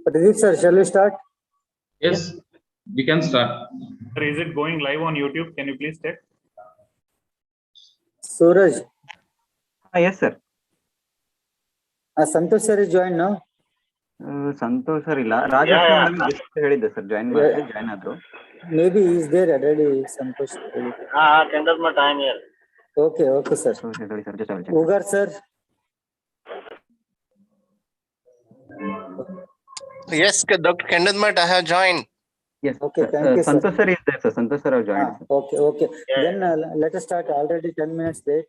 Pradeep sir, shall we start? Yes, we can start. Sir, is it going live on YouTube? Can you please check? Suraj, Yes, sir. Santosh sir is joined now. Santosh sir ಇಲ್ಲ ರಾಜೇಶ್ ನಮಗೆ just ಹೇಳಿದ್ದೆ sir join ಮಾಡಿ join ಆದ್ರು. Maybe he is there already. Santosh. Kendall Math, I am here. Okay, okay, sir. Okay, sorry, sir. Just I will check. Ugar sir. Yes, Dr. Kendall Math, I have joined. Yes. Okay, thank you, sir. Santosh sir is there, sir. Santosh sir have joined. Sir. Okay, okay. Yeah. Then let us start. Already 10 minutes late.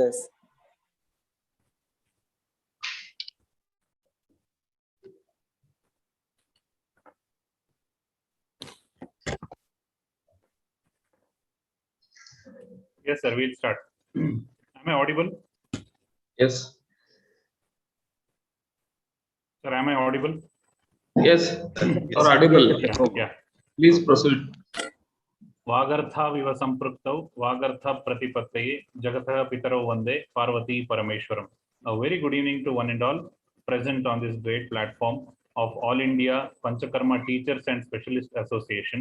Yes. Yes, sir, we'll start. Am I audible? Yes. Sir, am I audible? Yes. Or audible. Yeah. Please proceed. वागर्था विव संपृक्तौ वागर्थ प्रतिपत्तये जगतः पितरौ वंदे Parvati Parameswaran. A very good evening to one and all present on this great platform of All India Panchakarma Teachers and Specialists Association.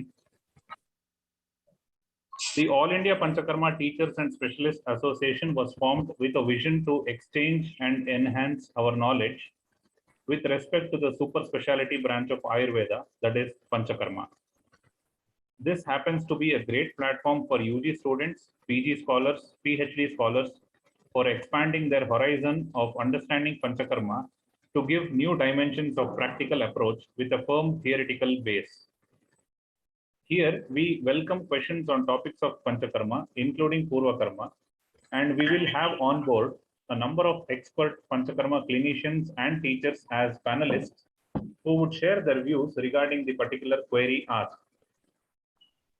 The All India Panchakarma Teachers and Specialists Association was formed with a vision to exchange and enhance our knowledge with respect to the super specialty branch of Ayurveda, that is Panchakarma. This happens to be a great platform for UG students, PG scholars, PhD scholars for expanding their horizon of understanding Panchakarma to give new dimensions of practical approach with a firm theoretical base. Here, we welcome questions on topics of Panchakarma, including Poorva Karma, and we will have on board a number of expert Panchakarma clinicians and teachers as panelists who would share their views regarding the particular query asked.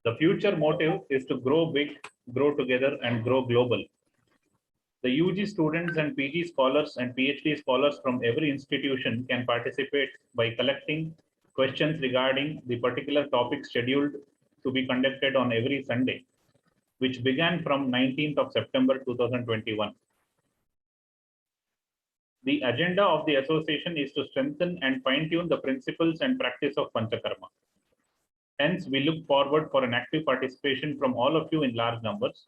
The future motive is to grow big, grow together, and grow global. The UG students and PG scholars and PhD scholars from every institution can participate by collecting questions regarding the particular topic scheduled to be conducted on every Sunday, which began from 19th of September 2021. The agenda of the association is to strengthen and fine-tune the principles and practice of Panchakarma. Hence, we look forward for an active participation from all of you in large numbers.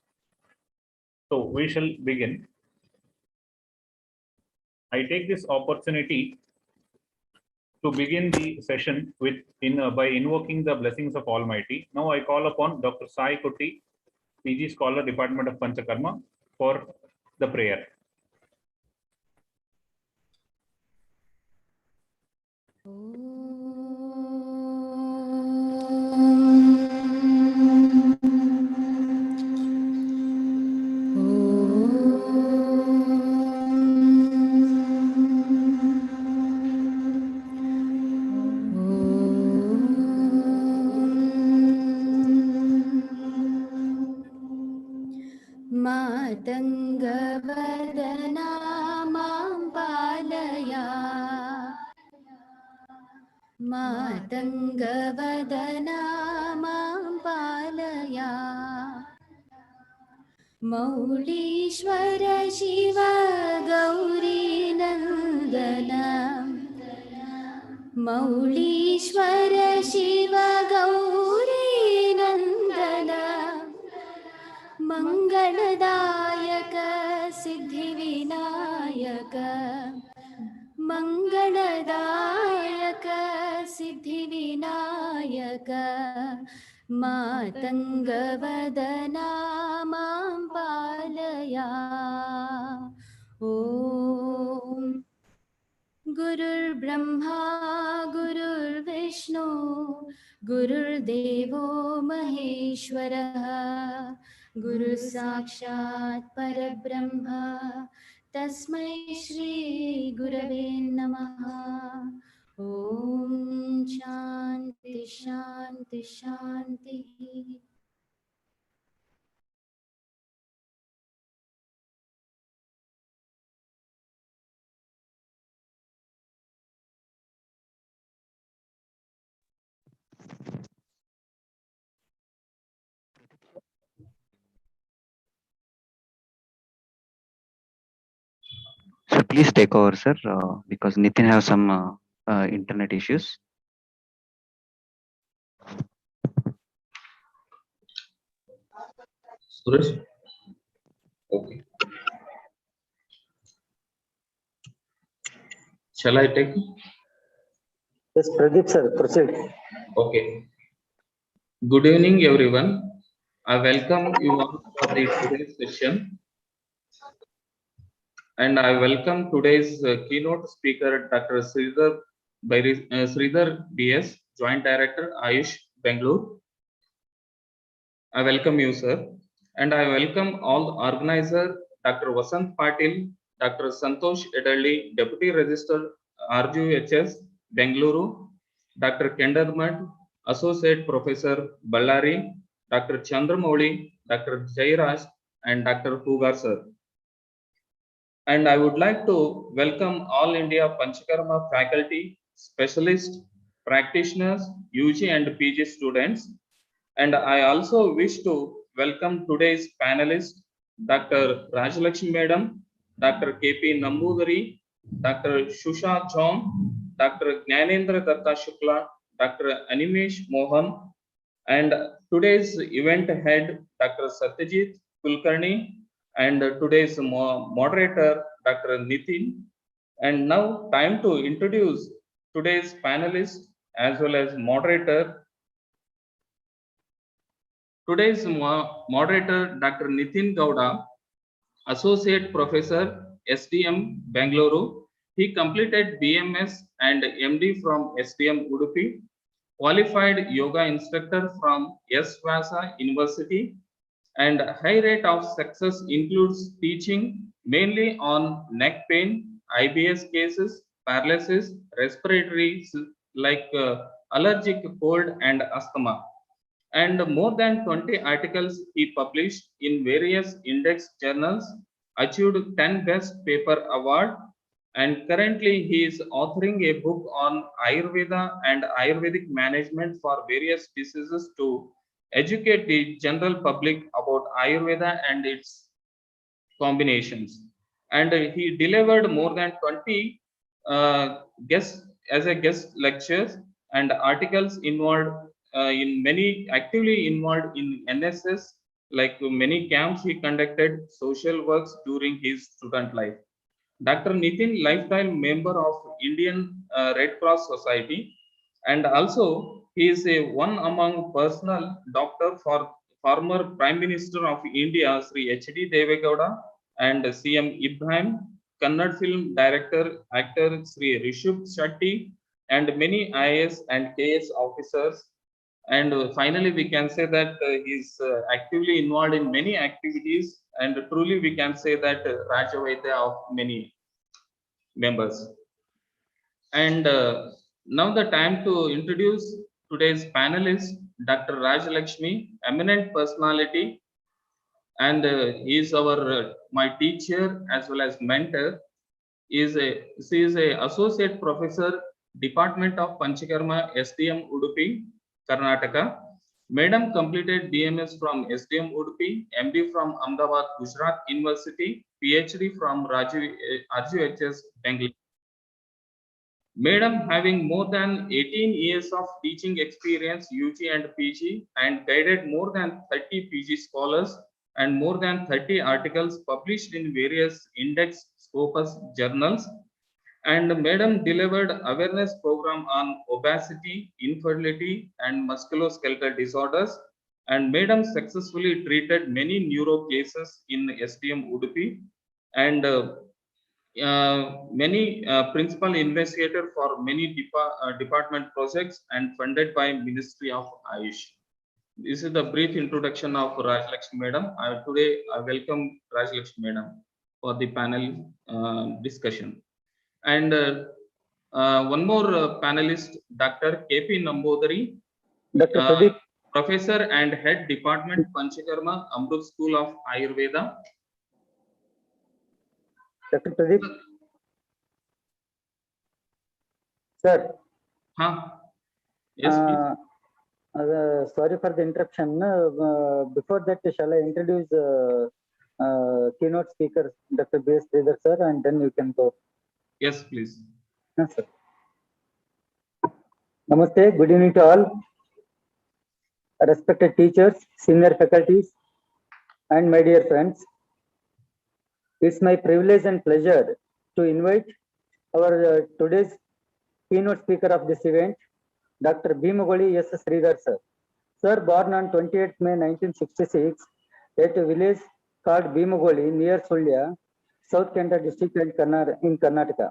So we shall begin. I take this opportunity to begin the session by invoking the blessings of Almighty. Now I call upon Dr. Sai Kutti, PG Scholar, Department of Panchakarma, for the prayer. मातङ्गवदना मां पालया मातङ्गवदना मां पालया मौलीश्वर शिव गौरीनन्दन मौलीश्वर शिव गौरीनन्दन मंगलदायक सिद्धिविनायक मंगलदायक सिद्धिविनायक मातङ्गवदना मां पालया. ॐ गुरुर्ब्रह्मा गुरुर्विष्णु गुरुर्देवो महेश्वरः गुरु साक्षात् परब्रह्म तस्मै श्री गुरवे नमः. ओम शांति शांति शांति. So please take over, sir, because Nitin has some internet issues. Suresh? Okay. Shall I take? Yes, Pradeep sir, proceed. Okay. Good evening, everyone. I welcome you all for the today's session, and I welcome today's keynote speaker, Dr. Sridhar BS, Joint Director, Ayush, Bangalore. I welcome you, sir, and I welcome all the organizer, Dr. Vasant Patil, Dr. Santosh Edalli, Deputy Registrar, RGHS, Bengaluru, Dr. Kendarmat, Associate Professor, Ballari, Dr. Chandramouli, Dr. Jairaj, and Dr. Hugar, sir. And I would like to welcome all India Panchakarma faculty, specialists, practitioners, UG and PG students. And I also wish to welcome today's panelists, Dr. Rajalakshmi Madam, Dr. KP Nambudari, Dr. Shusha Chom, Dr. Gnanendra Datta Shukla, Dr. Animesh Mohan, and today's event head, Dr. Satyajit Kulkarni, and today's moderator, Dr. Nitin. And now time to introduce today's panelist as well as moderator. Today's moderator, Dr. Nitin Gowda, Associate Professor, SDM, Bengaluru. He completed BMS and MD from SDM Udupi, qualified yoga instructor from S. Vyasa University, and high rate of success includes teaching mainly on neck pain, IBS cases, paralysis, respiratory like allergic cold and asthma. And more than 20 articles he published in various index journals, achieved 10 Best Paper Award, and currently he is authoring a book on Ayurveda and Ayurvedic management for various diseases to educate the general public about Ayurveda and its combinations. And he delivered more than 20 guest as a guest lectures and articles involved in many actively involved in NSS, like many camps he conducted social works during his student life. Dr. Nitin, lifetime member of Indian Red Cross Society, and also he is a one among personal doctor for former Prime Minister of India, Sri H.D. Devegowda, and CM Ibrahim, Kannada film director, actor Sri Rishabh Shetty, and many IAS and KS officers. And finally, we can say that he is actively involved in many activities, and truly we can say that Raja Vaidya of many members. And now the time to introduce today's panelist, Dr. Raj Lakshmi, eminent personality, and he is our my teacher as well as mentor. She is a associate professor, Department of Panchakarma, SDM Udupi, Karnataka. Madam completed BMS from SDM Udupi, MD from Ahmedabad, Gujarat University, PhD from RGHS, Bangalore. Madam having more than 18 years of teaching experience, UG and PG, and guided more than 30 PG scholars and more than 30 articles published in various index scopus journals. And Madam delivered awareness program on obesity, infertility, and musculoskeletal disorders. And Madam successfully treated many neuro cases in SDM Udupi, and many principal investigator for many department projects and funded by Ministry of Ayush. This is the brief introduction of Raj Lakshmi Madam. Today I welcome Raj Lakshmi Madam for the panel discussion. And one more panelist, Dr. KP Nambudari, Dr. Pradeep, Professor and Head Department Panchakarma, Amrut School of Ayurveda. Dr. Pradeep. Sir. Yes, please. Sorry for the interruption. Before that, shall I introduce keynote speaker, Dr. B.S. Sridhar sir, and then you can go. Yes, please. Yes, sir. Namaste, good evening to all. Respected teachers, senior faculties, and my dear friends. It's my privilege and pleasure to invite our today's keynote speaker of this event, Dr. Bhimagoli S. Sridhar sir. Sir, born on 28th May 1966 at a village called Bhimagoli near Sulya, South Canara district in Karnataka.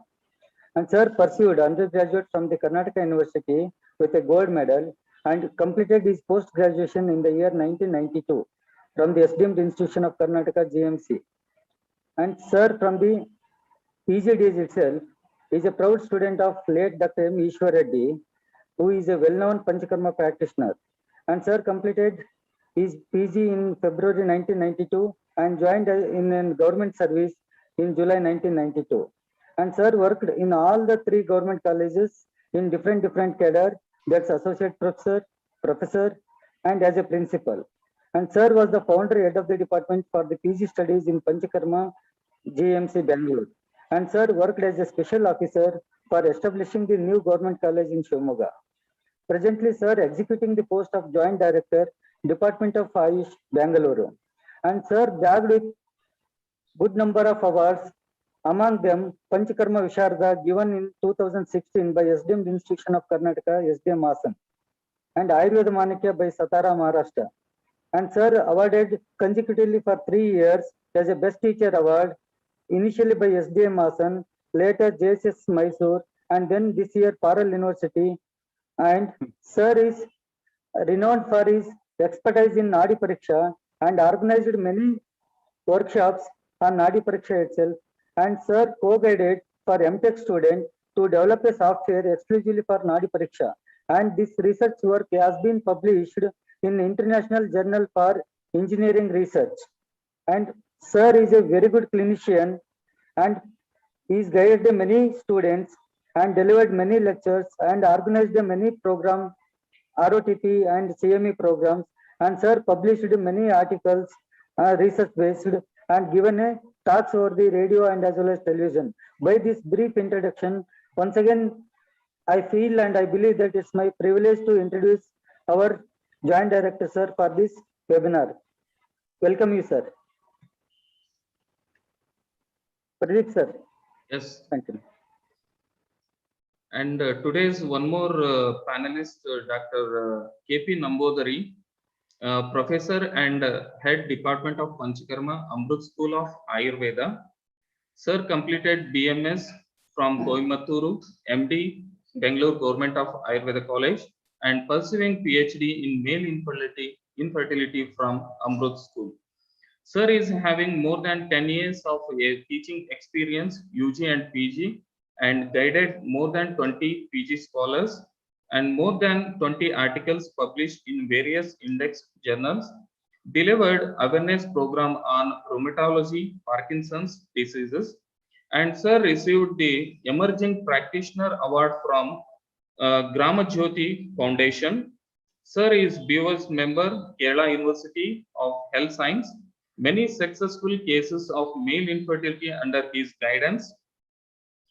And sir pursued undergraduate from the Karnataka University with a gold medal and completed his post-graduation in the year 1992 from the SDM Institution of Karnataka GMC. And sir, from the PG days itself, is a proud student of late Dr. M. Ishwar Reddy, who is a well-known Panchakarma practitioner. And sir completed his PG in February 1992 and joined in government service in July 1992. And sir worked in all the three government colleges in different cadre, that's associate professor, professor, and as a principal. And sir was the founder head of the department for the PG studies in Panchakarma GMC Bangalore. And sir worked as a special officer for establishing the new government college in Shimoga. Presently, sir executing the post of Joint Director, Department of Ayush, Bangalore. And sir bagged with good number of awards, among them Panchakarma Visharda given in 2016 by SDM Institution of Karnataka, SDM Asan, and Ayurveda Manakya by Satara, Maharashtra. And sir awarded consecutively for 3 years as a Best Teacher Award, initially by SDM Asan, later JSS Mysore, and then this year Paral University. And sir is renowned for his expertise in Nadi Pariksha and organized many workshops on Nadi Pariksha itself. And sir co-guided for MTech student to develop a software exclusively for Nadi Pariksha. And this research work has been published in International Journal for Engineering Research. And sir is a very good clinician and he's guided many students and delivered many lectures and organized many program ROTP and CME programs. And sir published many articles, research based, and given a talks over the radio and as well as television. By this brief introduction, once again, I feel and I believe that it's my privilege to introduce our Joint Director, sir, for this webinar. Welcome you, sir. Pradeep, sir. Yes. Thank you. And today's one more panelist, Dr. KP Nambodari, Professor and Head Department of Panchakarma, Amrut School of Ayurveda. Sir completed BMS from Coimbatore, MD, Bangalore Government of Ayurveda College, and pursuing PhD in male infertility from Amrut School. Sir is having more than 10 years of teaching experience, UG and PG, and guided more than 20 PG scholars and more than 20 articles published in various index journals, delivered awareness program on rheumatology, Parkinson's diseases, and sir received the Emerging Practitioner Award from Grama Jyoti Foundation. Sir is BOS member, Kerala University of Health Science. Many successful cases of male infertility under his guidance,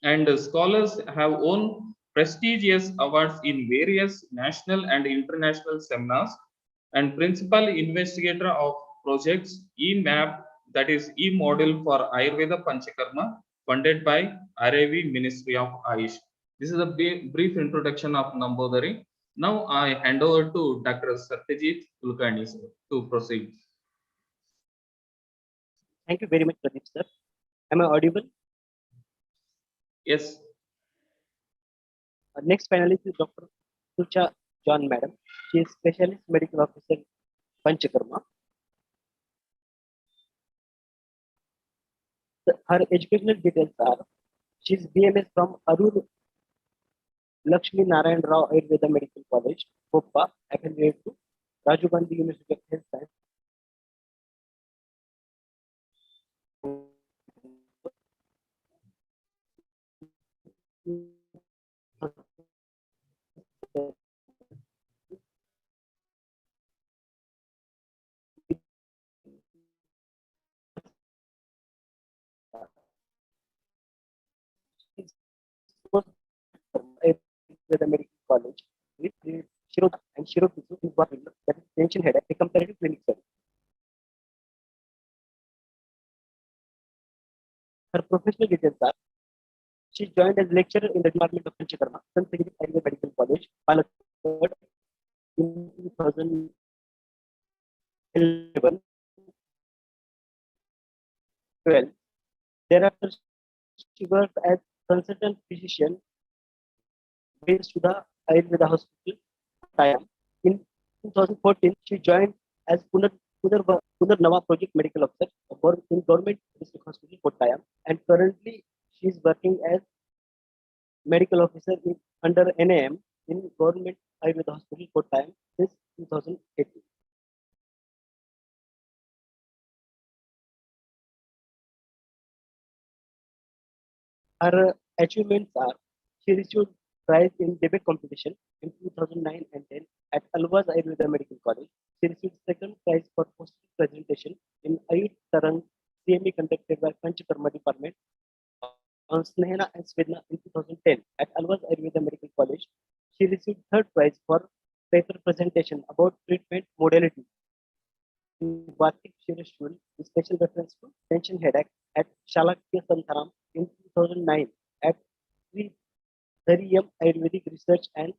and scholars have won prestigious awards in various national and international seminars, and principal investigator of projects EMAP, that is E-Model for Ayurveda Panchakarma, funded by RAV Ministry of Ayush. This is a brief introduction of Nambodari. Now I hand over to Dr. Satyajit Kulkarni to proceed. Thank you very much, Pradeep sir. Am I audible? Yes. Our next panelist is Dr. Sucha John, madam. She is specialist medical officer, Panchakarma. Her educational details are: she is BMS from Arur Lakshmi Narayan Rao Ayurveda Medical College, Poorva, affiliated to Rajiv Gandhi University of Health Science. Ayurveda Medical College with Shirodha and Shirokisu in Brazil, that is tension headache, a comparative clinic study. Her professional details are: she joined as lecturer in the Department of Panchakarma, Santarpana Ayurveda Medical College, Palakkad, in 2011. 12. Thereafter, she worked as consultant physician with Sudha Ayurveda Hospital, Siam. In 2014, she joined as Punarnava Project Medical Officer in Government District Hospital, Kottayam, and currently she is working as medical officer under NAM in Government Ayurveda Hospital, Kottayam since 2018. Her achievements are: she received prize in debate competition in 2009 and 10 at Alwas Ayurveda Medical College. She received second prize for poster presentation in Ayur Tarang CME conducted by Panchakarma Department on Snehana and Svedana in 2010 at Alwas Ayurveda Medical College. She received third prize for paper presentation about treatment modality in vaate with special reference to tension headache at Shalakya in 2009 at Sri Dhariyam Ayurvedic Research and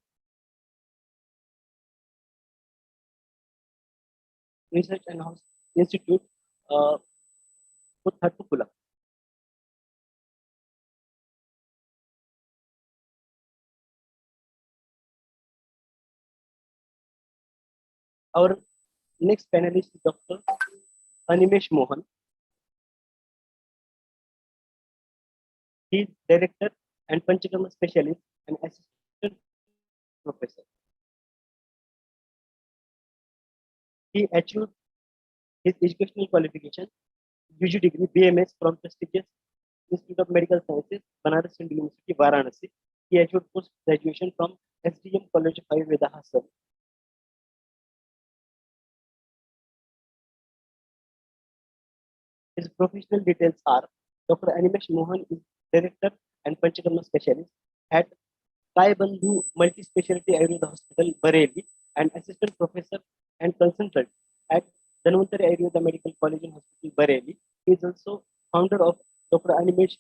Institute, Kukkutanda. Our next panelist is Dr. Animesh Mohan. He is director and Panchakarma specialist and assistant professor. He achieved his educational qualification, UG degree BMS from prestigious Institute of Medical Sciences, Banaras Hindu University, Varanasi. He achieved post graduation from SDM College of Ayurveda, Hassan. His professional details are: Dr. Animesh Mohan is director and Panchakarma specialist at Kai Bandhu Multi-Speciality Ayurveda Hospital, Bareilly, and assistant professor and consultant at Dhanvantari Ayurveda Medical College and Hospital, Bareilly. He is also founder of Dr. Animesh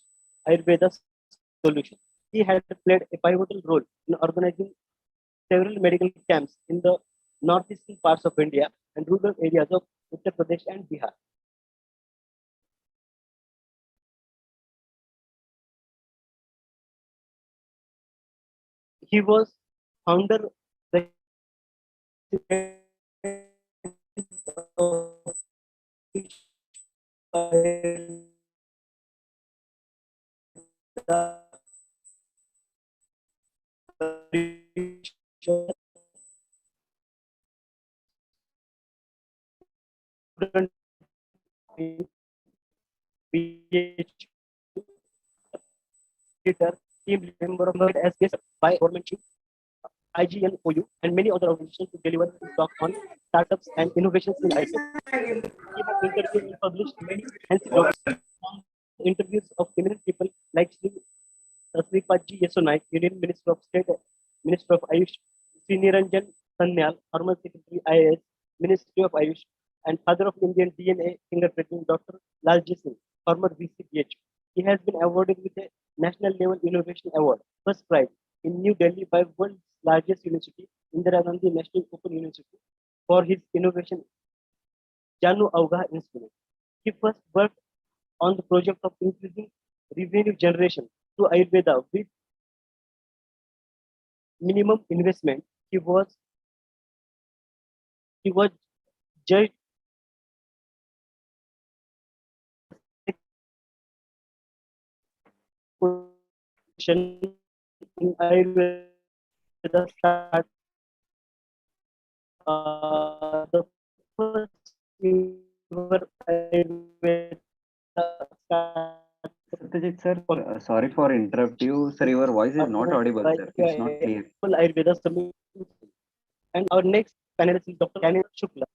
Ayurveda Solution. He had played a pivotal role in organizing several medical camps in the northeastern parts of India and rural areas of Uttar Pradesh and Bihar. He was founder team member of as guest by government chief, IGNOU, and many other organizations to deliver talk on startups and innovations in IT. He has interviewed and published many interviews of eminent people like Sripadji Yesonaik, Union Minister of State, Minister of Ayush, Sri Niranjan Sanyal, former Secretary IAS, Ministry of Ayush, and father of Indian DNA fingerprinting, Dr. Lalji Singh, former VCPH. He has been awarded with a National Level Innovation Award, first prize, in New Delhi by world's largest university, Indira Gandhi National Open University, for his innovation, Janu Avga instrument. He first worked on the project of increasing revenue generation through Ayurveda with minimum investment. He was judged in Ayurveda start, the first ever Ayurveda start. Satyajit sir, sorry for interrupt you. Sir, your voice is not audible, sir. It's not clear. Ayurveda Summit. And our next panelist is Dr. Kanesh Shukla.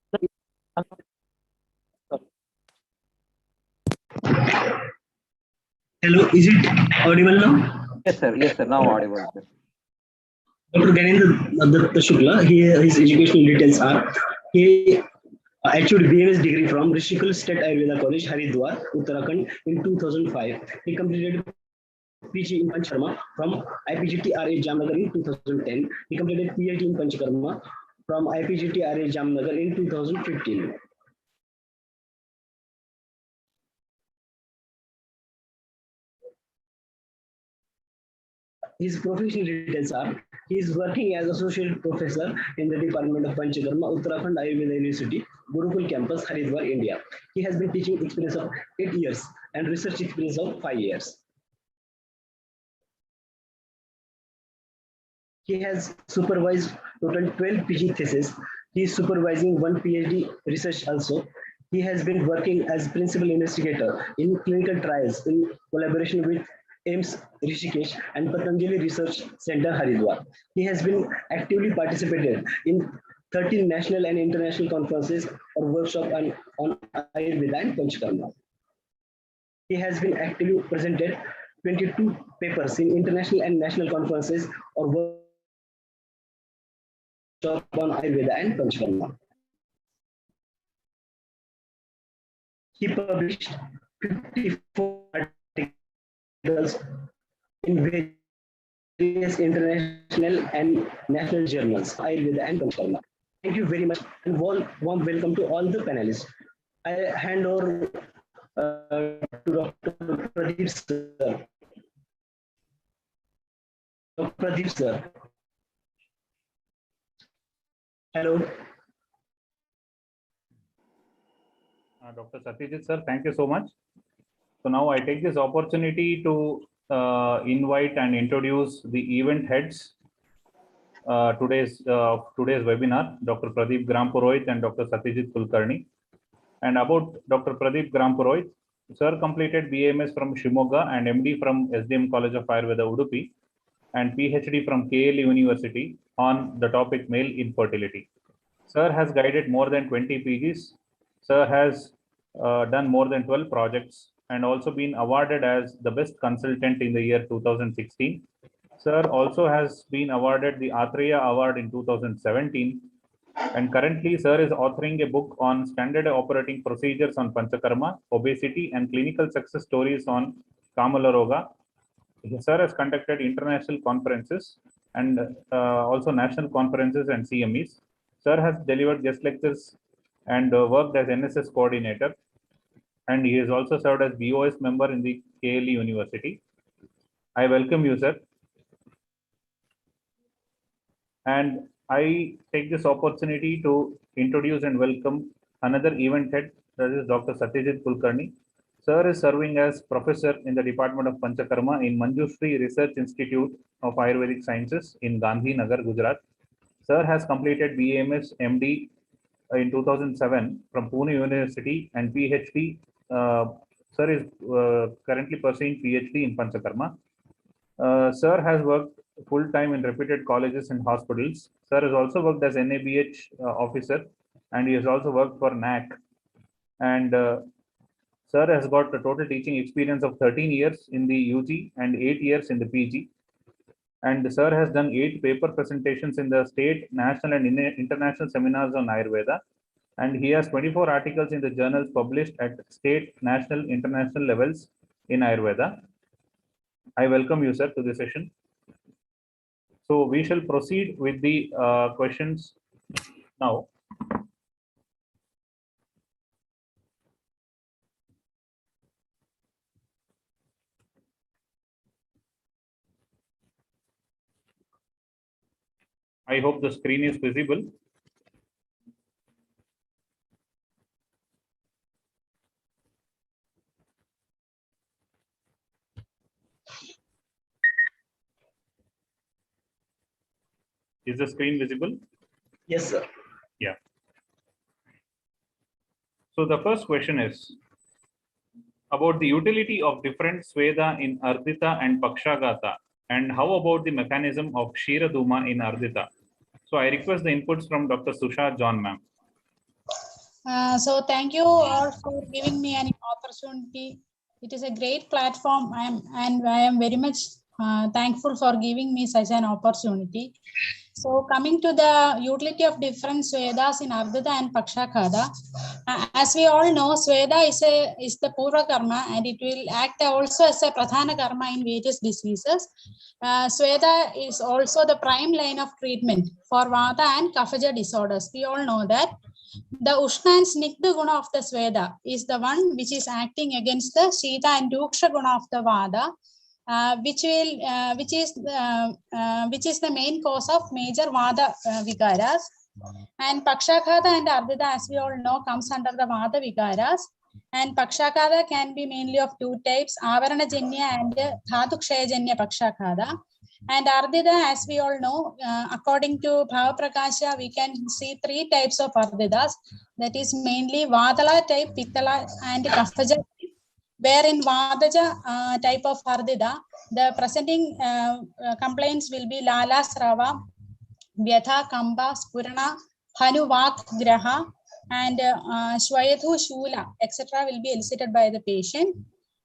Hello, is it audible now? Yes, sir. Yes, sir. Now audible, sir. Dr. Ganendra Shukla, his educational details are he achieved BMS degree from Rishikul State Ayurveda College, Haridwar, Uttarakhand in 2005. He completed PG in Panchakarma from IPGTRA Jamnagar in 2010. He completed PhD in Panchakarma from IPGTRA Jamnagar in 2015. His professional details are he is working as associate professor in the Department of Panchakarma, Uttarakhand Ayurveda University, Gurukul campus, Haridwar, India. He has been teaching experience of 8 years and research experience of 5 years. He has supervised total 12 PG theses. He is supervising one PhD research also. He has been working as principal investigator in clinical trials in collaboration with AIMS Rishikesh and Patanjali Research Center Haridwar. He has been actively participated in 13 national and international conferences or workshops on Ayurveda and Panchakarma. He has been actively presented 22 papers in international and national conferences or workshops on Ayurveda and Panchakarma. He published 54 articles in various international and national journals, Ayurveda and Panchakarma. Thank you very much and warm welcome to all the panelists. I hand over to Dr. Pradeep sir. Dr. Pradeep sir. Hello. Dr. Satyajit sir, thank you so much. So now I take this opportunity to invite and introduce the event heads today's webinar, Dr. Pradeep Grampurohit and Dr. Satyajit Kulkarni. And about Dr. Pradeep Grampurohit, sir completed BAMS from Shimoga and MD from SDM College of Ayurveda Udupi and PhD from KL University on the topic male infertility. Sir has guided more than 20 PGs. Sir has done more than 12 projects and also been awarded as the best consultant in the year 2016. Sir also has been awarded the Atreya Award in 2017. And currently, sir is authoring a book on standard operating procedures on Panchakarma, obesity, and clinical success stories on Kamalaroga. Sir has conducted international conferences and also national conferences and CMEs. Sir has delivered guest lectures and worked as NSS coordinator. And he has also served as BOS member in the KL University. I welcome you, sir. And I take this opportunity to introduce and welcome another event head, that is Dr. Satyajit Kulkarni. Sir is serving as professor in the Department of Panchakarma in Manjushri Research Institute of Ayurvedic Sciences in Gandhinagar, Gujarat. Sir has completed BAMS MD in 2007 from Pune University and PhD. Sir is currently pursuing PhD in Panchakarma. Sir has worked full-time in reputed colleges and hospitals. Sir has also worked as NABH officer and he has also worked for NAC. And Sir has got a total teaching experience of 13 years in the UG and 8 years in the PG. And Sir has done 8 paper presentations in the state, national and international seminars on Ayurveda. And he has 24 articles in the journals published at state, national, international levels in Ayurveda. I welcome you, sir, to the session. So we shall proceed with the questions now. I hope the screen is visible. Is the screen visible? Yes, sir. Yeah. So the first question is about the utility of different sweda in ardita and pakshagata, and how about the mechanism of ksheeradhooma in ardita? So I request the inputs from Dr. Susha John, ma'am. So thank you all for giving me an opportunity. It is a great platform, I am very much thankful for giving me such an opportunity. So coming to the utility of different swedas in ardita and pakshakada, as we all know, sweda is the poorva karma, and it will act also as a pradhana karma in various diseases. Sweda is also the prime line of treatment for vata and kapha disorders. We all know that the ushna and snigdha guna of the sweda is the one which is acting against the hita and rooksha guna of the vata, which is the main cause of major vata vikaras. And pakshakada and ardita, as we all know, comes under the vata vikaras. And pakshakada can be mainly of two types: avaranajanya and dhatukshayaجanya pakshakada. And ardita, as we all know, according to Bhava Prakasha, we can see three types of arditas. That is mainly Vadala type, Pittala, and Kaphaja type. Where in Vadaja type of ardita, the presenting complaints will be Lala Srava, Vyatha, Kamba, Spurana, Hanuvat Graha, and Shwayathu Shula, etc. will be elicited by the patient.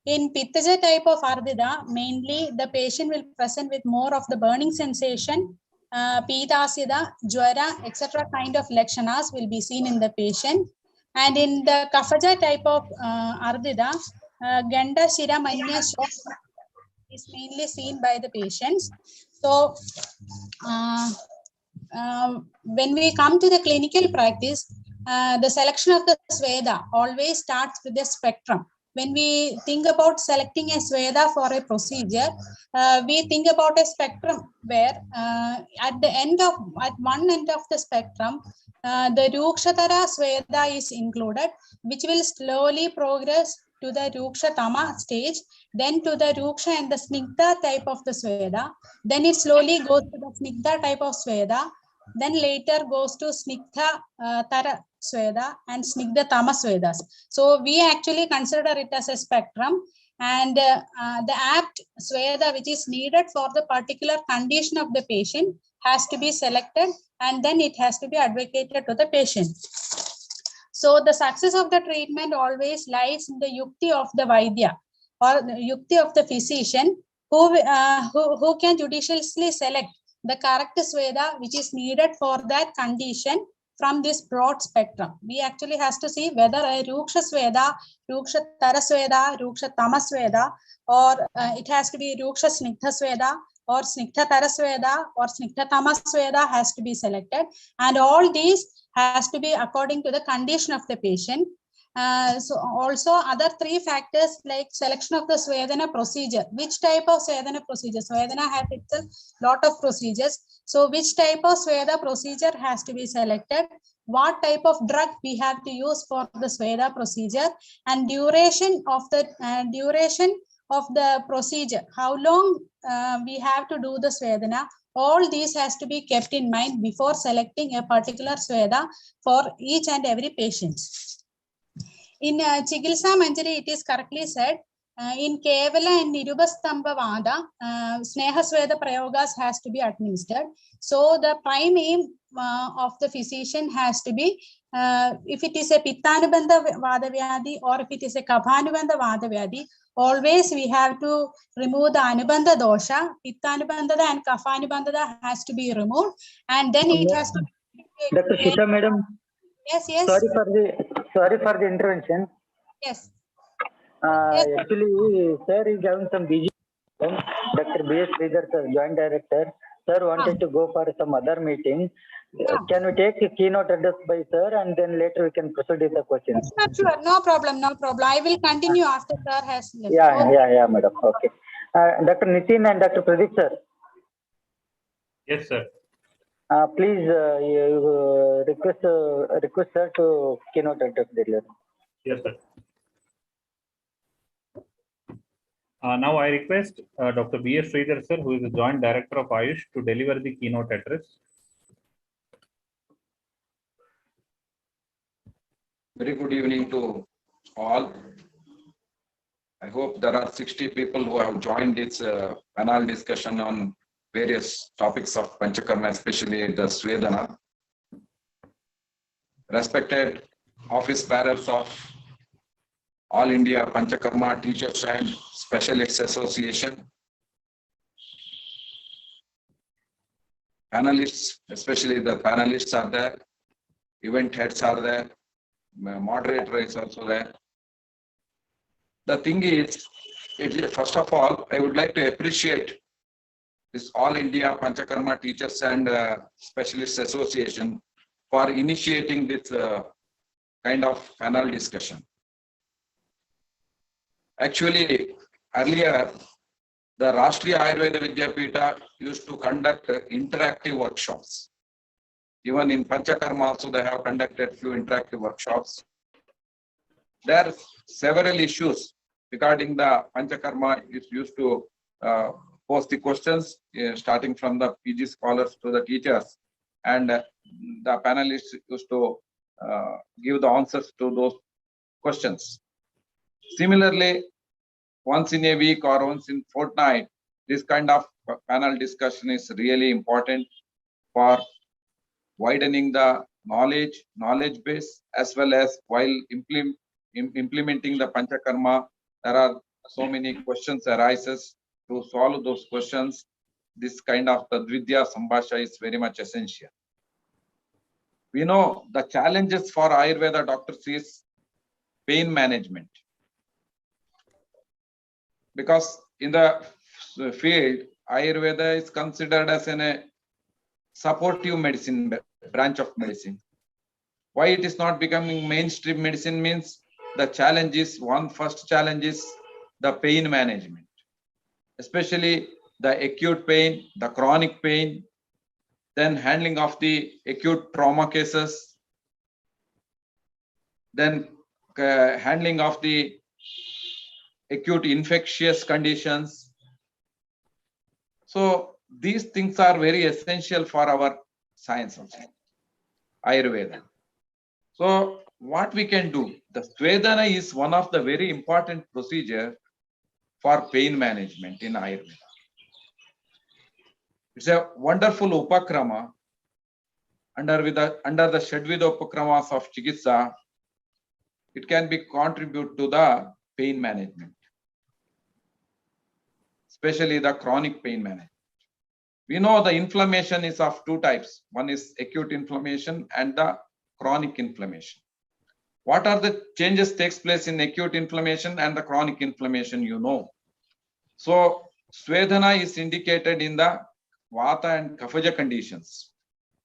In Pittaja type of ardita, mainly the patient will present with more of the burning sensation, Pitasida, Jwara, etc. kind of lakshanas will be seen in the patient. And in the Kaphaja type of ardita, Ganda, Shira, Manya, shock is mainly seen by the patients. So, when we come to the clinical practice, the selection of the sweda always starts with the spectrum. When we think about selecting a sweda for a procedure, we think about a spectrum where at one end of the spectrum, the rukshatara sweda is included, which will slowly progress to the rukshatama stage, then to the rooksha and the snigdha type of the sweda, then it slowly goes to the snigdha type of sweda, then later goes to snigdha tara sweda and snigdha tama swedas. So we actually consider it as a spectrum, and the apt sweda which is needed for the particular condition of the patient has to be selected, and then it has to be advocated to the patient. So the success of the treatment always lies in the yukti of the vaidya or the yukti of the physician who can judiciously select the correct sweda which is needed for that condition from this broad spectrum. We actually has to see whether a rooksha sweda, rooksha tara sweda, rooksha tama sweda, or it has to be rooksha snigdha sweda or snigdha tara sweda or snigdha tama sweda has to be selected, and all these has to be according to the condition of the patient. So also other three factors like selection of the swedana procedure. Which type of swedana procedure? Swedana has itself lot of procedures. So which type of sweda procedure has to be selected? What type of drug we have to use for the sweda procedure, and duration of the procedure. How long we have to do the swedana? All these has to be kept in mind before selecting a particular sweda for each and every patient. In Chikitsa Manjari, it is correctly said, in Kevala and Nirubastamba Vada, Sneha Sweda Prayogas has to be administered. So the prime aim of the physician has to be, if it is a Pittanubandha Vada Vyadi or if it is a Kaphanubandha Vada Vyadi, always we have to remove the Anubandha dosha. Pittanubandha and Kaphanubandha has to be removed, and then it has to be. Dr. Shita madam. Yes, yes. Sorry for the intervention. Yes. Actually, sir is having some busy. Dr. B.S. Sridhar, sir, Joint Director. Sir wanted to go for some other meeting. Can we take a keynote address by sir, and then later we can proceed with the questions? Sure, no problem, no problem. I will continue after sir has left. Yeah, madam. Okay. Dr. Nitin and Dr. Pradeep, sir. Yes, sir. Please request sir to keynote address there. Yes, sir. Now I request Dr. B.S. Sridhar, sir, who is the Joint Director of Ayush, to deliver the keynote address. Very good evening to all. I hope there are 60 people who have joined this panel discussion on various topics of Panchakarma, especially the Swedana. Respected office bearers of All India Panchakarma Teachers and Specialists Association, panelists, especially the panelists are there, event heads are there, moderator is also there. The thing is, first of all, I would like to appreciate this All India Panchakarma Teachers and Specialists Association for initiating this kind of panel discussion. Actually, earlier, the Rashtriya Ayurveda Vidyapita used to conduct interactive workshops. Even in Panchakarma also they have conducted few interactive workshops. There are several issues regarding the Panchakarma. It used to post the questions starting from the PG scholars to the teachers, and the panelists used to give the answers to those questions. Similarly, once in a week or once in fortnight, this kind of panel discussion is really important for widening the knowledge base, as well as while implementing the Panchakarma, there are so many questions arises. To solve those questions, this kind of Tadvidya Sambhasha is very much essential. We know the challenges for Ayurveda doctors is pain management. Because in the field, Ayurveda is considered as a supportive medicine branch of medicine. Why it is not becoming mainstream medicine means the challenge is, first challenge is the pain management, especially the acute pain, the chronic pain, then handling of the acute trauma cases, then handling of the acute infectious conditions. So these things are very essential for our science also, Ayurveda. So what we can do, the swedana is one of the very important procedure for pain management in Ayurveda. It's a wonderful upakrama under the Shadvida Upakramas of chikitsa. It can be contribute to the pain management, especially the chronic pain management. We know the inflammation is of two types. One is acute inflammation and the chronic inflammation. What are the changes takes place in acute inflammation and the chronic inflammation, you know. So swedana is indicated in the vata and kapha conditions.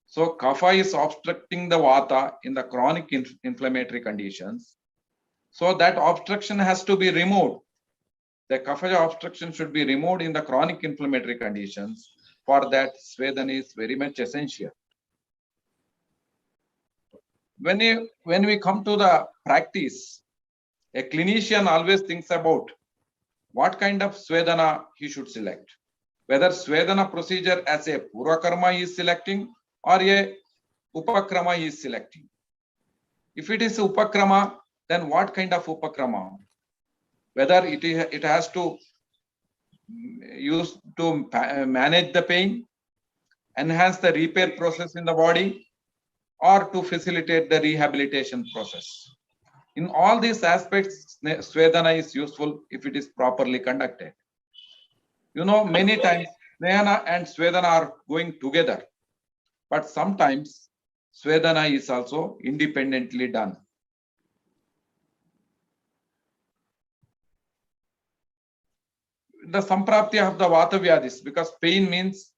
So kapha is obstructing the vata in the chronic inflammatory conditions. So that obstruction has to be removed. The kapha obstruction should be removed in the chronic inflammatory conditions. For that, swedana is very much essential. When we come to the practice, a clinician always thinks about what kind of swedana he should select. Whether swedana procedure as a poorva karma he is selecting or a upakrama he is selecting. If it is upakrama, then what kind of upakrama? Whether it has to use to manage the pain, enhance the repair process in the body, or to facilitate the rehabilitation process. In all these aspects, swedana is useful if it is properly conducted. You know, many times swedana and swedana are going together, but sometimes swedana is also independently done. The samprapti of the vata vyadis, because pain means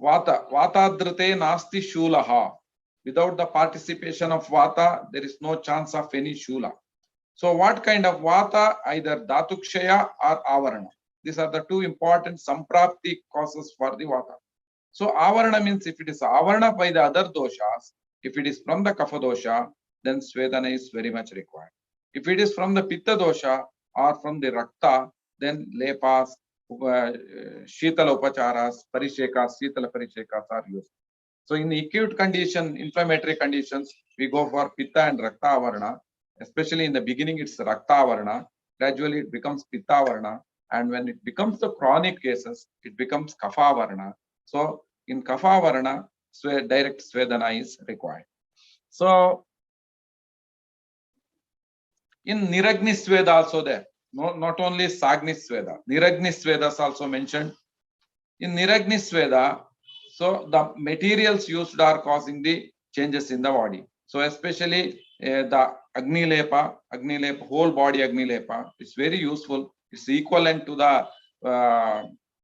vata. Vata dhrite nasti shulaha. Without the participation of vata, there is no chance of any shula. So what kind of vata? Either dhatukshaya or avarana. These are the two important samprapti causes for the vata. So avarana means if it is avarana by the other doshas, if it is from the kapha dosha, then swedana is very much required. If it is from the pitta dosha or from the rakta, then lepas, shitala upacharas, parishekas, shitala parishekas are used. So in acute condition, inflammatory conditions, we go for pitta and rakta avarana. Especially in the beginning, it's rakta avarana. Gradually, it becomes pitta avarana. And when it becomes the chronic cases, it becomes kapha avarana. So in kapha avarana, direct swedana is required. So in niragni sweda also there. No, not only sagni sweda. Niragni sweda is also mentioned. In niragni sweda, So the materials used are causing the changes in the body. So especially the Agni Lepa, whole body Agni Lepa is very useful. It's equivalent to the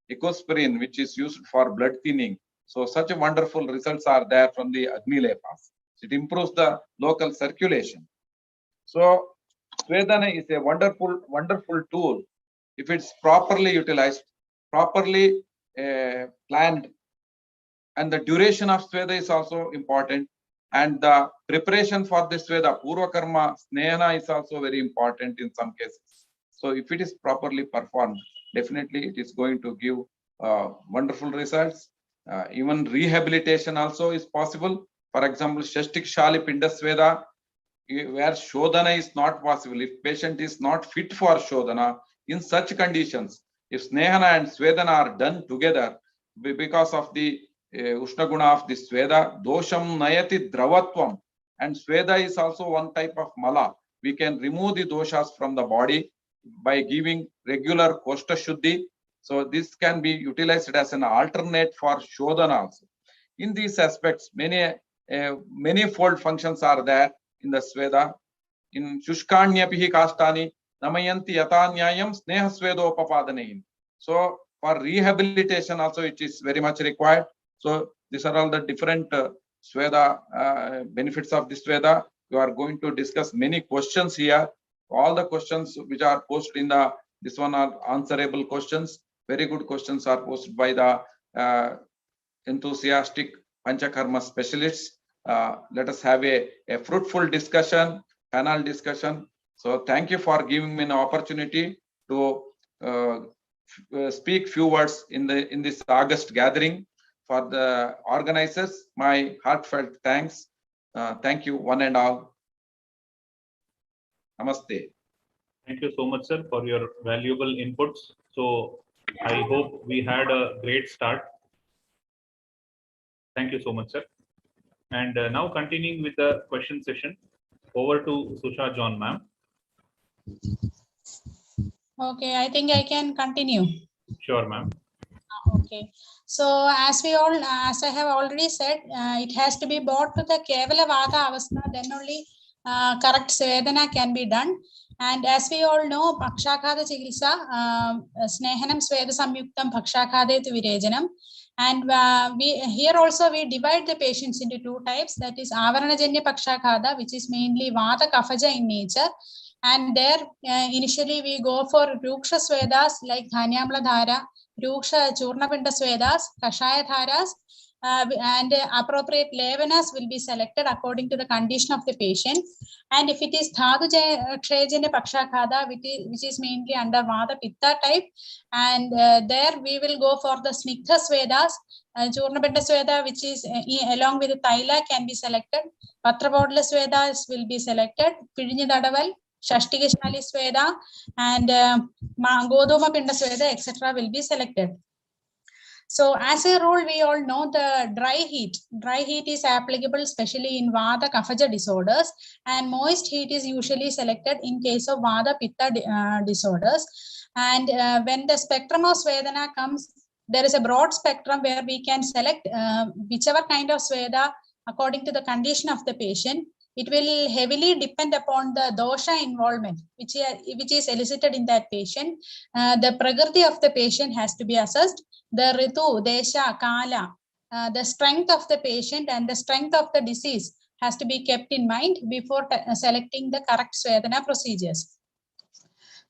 ecosprin, which is used for blood thinning. So such wonderful results are there from the Agni Lepas. It improves the local circulation. So Swedana is a wonderful tool if it's properly utilized, properly planned, and the duration of sweda is also important. And the preparation for this sweda, poorva karma, snehana is also very important in some cases. So if it is properly performed, definitely it is going to give wonderful results. Even rehabilitation also is possible. For example, Shashtika shaali pinda sweda, where shodhana is not possible. If patient is not fit for shodhana, in such conditions, if snehana and swedana are done together, because of the Ushna guna of the sweda, dosham nayati dravatvam, and sweda is also one type of mala. We can remove the doshas from the body by giving regular koshta shuddhi. So this can be utilized as an alternate for shodhana also. In these aspects, many-fold functions are there in the sweda. In shushkanyapihi kastani namayanti yatanyayam sneha swedopapadanehim. So for rehabilitation also it is very much required. So these are all the different sweda benefits of this sweda. You are going to discuss many questions here. All the questions which are posted in this one are answerable questions. Very good questions are posted by the enthusiastic Panchakarma specialists. Let us have a fruitful discussion, panel discussion. So thank you for giving me an opportunity to speak few words in this August gathering. For the organizers, my heartfelt thanks. Thank you, one and all. Namaste. Thank you so much, sir, for your valuable inputs. So I hope we had a great start. Thank you so much, sir. And now continuing with the question session, over to Susha John, ma'am. Okay, I think I can continue. Sure, ma'am. Okay, so as I have already said, it has to be brought to the kevala vata avastha, then only correct svedana can be done. And as we all know, pakshakada chikitsa, snehanam sweda samyuktam pakshakade tu virejanam. And here also we divide the patients into two types, that is avaranajanya pakshakada, which is mainly vata kaphaja in nature. And there initially we go for rooksha swedas like dhanyamla dhara, rooksha churnapinda swedas, kashaya dharas, and appropriate levanas will be selected according to the condition of the patient. And if it is dhatu ksheeradhooma pakshakada, which is mainly under vata pitta type, and there we will go for the snigdha swedas, churnapinda sweda, which is along with the thaila can be selected, patra swedas will be selected, pidinja dadaval, Shashtika shaali sweda, and Godhuma pinda sweda, etc. will be selected. So as a rule, we all know the dry heat. Dry heat is applicable especially in vata kaphaja disorders, and moist heat is usually selected in case of vata pitta disorders. And when the spectrum of swedana comes, there is a broad spectrum where we can select whichever kind of sweda according to the condition of the patient. It will heavily depend upon the dosha involvement, which is elicited in that patient. The prakriti of the patient has to be assessed. The ritu, desha, kala, the strength of the patient and the strength of the disease has to be kept in mind before selecting the correct swedana procedures.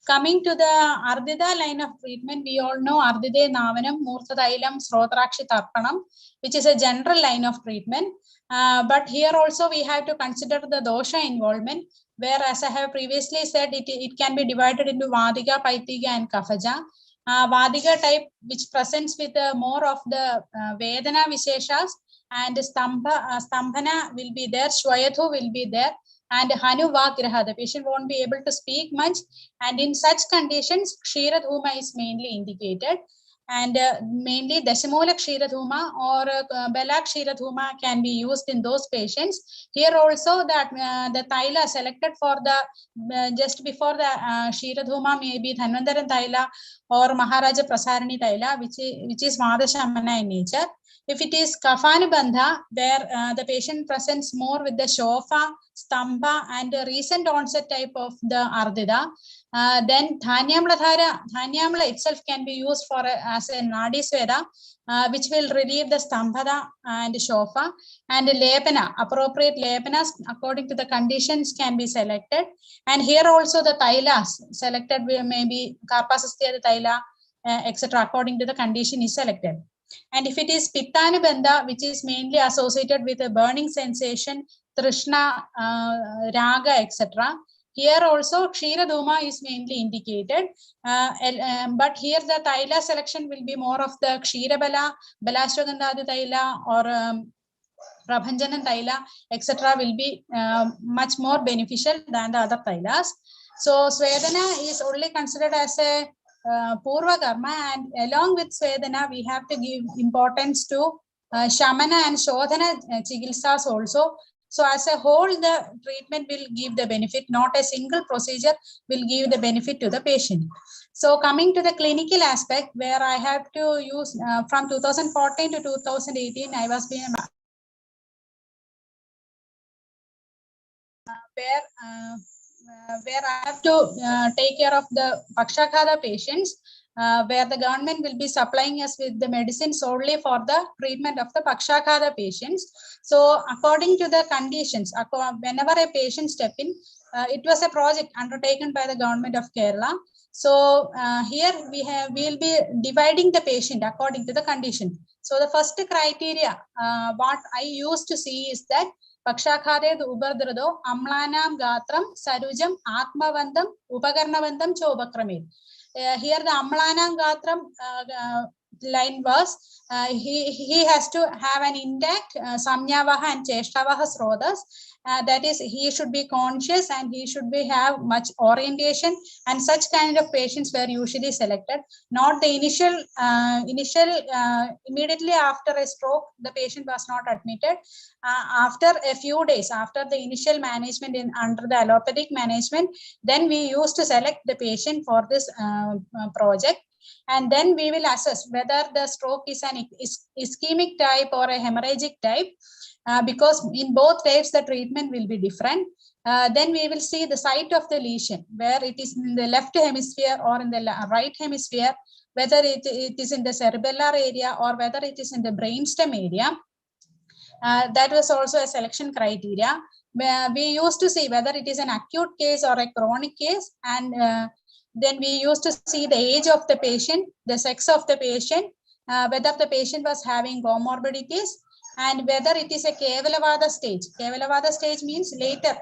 Coming to the ardita line of treatment, we all know ardite navanam, murthadailam, srotrakshitarpanam, which is a general line of treatment. But here also we have to consider the dosha involvement, where, as I have previously said, it can be divided into Vadiga, Paitiga, and Kaphaja. Vadiga type, which presents with more of the Vedana Visheshas, and Stambhana will be there, Shwayathu will be there, and Hanu Vagraha, the patient won't be able to speak much, and in such conditions, ksheeradhooma is mainly indicated. And mainly Dashamula ksheeradhooma or Bela ksheeradhooma can be used in those patients. Here also that the thaila selected for the just before the ksheeradhooma may be Dhanvantaran thaila or Maharaja Prasarani thaila, which is Madashamana in nature. If it is Kafanubandha, where the patient presents more with the shofa, stamba, and a recent onset type of the ardita, then Dhanyamla itself can be used for as a Nadi Sweda, which will relieve the stambhada and shofa, and lepana, appropriate lepanas according to the conditions can be selected. And here also the thailas selected may be Karpasasthya thaila, etc. according to the condition is selected. And if it is Pittanubandha, which is mainly associated with a burning sensation, Trishna, Raga, etc. Here also ksheeradhooma is mainly indicated, but here the thaila selection will be more of the ksheerabala, balashwagandhadi thaila or prabhanjanan thaila, etc. will be much more beneficial than the other thailas. So swedana is only considered as a poorva karma, and along with swedana we have to give importance to shamana and shodhana chikitsas also. So as a whole, the treatment will give the benefit, not a single procedure will give the benefit to the patient. So coming to the clinical aspect, where I have to use from 2014 to 2018, I was being where I have to take care of the Pakshakada patients, where the government will be supplying us with the medicine solely for the treatment of the Pakshakada patients. So according to the conditions, whenever a patient step in, it was a project undertaken by the government of Kerala. So here we will be dividing the patient according to the condition. So the first criteria, what I used to see is that Pakshakade Ubardhrado, Amlanam Gatram, Sarujam, Atmavandam, Upakarnavandam, Chobakramed. Here the Amlanam Gatram line was he has to have an intact Samyavaha and Cheshtavaha Srodhas. That is, he should be conscious and he should have much orientation, and such kind of patients were usually selected. Not the initial immediately after a stroke, the patient was not admitted. After a few days, after the initial management under the allopathic management, then we used to select the patient for this project. And then we will assess whether the stroke is an ischemic type or a hemorrhagic type, because in both types the treatment will be different. Then we will see the site of the lesion, where it is in the left hemisphere or in the right hemisphere, whether it is in the cerebellar area or whether it is in the brainstem area. That was also a selection criteria. We used to see whether it is an acute case or a chronic case, and then we used to see the age of the patient, the sex of the patient, whether the patient was having comorbidities, and whether it is a Kevalavada stage. Kevalavada stage means later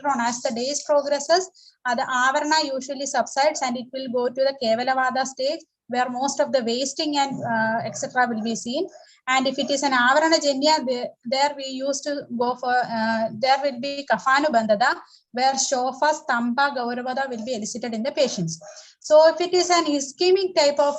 on, as the days progresses, the avarana usually subsides and it will go to the Kevalavada stage, where most of the wasting and etc. will be seen. And if it is an avarana janya, there we used to go for, there will be kafanubandhada, where shofa, stampa, gauravada will be elicited in the patients. So if it is an ischemic type of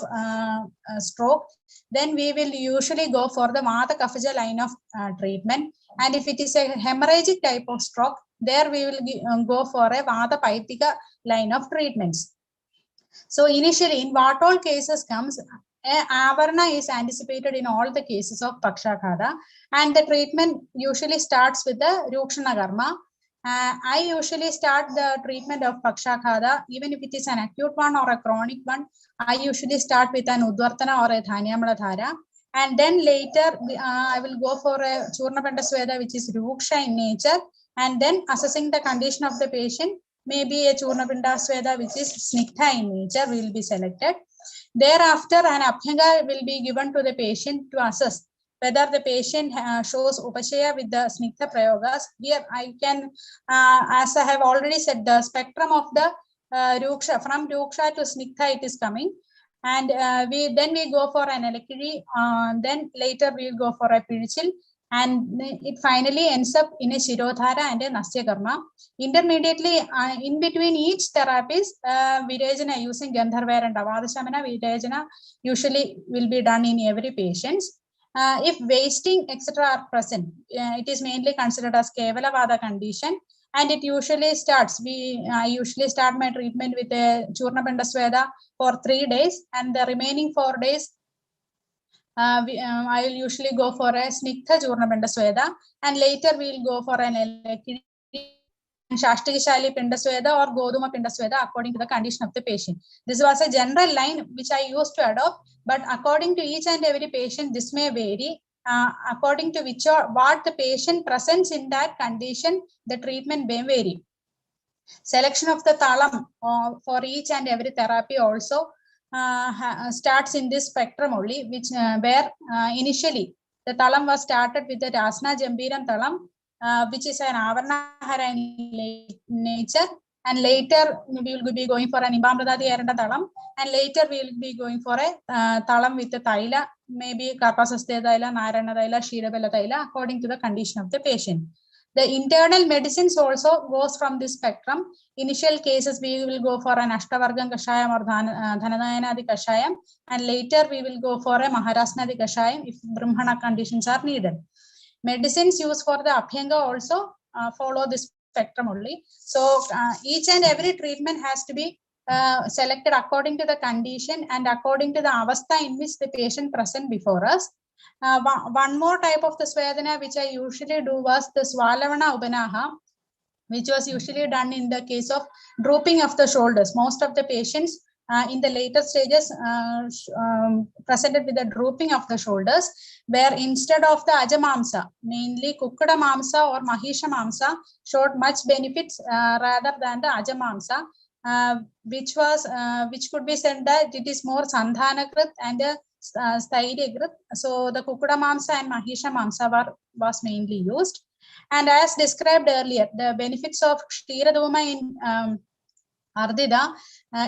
stroke, then we will usually go for the Vata Kaphaja line of treatment. And if it is a hemorrhagic type of stroke, there we will go for a Vata Paitika line of treatments. So initially, in what all cases comes, avarana is anticipated in all the cases of Pakshakada, and the treatment usually starts with the rooksha karma. I usually start the treatment of Pakshakada, even if it is an acute one or a chronic one. I usually start with an Udvartana or a Dhanyamala dhara, and then later I will go for a Churnapanda sweda, which is rooksha in nature, and then assessing the condition of the patient, maybe a Churnapanda sweda, which is snigdha in nature, will be selected. Thereafter, an abhyanga will be given to the patient to assess whether the patient shows upashaya with the snigdha prayogas. Here I can, as I have already said, the spectrum of the rooksha, from rooksha to snigdha it is coming. And we go for an electricity, then later we will go for a pirichil, and it finally ends up in a Shirodhara and a Nasya Karma. Intermediately, in between each therapies, Virajana using Gandharva and Avadashamana, Virajana usually will be done in every patient. If wasting, etc. are present, it is mainly considered as Kevala Vada condition, and it usually starts. I usually start my treatment with a Churna Pinda sweda for 3 days, and the remaining 4 days I will usually go for a Sniktha Churna Pinda sweda, and later we will go for an Shashtika shaali pinda sweda or Godhuma pinda sweda according to the condition of the patient. This was a general line which I used to adopt, but according to each and every patient, this may vary. According to which or what the patient presents in that condition, the treatment may vary. Selection of the talam for each and every therapy also starts in this spectrum only, which where initially the talam was started with the Rasna Jambiram talam, which is an Avarnahara in nature, and later we will be going for an Imbamradadi Aranda talam, and later we will be going for a talam with the thaila, maybe Karpasasthe thaila, Narana thaila, Shirabella thaila, according to the condition of the patient. The internal medicines also goes from this spectrum. Initial cases, we will go for an Ashtavargan Kashayam or Dhananayanadi Kashayam, and later we will go for a Maharasnadi Kashayam if Brahmana conditions are needed. Medicines used for the Abhyanga also follow this spectrum only. So each and every treatment has to be selected according to the condition and according to the avastha in which the patient present before us. One more type of the swedana which I usually do was the Swalavana Upanaha, which was usually done in the case of drooping of the shoulders. Most of the patients in the later stages presented with the drooping of the shoulders, where instead of the Ajamamsa, mainly Kukkada Mamsa or Mahisha Mamsa showed much benefits rather than the Ajamamsa, which could be said that it is more Sandhanakrit and Sthairagrit. So the Kukkada Mamsa and Mahisha Mamsa was mainly used. And as described earlier, the benefits of ksheeradhooma in ardita,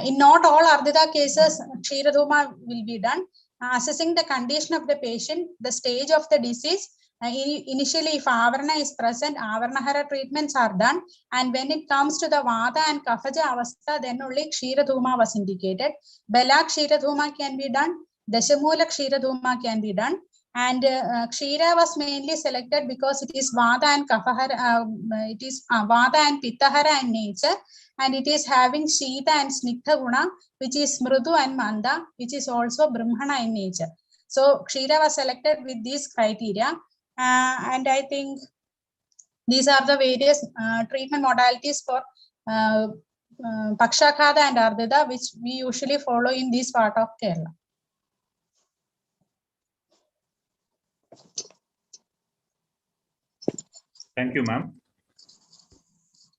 in not all ardita cases, ksheeradhooma will be done. Assessing the condition of the patient, the stage of the disease, initially if avarna is present, avarnahara treatments are done. And when it comes to the vata and kaphaja avastha, then only ksheeradhooma was indicated. Bala ksheeradhooma can be done. Dashamula ksheeradhooma can be done. And Kshira was mainly selected because it is Vata and Kapahara, it is Vata and Pittahara in nature, and it is having Shita and Sniktha Guna, which is Mrudu and Manda, which is also Brahmana in nature. So Kshira was selected with these criteria, and I think these are the various treatment modalities for Pakshakada and Ardita, which we usually follow in this part of Kerala. Thank you, ma'am.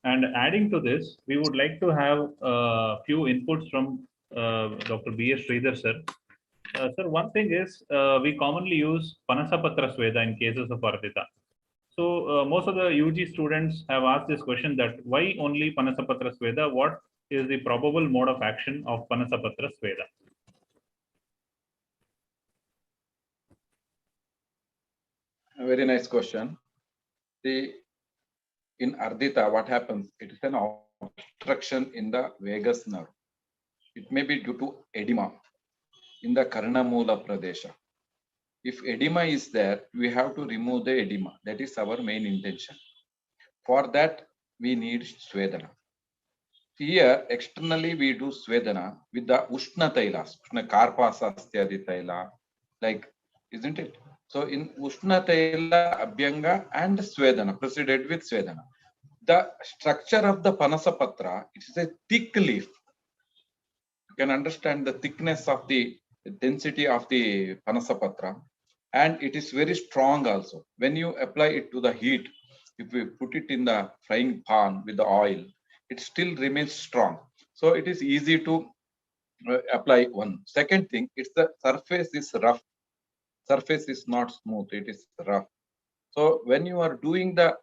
And adding to this, we would like to have a few inputs from Dr. B.S. Sridhar, sir. Sir, one thing is we commonly use panasa patra sweda in cases of ardita. So most of the UG students have asked this question that why only panasa patra sweda? What is the probable mode of action of panasa patra sweda? A very nice question. In ardita, what happens? It is an obstruction in the vagus nerve. It may be due to edema in the Karnamula Pradesha. If edema is there, we have to remove the edema. That is our main intention. For that, we need swedana. Here, externally, we do swedana with the Ushna Tailas, Ushna Karpasasthyadi Taila, like, isn't it? So in Ushna Taila, Abhyanga and swedana, proceeded with swedana. The structure of the Panasa Patra, it is a thick leaf. You can understand the thickness of the density of the Panasa Patra, and it is very strong also. When you apply it to the heat, if we put it in the frying pan with the oil, it still remains strong. So it is easy to apply one. Second thing, it's the surface is rough. Surface is not smooth, it is rough. So when you are doing the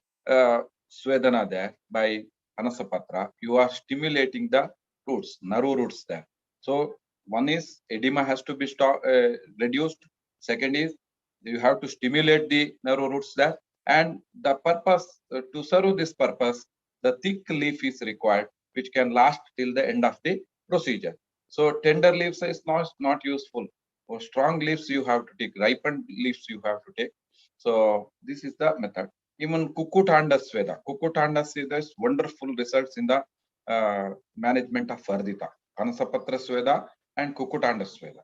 swedana there by Panasapatra, you are stimulating the roots, naru roots there. So one is edema has to be reduced. Second is you have to stimulate the nerve roots there. And the purpose, to serve this purpose, the thick leaf is required, which can last till the end of the procedure. So tender leaves is not useful. For strong leaves you have to take, ripened leaves you have to take. So this is the method. Even Kukkutanda sweda. Kukkutanda sweda is wonderful results in the management of ardita. Panasa patra sweda and Kukkutanda sweda.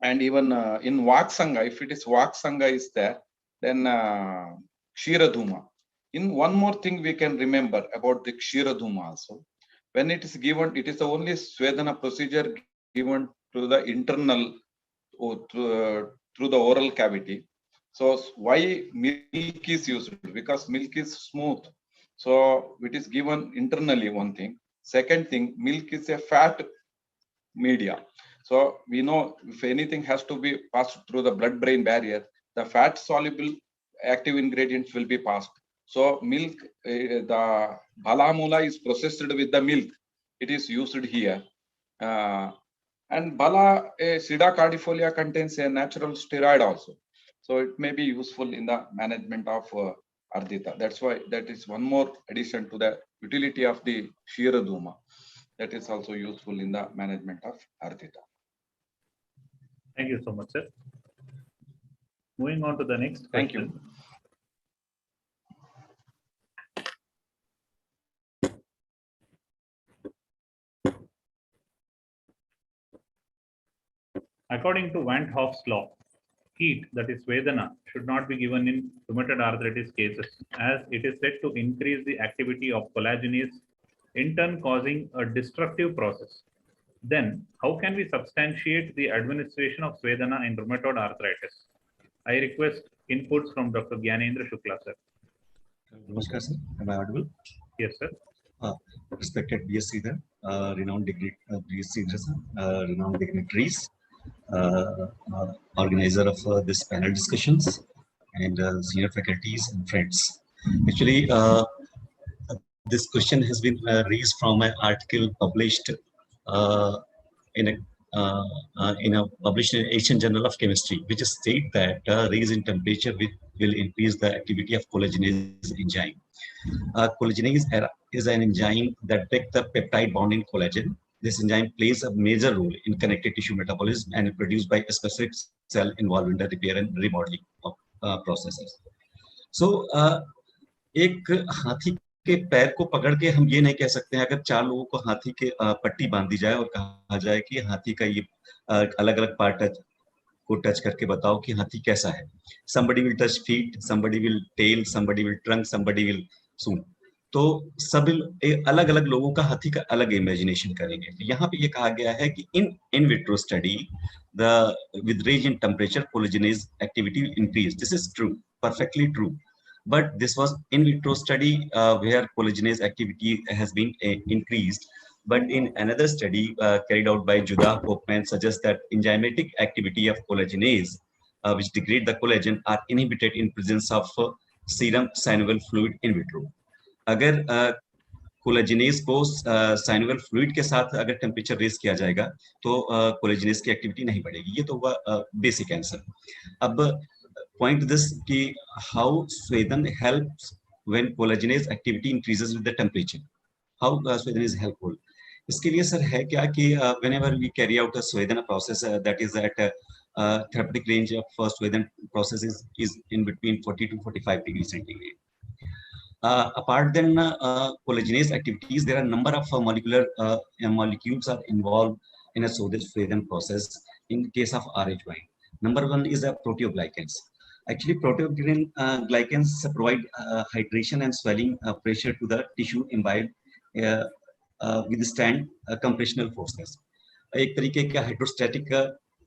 And even in Vaksanga, if it is Vaksanga is there, then ksheeradhooma. In one more thing we can remember about the ksheeradhooma also. When it is given, it is the only swedana procedure given to the internal or through the oral cavity. So why milk is used? Because milk is smooth. So it is given internally, one thing. Second thing, milk is a fat media. So we know if anything has to be passed through the blood-brain barrier, the fat soluble active ingredients will be passed. So milk, the balamula is processed with the milk. It is used here. And bala, Sida cardifolia contains a natural steroid also. So it may be useful in the management of ardita. That's why that is one more addition to the utility of the ksheeradhooma. That is also useful in the management of ardita. Thank you so much, sir. Moving on to the next question. Thank you. According to Vant Hoff's law, heat, that is swedana, should not be given in rheumatoid arthritis cases, as it is said to increase the activity of collagenase, in turn causing a destructive process. Then, how can we substantiate the administration of swedana in rheumatoid arthritis? I request inputs from Dr. Gyanendra Shukla, sir. Namaskar, sir. Am I audible? Yes, sir. Respected BS Sridhar, renowned dignitaries, organizer of this panel discussions, and senior faculties and friends. Actually, this question has been raised from an article published in a published in Asian Journal of Chemistry, which state that raise in temperature will increase the activity of collagenase enzyme. Collagenase is an enzyme that breaks the peptide bond in collagen. This enzyme plays a major role in connective tissue metabolism and is produced by a specific cell involved in the repair and remodeling of processes. So, एक हाथी के पैर को पकड़ के हम ये नहीं कह सकते हैं, अगर 4 लोगों को हाथी के पट्टी बांध दी जाए और कहा जाए कि हाथी का ये अलग-अलग पार्ट को टच करके बताओ कि हाथी कैसा है. Somebody will touch feet, somebody will tail, somebody will trunk, somebody will सूंड. तो सब अलग-अलग लोगों का हाथी का अलग इमेजिनेशन करेंगे. तो यहाँ पे ये कहा गया है कि in vitro study, with range in temperature, collagenase activity will increase. This is true, perfectly true. But this was in vitro study where collagenase activity has been increased. But in another study carried out by Judah Hoffman suggests that enzymatic activity of collagenase, which degrade the collagen, are inhibited in presence of serum synovial fluid in vitro. अगर कोलेजिनेज को synovial fluid के साथ अगर temperature raise किया जाएगा तो कोलेजिनेज की activity नहीं बढ़ेगी. ये तो हुआ बेसिक आंसर. अब पॉइंट दिस कि how swedana helps when collagenase activity increases with the temperature. How swedana is helpful. इसके लिए सर है क्या कि whenever we carry out a swedana process that is at therapeutic range of Swedan process is in between 40 to 45 degrees centigrade. Apart than collagenase activities, there are a number of molecules are involved in a Swedan process in case of RH wine. Number one is the proteoglycans. Actually, proteoglycans provide hydration and swelling pressure to the tissue imbibed withstand compressional forces. एक तरीके का hydrostatic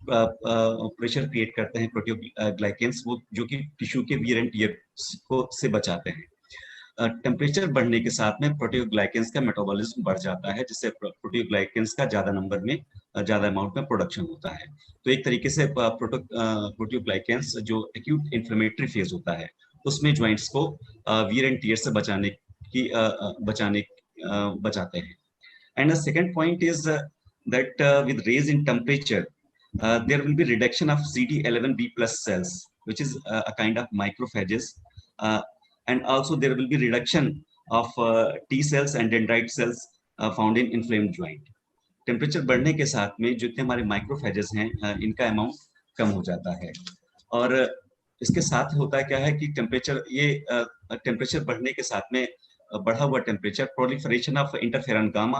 pressure create करते हैं प्रोटियोग्लाइकेंस, वो जो कि tissue के wear and tear को से बचाते हैं. टेम्परेचर बढ़ने के साथ में प्रोटियोग्लाइकेंस का मेटाबॉलिज्म बढ़ जाता है, जिससे प्रोटियोग्लाइकेंस का ज्यादा नंबर में ज्यादा अमाउंट में प्रोडक्शन होता है. तो एक तरीके से प्रोटियोग्लाइकेंस जो एक्यूट इन्फ्लेमेटरी फेज होता है उसमें ज्वाइंट्स को वियर एंड टियर से बचाते हैं. And the second point is that with raise in temperature, there will be reduction of CD11B plus cells, which is a kind of macrophages, and also there will be reduction of T cells and dendrite cells found in inflamed joint. Temperature बढ़ने के साथ में जितने हमारे microphages हैं इनका amount कम हो जाता है और इसके साथ होता है क्या है कि टेम्परेचर बढ़ने के साथ में बढ़ा हुआ temperature proliferation of interferon gamma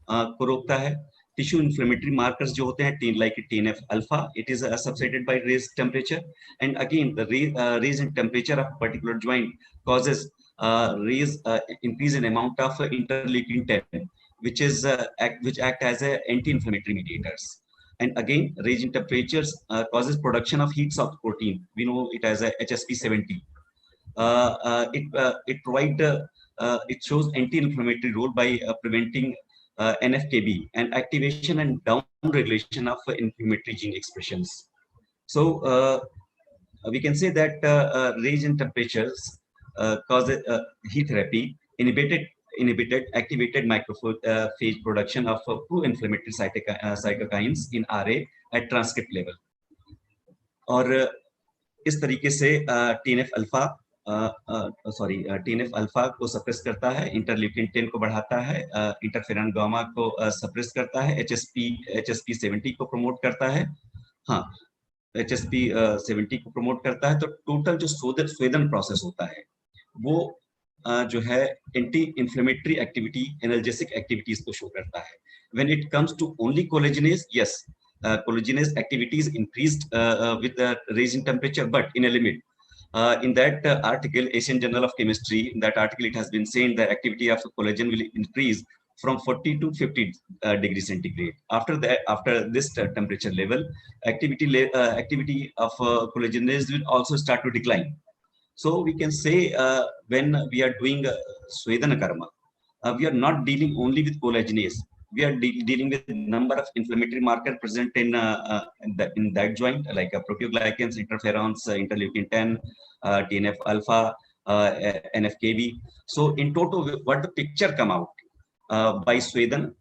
को रोकता है टिश्यू इन्फ्लेमेटरी मार्कर्स जो होते हैं like TNF alpha it is subsided by raise temperature and again the raise in temperature of particular joint causes increase in amount of interleukin 10 which act as a anti-inflammatory mediators. And again, range in temperatures causes production of heat soft protein. We know it as a HSP70. It shows anti-inflammatory role by preventing NFKB and activation and down regulation of inflammatory gene expressions. So we can say that range in temperatures causes heat therapy inhibited activated macrophage production of pro-inflammatory cytokines in RA at transcript level. और इस तरीके से TNF alpha को suppress करता है, interleukin 10 को बढ़ाता है, इंटरफेरॉन गामा को सप्रेस करता है, HSP70 को प्रमोट करता है, हाँ HSP70 को प्रमोट करता है. तो टोटल जो स्वेदन प्रोसेस होता है वो जो है anti inflammatory activity analgesic activities को शो करता है. When it comes to only collagenase, yes collagenase activities increased with the raise in temperature but in a limit. In that article, Asian Journal of Chemistry, in that article it has been saying the activity of collagen will increase from 40 to 50 degrees centigrade. After this temperature level, activity of collagenase will also start to decline. So we can say when we are doing Svedana karma, we are not dealing only with collagenase. We are dealing with number of inflammatory markers present in that joint, like proteoglycans, interferons, interleukin 10, TNF alpha, NFKB. So in total, what the picture come out by Svedana,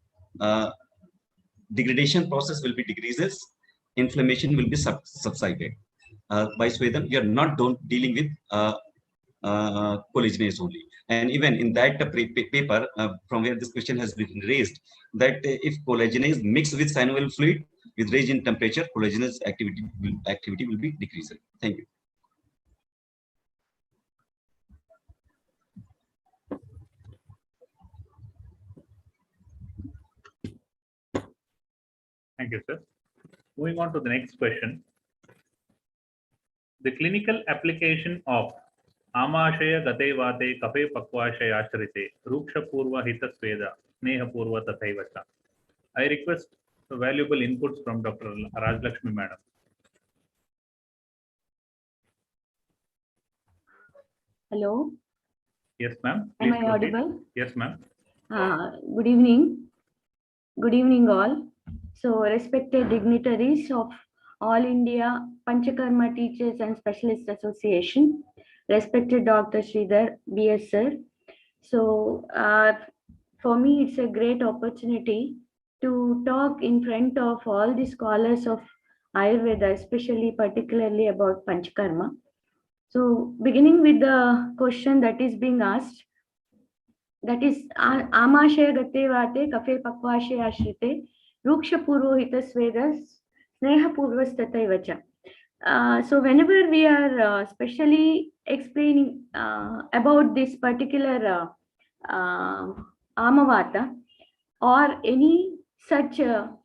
degradation process will be decreases, inflammation will be subsided. By Svedana, we are not dealing with collagenase only. And even in that paper, from where this question has been raised, that if collagenase mixed with synovial fluid with range in temperature, collagenase activity will be decreased. Thank you. Thank you, sir. Moving on to the next question. The clinical application of Amashaye gate vaate kaphe pakwashayashrite rooksha poorva hita sweda sneha poorva tathaivacha. I request valuable inputs from Dr. Rajlakshmi madam. Hello. Yes, ma'am. Am I audible? Yes, ma'am. Good evening. Good evening, all. So, respected dignitaries of All India Panchakarma Teachers and Specialists Association, respected Dr. Sridhar, BS sir. So, for me, it's a great opportunity to talk in front of all the scholars of Ayurveda, especially particularly about Panchakarma. So, beginning with the question that is being asked, that is Amashaye gate vaate kaphe pakwashayashrite rooksha hita sweda sneha poorva tathaivacha. So whenever we are specially explaining about this particular Amavata or any such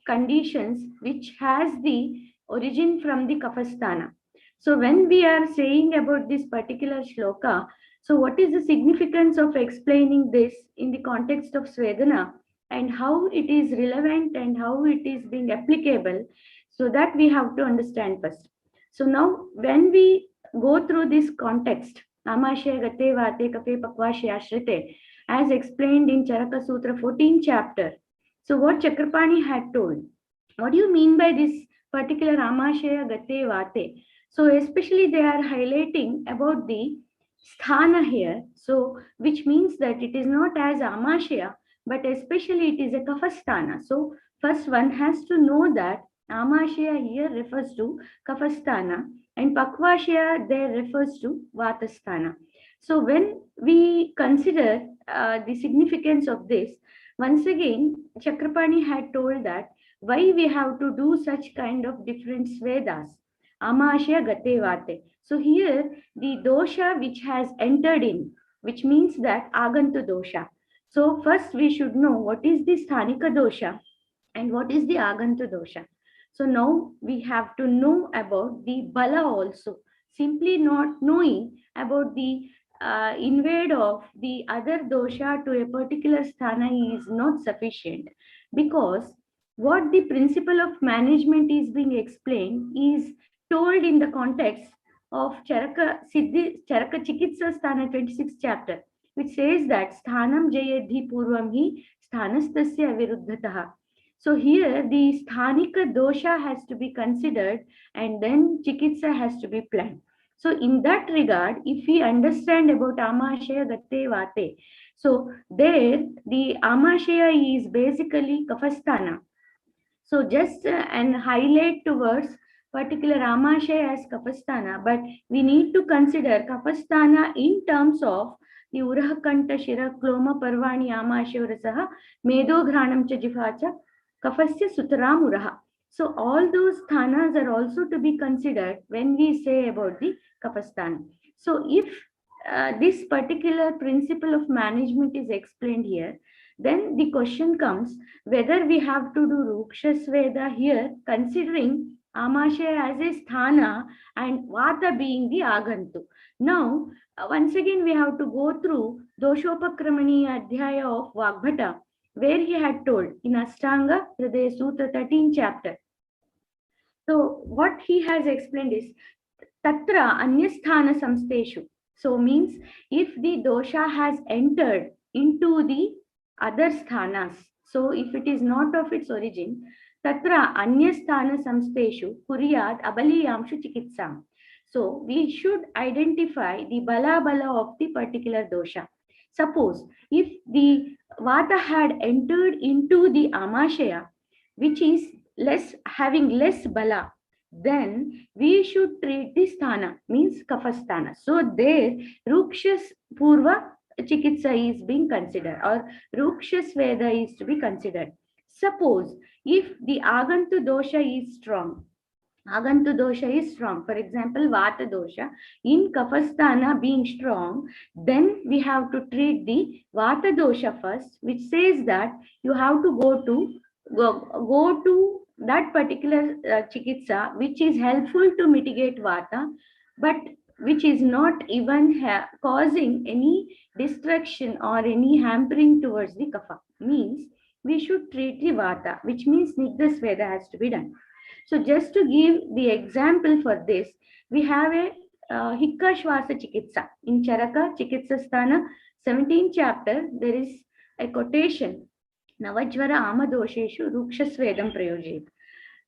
conditions which has the origin from the Kaphasthana. So when we are saying about this particular shloka, so what is the significance of explaining this in the context of Svedana and how it is relevant and how it is being applicable? So that we have to understand first. So now when we go through this context, Amashaye gate vaate kaphe pakwashayashrite, as explained in Charaka Sutra 14th chapter. So what Chakrapani had told, what do you mean by this particular Amashaye gate vaate? So especially they are highlighting about the sthana here. So which means that it is not as Amashaya, but especially it is a Kaphasthana. So first one has to know that Amashaya here refers to Kaphasthana and Pakwashaya there refers to Vatasthana. So when we consider the significance of this, once again, Chakrapani had told that why we have to do such kind of different Svedas. Amashaya Gate Vaate. So here the dosha which has entered in, which means that Agantu dosha. So first we should know what is the Sthanika dosha and what is the Agantu dosha. So now we have to know about the Bala also. Simply not knowing about the invade of the other dosha to a particular sthana is not sufficient, because what the principle of management is being explained is told in the context of Charaka Chikitsa Sthana 26th chapter, which says that Sthanam Jayadhi Purvam hi Sthanastasya Viruddhataha. So here the Sthanika dosha has to be considered and then Chikitsa has to be planned. So in that regard, if we understand about Amashaya Gate Vaate, so there the Amashaya is basically Kaphasthana. So just and highlight towards particular Amashaya as Kaphasthana, but we need to consider Kaphasthana in terms of the Urahakanta Shira Kloma Parvani Amashayurasaha Medogranam Chajifacha Kafasya Sutaram Uraha. So all those sthanas are also to be considered when we say about the Kaphasthana. So if this particular principle of management is explained here, then the question comes whether we have to do rooksha sweda here, considering Amashaya as a sthana and vata being the agantu. Now, once again, we have to go through Doshopakramani Adhyaya of Vagbhata, where he had told in Ashtanga Hridaya Sutra 13th chapter. So, what he has explained is Tatra Anyasthana Samsteshu. So, means if the dosha has entered into the other sthanas, so if it is not of its origin, Tatra Anyasthana Samsteshu Kuryat Abaliyamshu Chikitsam. So, we should identify the bala of the particular dosha. Suppose if the vata had entered into the Amashaya, which is having less bala, then we should treat the sthana, means Kaphasthana. So there Rukshas Poorva Chikitsa is being considered, or Rooksha Sweda is to be considered. Suppose if the Agantu dosha is strong, for example, Vata dosha, in Kaphasthana being strong, then we have to treat the Vata dosha first, which says that you have to go to that particular chikitsa, which is helpful to mitigate Vata, but which is not even causing any destruction or any hampering towards the kapha. Means we should treat the Vata, which means Snigdha Sweda has to be done. So just to give the example for this, we have a Hikka Shwasa Chikitsa. In Charaka Chikitsa Sthana 17th chapter, there is a quotation, Navajvara Amadosheshu Rooksha Swedam Prayojit.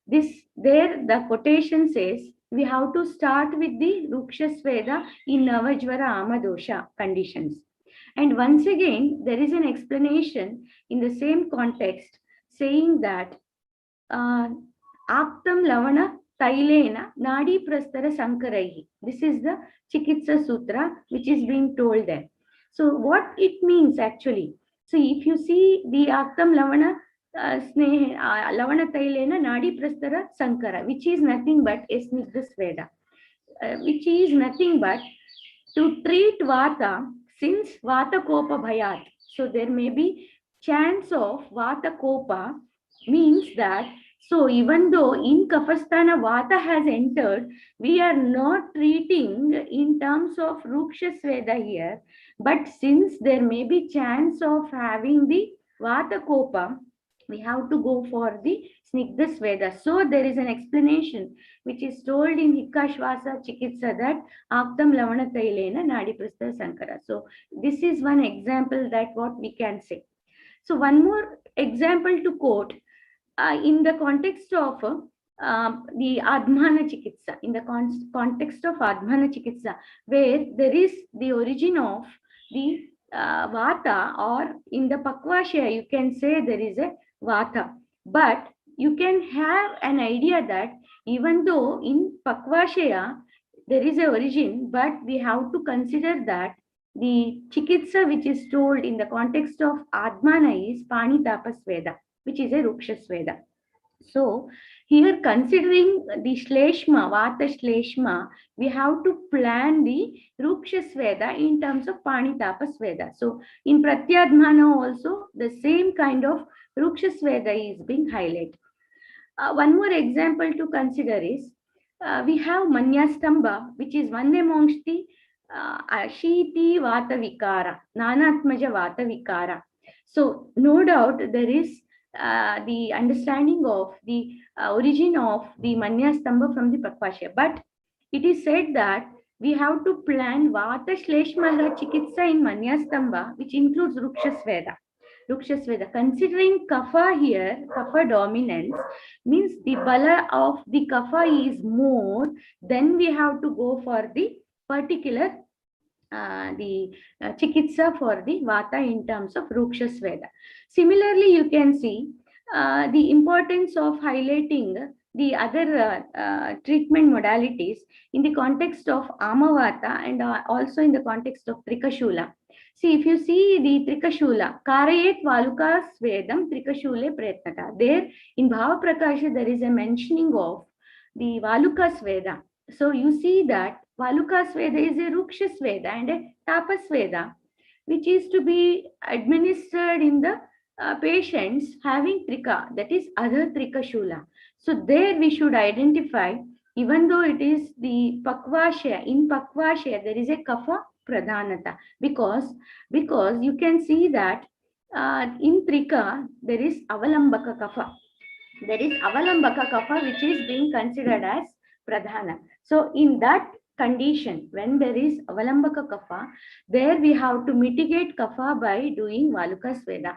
The quotation says, we have to start with the Rooksha Sweda in Navajvara Amadosha conditions. And once again, there is an explanation in the same context saying that Aktam Lavana Tailena Nadi Prastara Sankaraihi. This is the Chikitsa Sutra which is being told there. So what it means actually? So if you see the Aktam Lavana Lavana Tailena Nadi Prastara Sankara, which is nothing but a Snigdha Sweda, which is nothing but to treat Vata, since Vata Kopa Bhayat. So there may be chance of Vata Kopa, means that, so even though in Kaphasthana Vata has entered, we are not treating in terms of Rooksha Sweda here, but since there may be chance of having the Vata Kopa, we have to go for the Snigdha Sweda. So there is an explanation which is told in Hikka Shwasa Chikitsa that Aktam Lavana Tailena Nadi Prastha Sankara. So this is one example that what we can say. So one more example to quote in the context of the Admana Chikitsa, in the context of Admana Chikitsa, where there is the origin of the Vata, or in the Pakwashaya, you can say there is a Vata. But you can have an idea that even though in pakwashaya there is a origin, but we have to consider that the chikitsa which is told in the context of admana is panitapa sweda, which is a rooksha sweda. So here, considering the shleshma, vata shleshma, we have to plan the rooksha sweda in terms of panitapa sweda. So in pratyadmana also the same kind of rooksha sweda is being highlighted. One more example to consider is we have manyastamba, which is one amongst the ashiti vata vikara, nanatmaja vata vikara. So no doubt there is the understanding of the origin of the manyastamba from the pakwashaya, but it is said that we have to plan vata shleshmala chikitsa in manyastamba, which includes rooksha sweda. Considering kapha here, kapha dominance means the bala of the kapha is more, then we have to go for the particular chikitsa for the vata in terms of rooksha sweda. Similarly, you can see the importance of highlighting the other treatment modalities in the context of amavata and also in the context of trikashula. See, if you see the trikashula, karayet valuka svedam trikashule pretnata. There in Bhava Prakasha there is a mentioning of the valuka sweda. So you see that valuka sweda is a rooksha sweda and a tapa sweda, which is to be administered in the patients having trika, that is other trikashula. So there we should identify, even though it is the pakwashaya, in pakwashaya there is a kapha pradhanata, because you can see that in trika there is avalambaka kapha. There is avalambaka kapha which is being considered as pradhana. So in that condition, when there is avalambaka kapha, there we have to mitigate kapha by doing valuka sweda.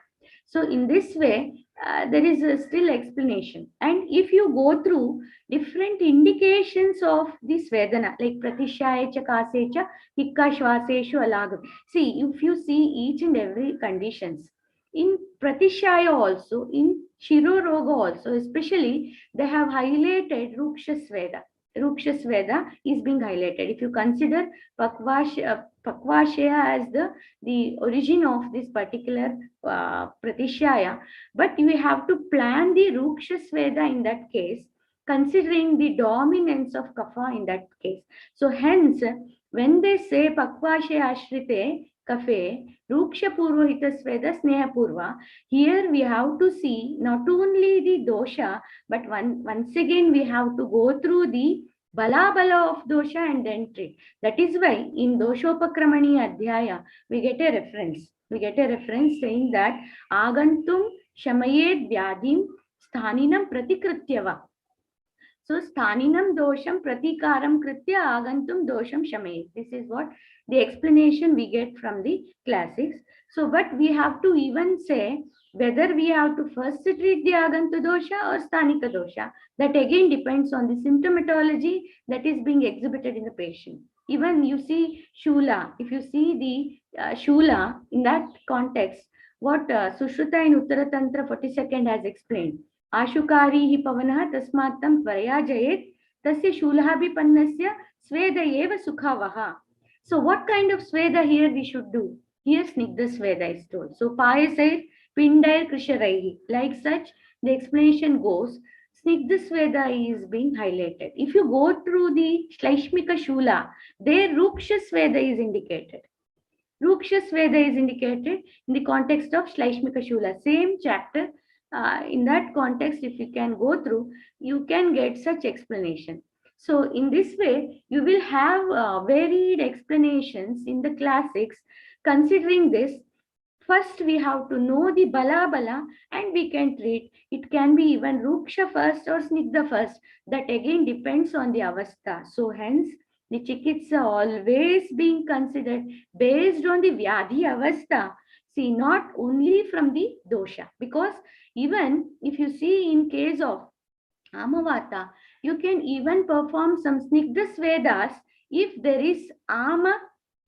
So in this way, there is a still explanation. And if you go through different indications of this Svedana, like pratishaye cha kase cha hikka shvaseshu alagam. See, if you see each and every conditions, in Pratishaya also, in Shiroroga also, especially, they have highlighted Rooksha Sweda. Rooksha Sweda is being highlighted. If you consider Pakwashaya as the origin of this particular Pratishaya, but you have to plan the Rooksha Sweda in that case, considering the dominance of kapha in that case. So hence, when they say pakwashayashrite kaphe, rooksha purva hita sweda sneha purva, here we have to see not only the dosha, but once again we have to go through the bala of dosha and then treat. That is why in doshopakramani adhyaya we get a reference. We get a reference saying that agantum shamayed vyadhim sthaninam pratikrityava. So sthaninam dosham pratikaram kritya agantum dosham shamayed. This is what the explanation we get from the classics. So, but we have to even say whether we have to first treat the agantu dosha or sthanika dosha. That again depends on the symptomatology that is being exhibited in the patient. Even you see Shula, if you see the Shula in that context, what Sushruta in Uttara Tantra 42nd has explained. Ashukari hi pavanah tasmatam tvaraya jayet tasya shulha bhi pannasya sweda eva sukhavaha. So what kind of sweda here we should do? Here snigdha sweda is told. So payasait pinda ksheeradhooma. Like such, the explanation goes, snigdha sweda is being highlighted. If you go through the Shlaishmika Shula, there rooksha sweda is indicated. Rooksha sweda is indicated in the context of Shlaishmika Shula. Same chapter. In that context, if you can go through, you can get such explanation. So in this way, you will have varied explanations in the classics. Considering this, first we have to know the bala and we can treat. It can be even rooksha first or snigdha first. That again depends on the avastha. So hence, the chikitsa always being considered based on the vyadhi avastha. See, not only from the dosha, because even if you see in case of amavata, you can even perform some snigdha svedas if there is ama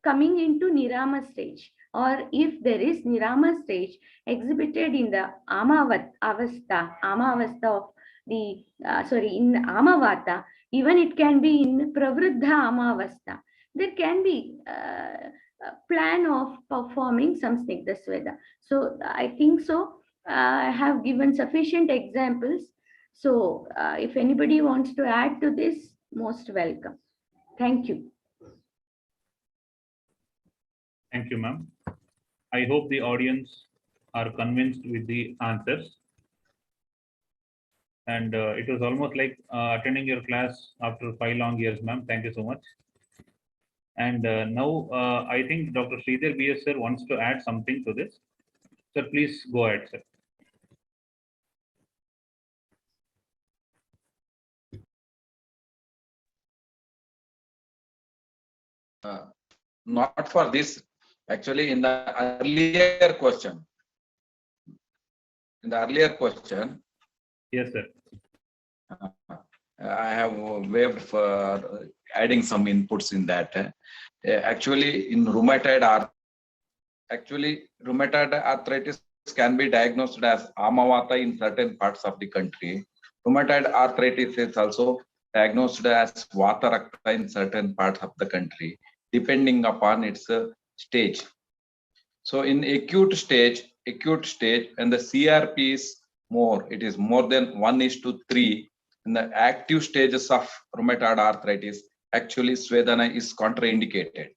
coming into nirama stage, or if there is nirama stage exhibited in the ama avastha of the in Amavata, even it can be in Pravruddha Amavastha. There can be a plan of performing some Snigdha Sweda. So I think so. I have given sufficient examples. So if anybody wants to add to this, most welcome. Thank you. Thank you, ma'am. I hope the audience are convinced with the answers. And it was almost like attending your class after 5 long years, ma'am. Thank you so much. And now I think Dr. Sridhar BS sir wants to add something to this. Sir, please go ahead, sir. Not for this, actually in the earlier question. Yes, sir. I have waived for adding some inputs in that. Actually, in rheumatoid arthritis can be diagnosed as Amavata in certain parts of the country. Rheumatoid arthritis is also diagnosed as Vata Rakta in certain parts of the country, depending upon its stage. So in acute stage, and the CRP is more, it is more than 1:3. In the active stages of rheumatoid arthritis, actually Swedana is contraindicated.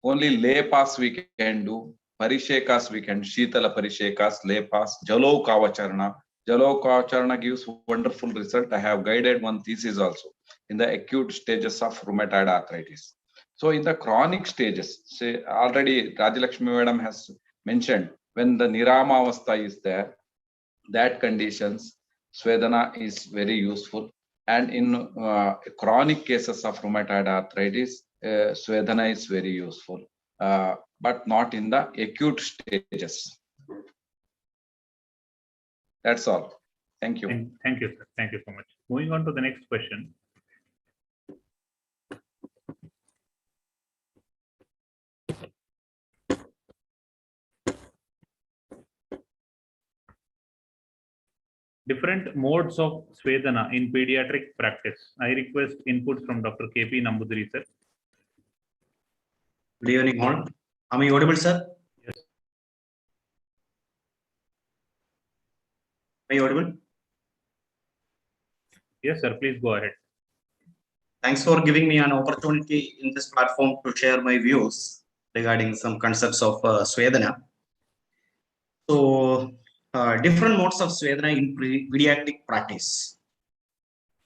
Only lay pass we can do, parishekas we can, Shitala parishekas, lay pass, Jalo Kavacharana. Jalo Kavacharana gives wonderful result. I have guided one thesis also in the acute stages of rheumatoid arthritis. So in the chronic stages, say already Rajalakshmi Madam has mentioned, when the Nirama Avastha is there, that conditions, Swedana is very useful. And in chronic cases of rheumatoid arthritis, Swedana is very useful, but not in the acute stages. That's all. Thank you. Thank you, sir. Thank you so much. Moving on to the next question. Different modes of Swedana in pediatric practice. I request input from Dr. KP Nambudiri, sir. Good evening, all. Am I audible, sir? Yes. Am I audible? Yes, sir. Please go ahead. Thanks for giving me an opportunity in this platform to share my views regarding some concepts of Swedana. So, different modes of Swedana in pediatric practice.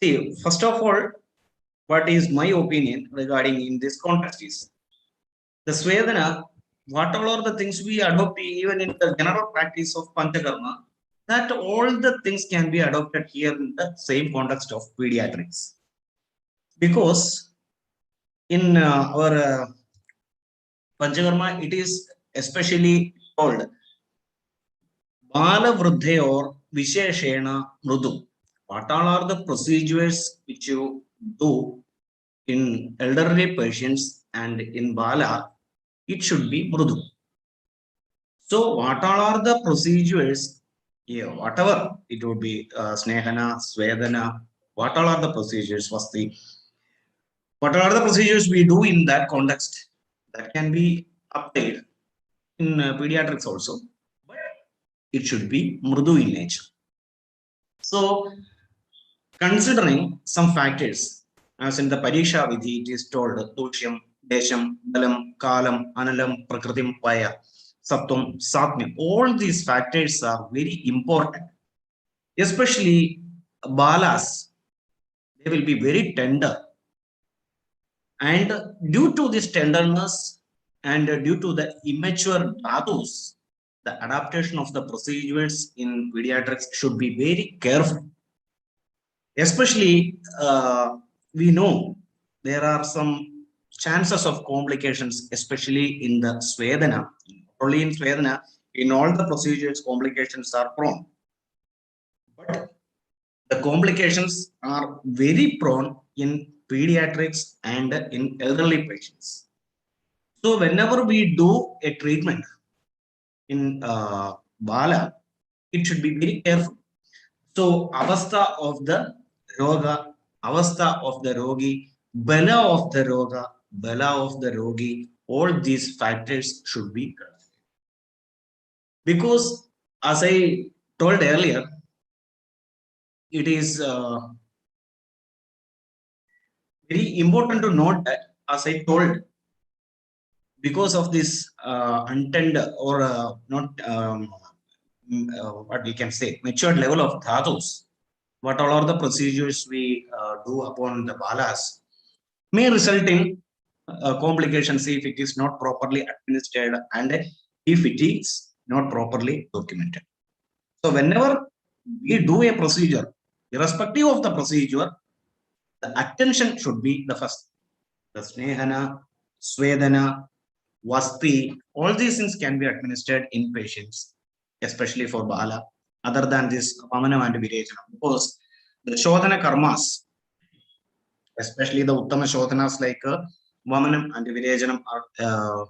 See, first of all, what is my opinion regarding in this context is the Swedana, what all are the things we adopt even in the general practice of Panchakarma, that all the things can be adopted here in the same context of pediatrics. Because in our Panchakarma, it is especially called Bala Vruddhe or Visheshena Mrudu. What all are the procedures which you do in elderly patients and in Bala, it should be Mrudu. So what all are the procedures, yeah, whatever, it would be Snehana, Swedana, what all are the procedures, what are the procedures we do in that context that can be applied in pediatrics also, but it should be Mrudu in nature. So considering some factors, as in the Pariksha Vidhi, it is told Dushyam, Desham, Dalam, Kalam, Analam, Prakritim, Vaya, Saptam, Satmyam. All these factors are very important, especially Balas. They will be very tender. And due to this tenderness and due to the immature dhatus, the adaptation of the procedures in pediatrics should be very careful. Especially, we know there are some chances of complications, especially in the Swedana. Only in Swedana, in all the procedures, complications are prone. But the complications are very prone in pediatrics and in elderly patients. So whenever we do a treatment in Bala, it should be very careful. So avastha of the roga, avastha of the rogi, bala of the roga, bala of the rogi, all these factors should be considered. Because as I told earlier, it is very important to note that, as I told, because of this untended or not what we can say matured level of dhatus, what all are the procedures we do upon the balas may result in complications if it is not properly administered and if it is not properly documented. So whenever we do a procedure, irrespective of the procedure, the attention should be the first. The snehana, swedana, vasti, all these things can be administered in patients, especially for bala, other than this pamanam and virejana, because the shodhana karmas, especially the uttama shodhanas like vamanam and virejanam are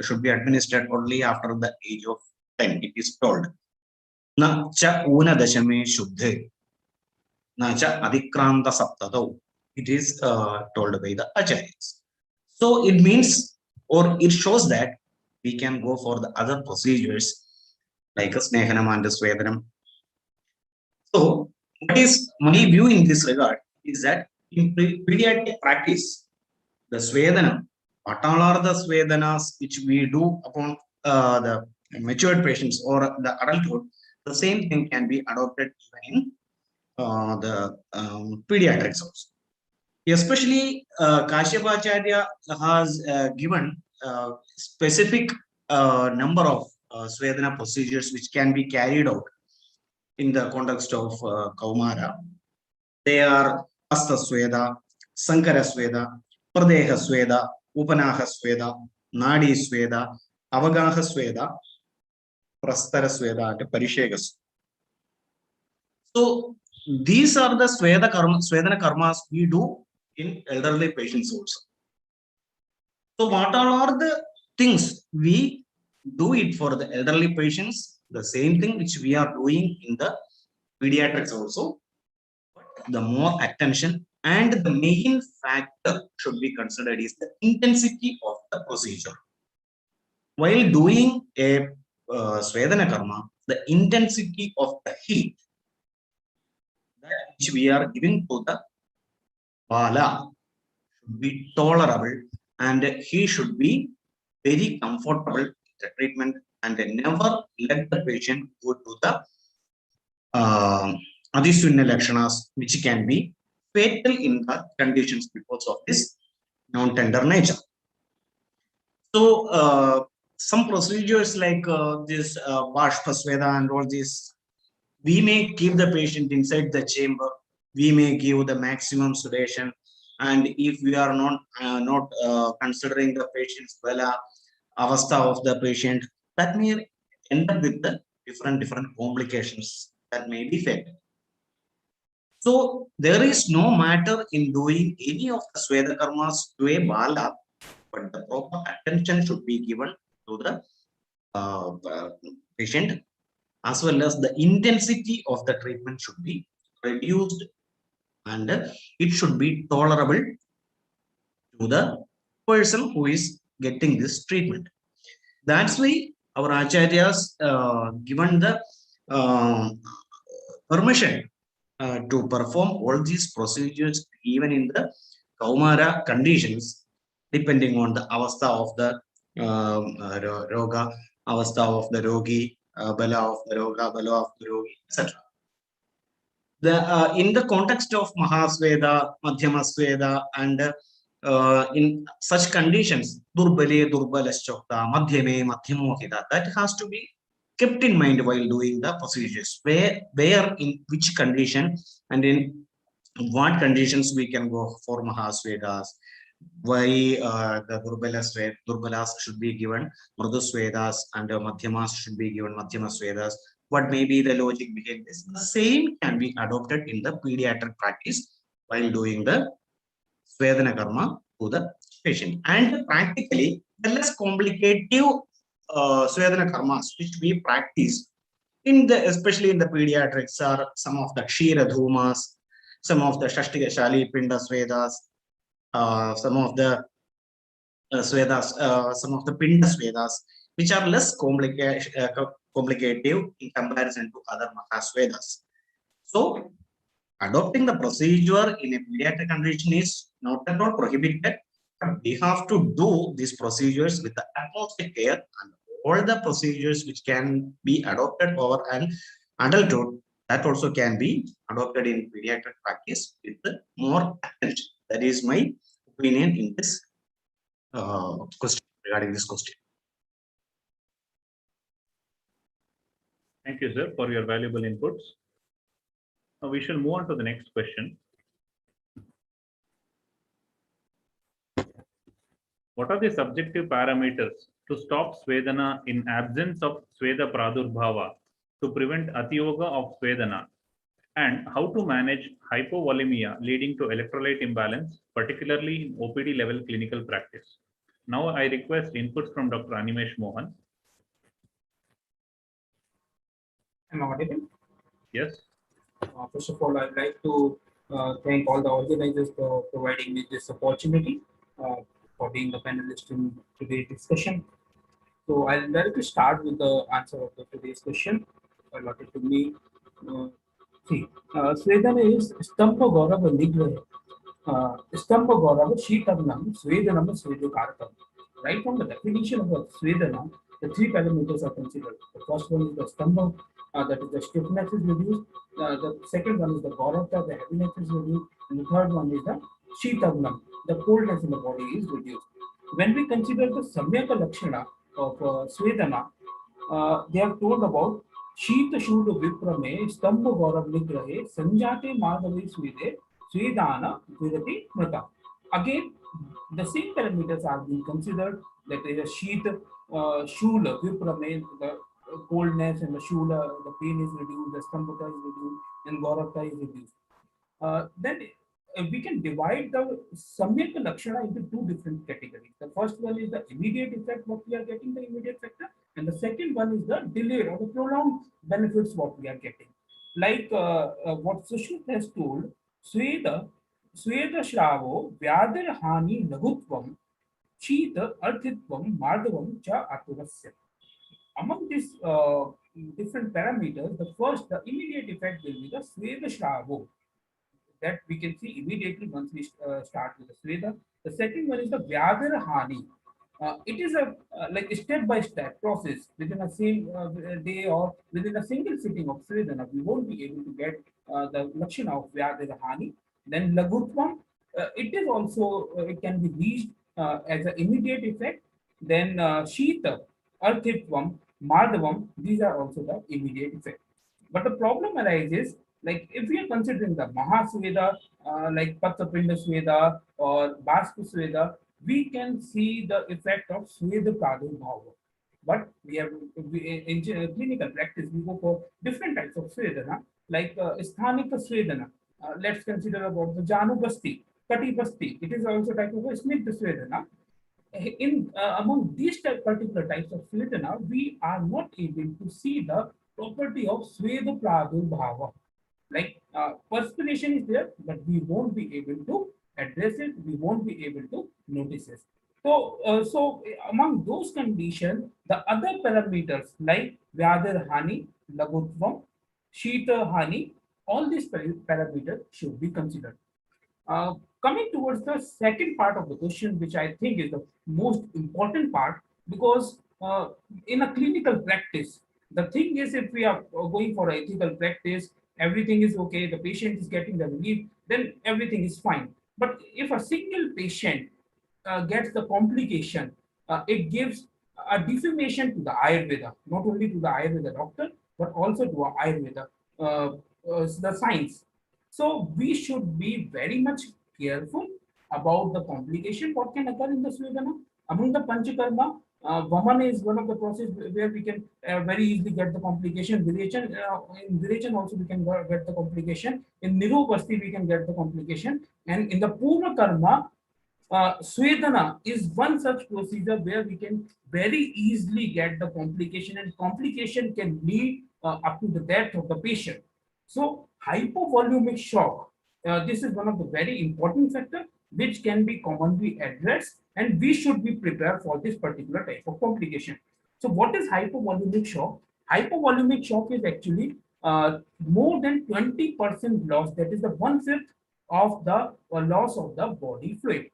should be administered only after the age of 10. It is told. Na cha una dashame shuddhe, na cha adikranta saptadau. It is told by the acharyas. So it means, or it shows that we can go for the other procedures like a snehanam and a swedanam. So what is my view in this regard is that in pediatric practice, the swedanam, what all are the swedanas which we do upon the matured patients or the adulthood, the same thing can be adopted even in the pediatrics also. Especially Kashyapacharya has given specific number of swedana procedures which can be carried out in the context of Kaumara. They are Asta Sweda, Sankara Sweda, Pradeha Sweda, Upanaha Sweda, Nadi Sweda, Avagaha Sweda, Prastara Sweda, and Parishegas. So these are the Swedana karmas we do in elderly patients also. So what all are the things we do it for the elderly patients? The same thing which we are doing in the pediatrics also. But the more attention and the main factor should be considered is the intensity of the procedure. While doing a Svedana karma, the intensity of the heat that which we are giving to the bala should be tolerable, and he should be very comfortable with the treatment and never let the patient go to the adhisunna lakshanas, which can be fatal in the conditions because of this non-tender nature. So some procedures like this Bashpa Sweda and all this, we may keep the patient inside the chamber, we may give the maximum sedation, and if we are not considering the patient's bala, avastha of the patient, that may end up with the different complications that may be fatal. So there is no matter in doing any of the Sweda karmas to a bala, but the proper attention should be given to the patient, as well as the intensity of the treatment should be reduced, and it should be tolerable to the person who is getting this treatment. That's why our acharyas given the permission to perform all these procedures even in the Kaumara conditions, depending on the avastha of the roga, avastha of the rogi, bala of the roga, bala of the rogi, etc. In the context of Mahasveda, Madhyama Sweda, and in such conditions, Durbale, Durbalashchokta, Madhyame, Madhyamo Hita, that has to be kept in mind while doing the procedures. Where in which condition and in what conditions we can go for Mahasvedas, why the Durbalas should be given Mrudu Swedas and Madhyamas should be given Madhyama Swedas. What may be the logic behind this? The same can be adopted in the pediatric practice while doing the Svedana karma to the patient. And practically, the less complicated Svedana karmas which we practice especially in the pediatrics are some of the ksheeradhoomas, some of the Shashtika, shaali, pinda, swedas, some of the swedas, some of the pinda swedas, which are less complicated in comparison to other swedas. So adopting the procedure in a pediatric condition is not at all prohibited, but we have to do these procedures with the utmost care, and all the procedures which can be adopted over an adulthood, that also can be adopted in pediatric practice with more attention. That is my opinion in this question, regarding this question. Thank you, sir, for your valuable inputs. Now we shall move on to the next question. What are the subjective parameters to stop swedana in absence of sweda pradurbhava to prevent atiyoga of swedana, and how to manage hypovolemia leading to electrolyte imbalance, particularly in OPD level clinical practice? Now I request inputs from Dr. Animesh Mohan. Am I audible? Yes. First of all, I'd like to thank all the organizers for providing me this opportunity for being the panelist in today's discussion. So I'll directly start with the answer of today's question allotted to me. Swedana is Stampa Gaurava Nigraha. Stampa Gaurava Sheetanam Svedanam Svedukartam. Right from the definition of the Svedana, the three parameters are considered. The first one is the Stampa, that is the stiffness is reduced. The second one is the Gaurata, the heaviness is reduced. And the third one is the Sheetanam, the coldness in the body is reduced. When we consider the Samyaka Lakshana of Svedana, they are told about Shita Shuda Viprame, Stamba Gaurav Nigrahe, Sanjate Madhavi Swede, Svedana Vidati Mrata. Again, the same parameters are being considered, that is a Shita Shula Viprame, the coldness, and the Shula, the pain is reduced, the Stambata is reduced, and Gaurata is reduced. Then we can divide the Samyaka Lakshana into two different categories. The first one is the immediate effect, what we are getting, the immediate factor, and the second one is the delayed or the prolonged benefits, what we are getting. Like what Sushmit has told, Sweda Shravo, Vyadar Hani Lagutvam, Chita Arthitvam, Madhavam Cha Aturasya. Among these different parameters, the first, the immediate effect will be the Sweda Shravo, that we can see immediately once we start with the sweda. The second one is the Vyadar Hani. It is a like a step-by-step process within a same day or within a single sitting of Svedana. We won't be able to get the Lakshana of Vyadar Hani. Then Lagutvam, it is also, it can be reached as an immediate effect. Then Shita, Arthitvam, Madhavam, these are also the immediate effect. But the problem arises, like if we are considering the Mahasweda, like Patra Pinda Sweda or Baspa Sweda, we can see the effect of Sweda Pradurbhava. But we have in clinical practice, we go for different types of Svedana, like Sthanika Svedana. Let's consider about the Janu Basti, Kati Basti. It is also type of a Snigdha Svedana. In among these particular types of Svedana, we are not able to see the property of Sweda Pradurbhava. Like perspiration is there, but we won't be able to address it. We won't be able to notice it. So among those conditions, the other parameters like Vyadar Hani, Lagutvam, Shita Hani, all these parameters should be considered. Coming towards the second part of the question, which I think is the most important part, because in a clinical practice, the thing is, if we are going for ethical practice, everything is okay, the patient is getting the relief, then everything is fine. But if a single patient gets the complication, it gives a defamation to the Ayurveda, not only to the Ayurveda doctor, but also to Ayurveda, the science. So we should be very much careful about the complication, what can occur in the Svedana. Among the Panchakarma, Vaman is one of the process where we can very easily get the complication. In Virechan also we can get the complication. In Nirupasti we can get the complication. And in the Poorva Karma, Swedana is one such procedure where we can very easily get the complication, and complication can lead up to the death of the patient. So hypovolumic shock, this is one of the very important factors which can be commonly addressed, and we should be prepared for this particular type of complication. So what is hypovolumic shock? Hypovolumic shock is actually more than 20% loss, that is the 1/5 of the loss of the body fluid.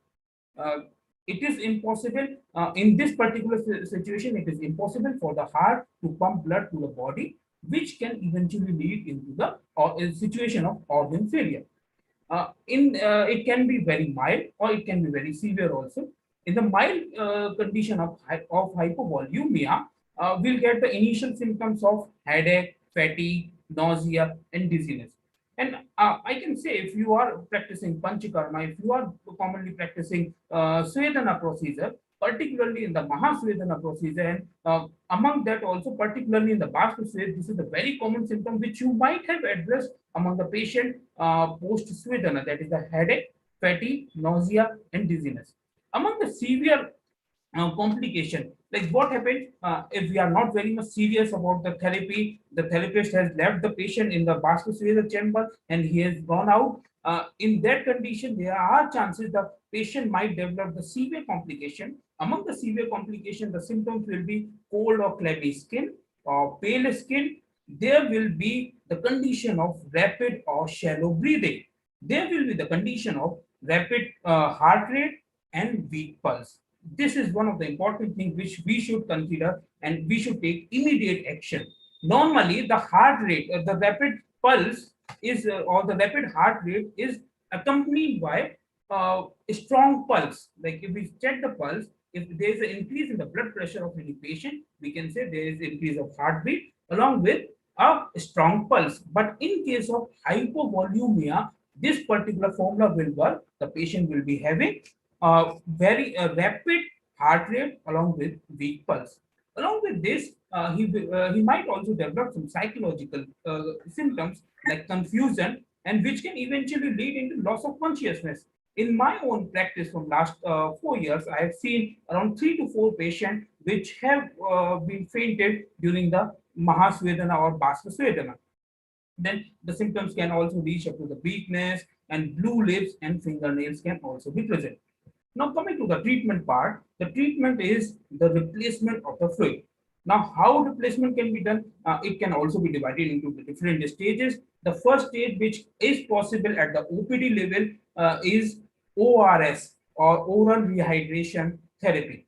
Uh, it is impossible in this particular situation. It is impossible for the heart to pump blood to the body, which can eventually lead into the situation of organ failure. It can be very mild or it can be very severe also. In the mild condition of hypovolumia, we'll get the initial symptoms of headache, fatigue, nausea, and dizziness. And I can say, if you are practicing panchakarma, if you are commonly practicing swedana procedure, particularly in the Mahasvedana procedure, and among that also particularly in the Sweda, this is a very common symptom which you might have addressed among the patient post-Swedana, that is the headache, fatigue, nausea, and dizziness. Among the severe complication, like what happened if we are not very much serious about the therapy, the therapist has left the patient in the Sweda chamber and he has gone out. In that condition, there are chances the patient might develop the severe complication. Among the severe complication, the symptoms will be cold or clammy skin or pale skin. There will be the condition of rapid or shallow breathing. There will be the condition of rapid heart rate and weak pulse. This is one of the important things which we should consider, and we should take immediate action. Normally, the heart rate, the rapid pulse is, or the rapid heart rate is accompanied by a strong pulse. Like if we check the pulse, if there is an increase in the blood pressure of any patient, we can say there is increase of heartbeat along with a strong pulse. But in case of hypovolumia, this particular formula will work. The patient will be having very rapid heart rate along with weak pulse. Along with this, he might also develop some psychological symptoms like confusion, and which can eventually lead into loss of consciousness. In my own practice from last 4 years, I have seen around 3 to 4 patients which have been fainted during the Mahasvedana or Swedana. Then the symptoms can also reach up to the weakness, and blue lips and fingernails can also be present. Now coming to the treatment part, the treatment is the replacement of the fluid. Now how replacement can be done? It can also be divided into the different stages. The first stage which is possible at the OPD level is ORS or oral rehydration therapy.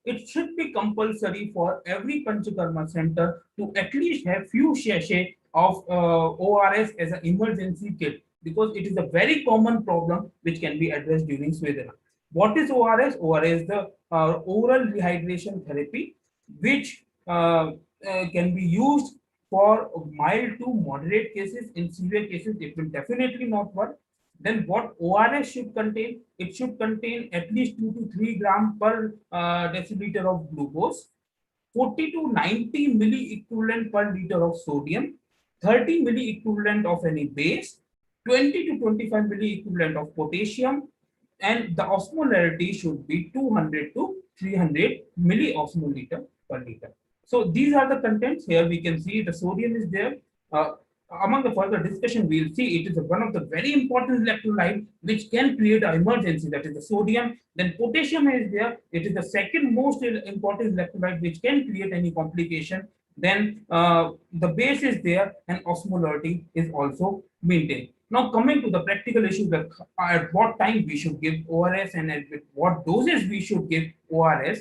It should be compulsory for every Panchakarma center to at least have few sachet of ORS as an emergency kit, because it is a very common problem which can be addressed during Svedana. What is ORS? ORS is the oral rehydration therapy, which can be used for mild to moderate cases. In severe cases, it will definitely not work. Then what ORS should contain? It should contain at least 2 to 3 grams per deciliter of glucose, 40 to 90 milliequivalent per liter of sodium, 30 milliequivalent of any base, 20 to 25 milliequivalent of potassium, and the osmolarity should be 200 to 300 milliosmoliter per liter. So these are the contents. Here we can see the sodium is there. Among the further discussion, we'll see it is one of the very important electrolyte which can create an emergency, that is the sodium. Then potassium is there. It is the second most important electrolyte which can create any complication. Then the base is there, and osmolarity is also maintained. Now coming to the practical issues, that at what time we should give ORS and at what doses we should give ORS.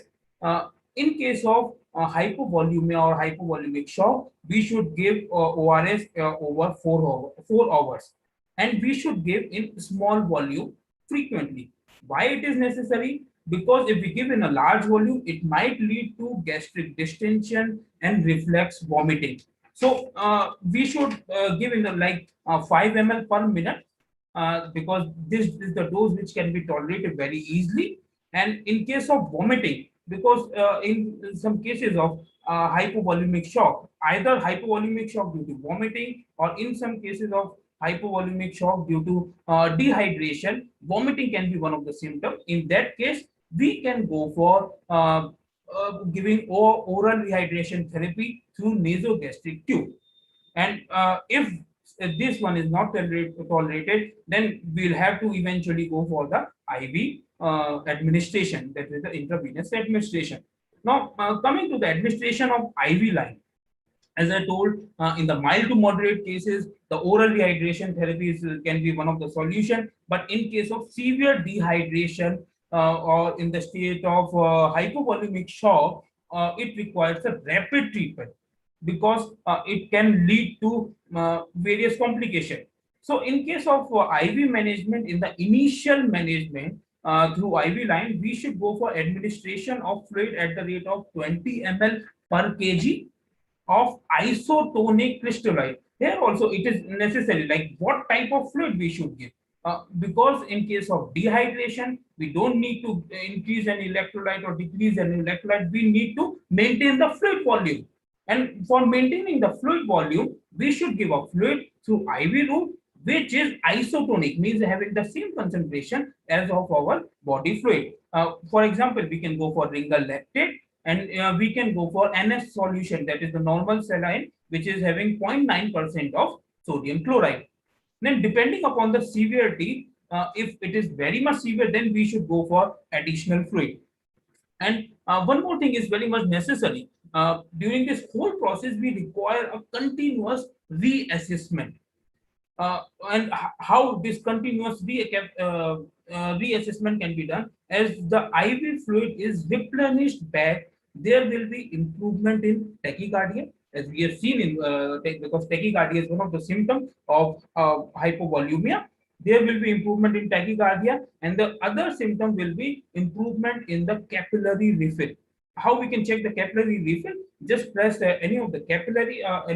In case of hypovolumia or hypovolumic shock, we should give ORS over 4 hours, and we should give in small volume frequently. Why it is necessary? Because if we give in a large volume, it might lead to gastric distension and reflex vomiting. So we should give in the 5 ml per minute, because this is the dose which can be tolerated very easily. And in case of vomiting, because in some cases of hypovolemic shock, either hypovolemic shock due to vomiting, or in some cases of hypovolemic shock due to dehydration, vomiting can be one of the symptoms. In that case, we can go for giving oral rehydration therapy through nasogastric tube. And if this one is not tolerated, then we'll have to eventually go for the IV administration, that is the intravenous administration. Now, coming to the administration of IV line, as I told, in the mild to moderate cases, the oral rehydration therapies can be one of the solution. But in case of severe dehydration or in the state of hypovolemic shock, it requires a rapid treatment because it can lead to various complications. So in case of IV management, in the initial management through IV line, we should go for administration of fluid at the rate of 20 ml per kg of isotonic crystalloid. Here also it is necessary, like what type of fluid we should give. Because in case of dehydration, we don't need to increase an electrolyte or decrease an electrolyte. We need to maintain the fluid volume. And for maintaining the fluid volume, we should give a fluid through IV route, which is isotonic, means having the same concentration as of our body fluid. For example, we can go for ringal lactate, and we can go for NS solution, that is the normal saline, which is having 0.9% of sodium chloride. Then depending upon the severity, if it is very much severe, then we should go for additional fluid. And one more thing is very much necessary. During this whole process, we require a continuous reassessment. And how this continuous reassessment can be done, as the IV fluid is replenished back, there will be improvement in tachycardia, as we have seen in because tachycardia is one of the symptoms of hypovolemia. There will be improvement in tachycardia, and the other symptom will be improvement in the capillary refill. How we can check the capillary refill? Just press any of the capillary or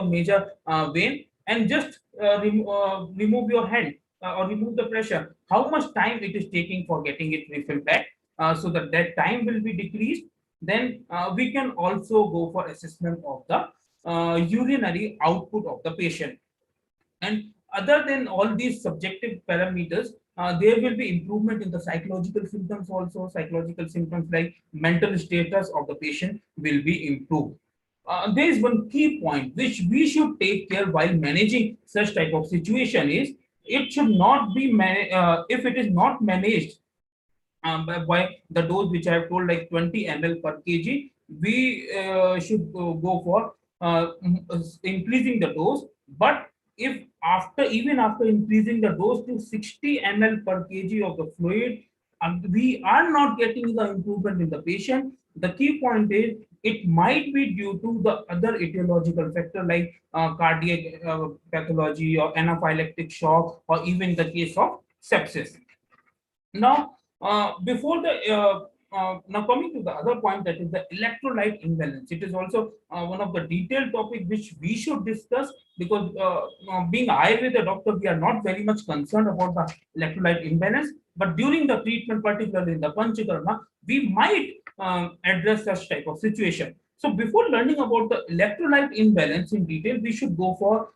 major vein, and just remove your hand or remove the pressure. How much time it is taking for getting it refilled back, so that time will be decreased. Then we can also go for assessment of the urinary output of the patient. And other than all these subjective parameters, there will be improvement in the psychological symptoms also. Psychological symptoms like mental status of the patient will be improved. There is one key point which we should take care while managing such type of situation is, it should not be if it is not managed by the dose which I have told, like 20 ml per kg, we should go for increasing the dose. But if even after increasing the dose to 60 ml per kg of the fluid, we are not getting the improvement in the patient, the key point is it might be due to the other etiological factor like cardiac pathology or anaphylactic shock, or even the case of sepsis. Now, now coming to the other point, that is the electrolyte imbalance. It is also one of the detailed topic which we should discuss, because being Ayurveda doctor, we are not very much concerned about the electrolyte imbalance. But during the treatment, particularly in the Panchakarma, we might address such type of situation. So before learning about the electrolyte imbalance in detail, we should go for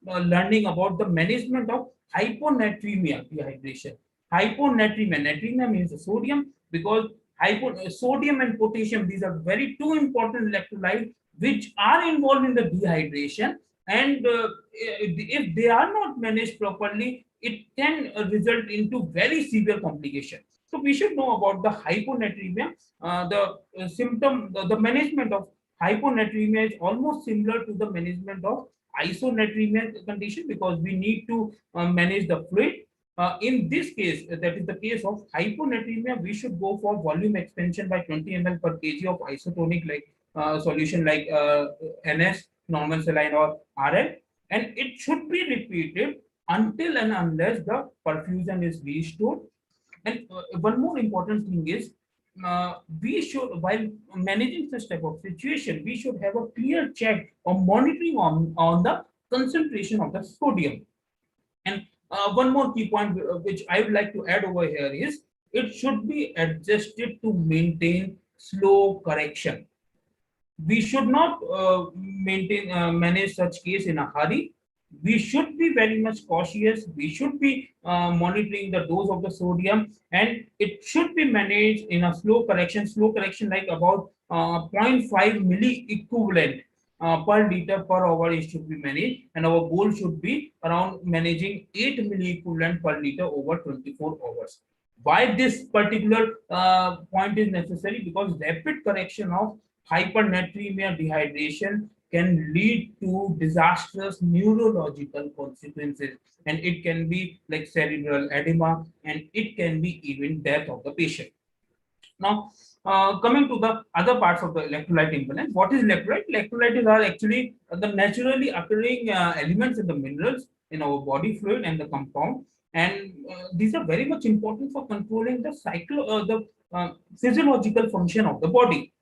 learning about the management of hyponatremia dehydration. Hyponatremia, natremia means the sodium, because sodium and potassium, these are very two important electrolytes which are involved in the dehydration, and if they are not managed properly, it can result into very severe complications. So we should know about the hyponatremia. The management of hyponatremia is almost similar to the management of isonatremia condition, because we need to manage the fluid. In this case, that is the case of hyponatremia, we should go for volume expansion by 20 ml per kg of isotonic solution like NS, normal saline, or RL, and it should be repeated until and unless the perfusion is restored. And one more important thing is, we should, while managing such type of situation, we should have a clear check or monitoring on the concentration of the sodium. And one more key point which I would like to add over here is, it should be adjusted to maintain slow correction. We should not manage such case in a hurry. we should be very much cautious. We should be monitoring the dose of the sodium, and it should be managed in a slow correction like about 0.5 milli equivalent per liter per hour. It should be managed, and our goal should be around managing 8 milli equivalent per liter over 24 hours. Why this particular point is necessary? Because rapid correction of hypernatremia dehydration can lead to disastrous neurological consequences, and it can be like cerebral edema, and it can be even death of the patient. Now, coming to the other parts of the electrolyte imbalance, what is electrolyte? Electrolytes are actually the naturally occurring elements in the minerals in our body fluid and the compound, and these are very much important for controlling the physiological function of the body.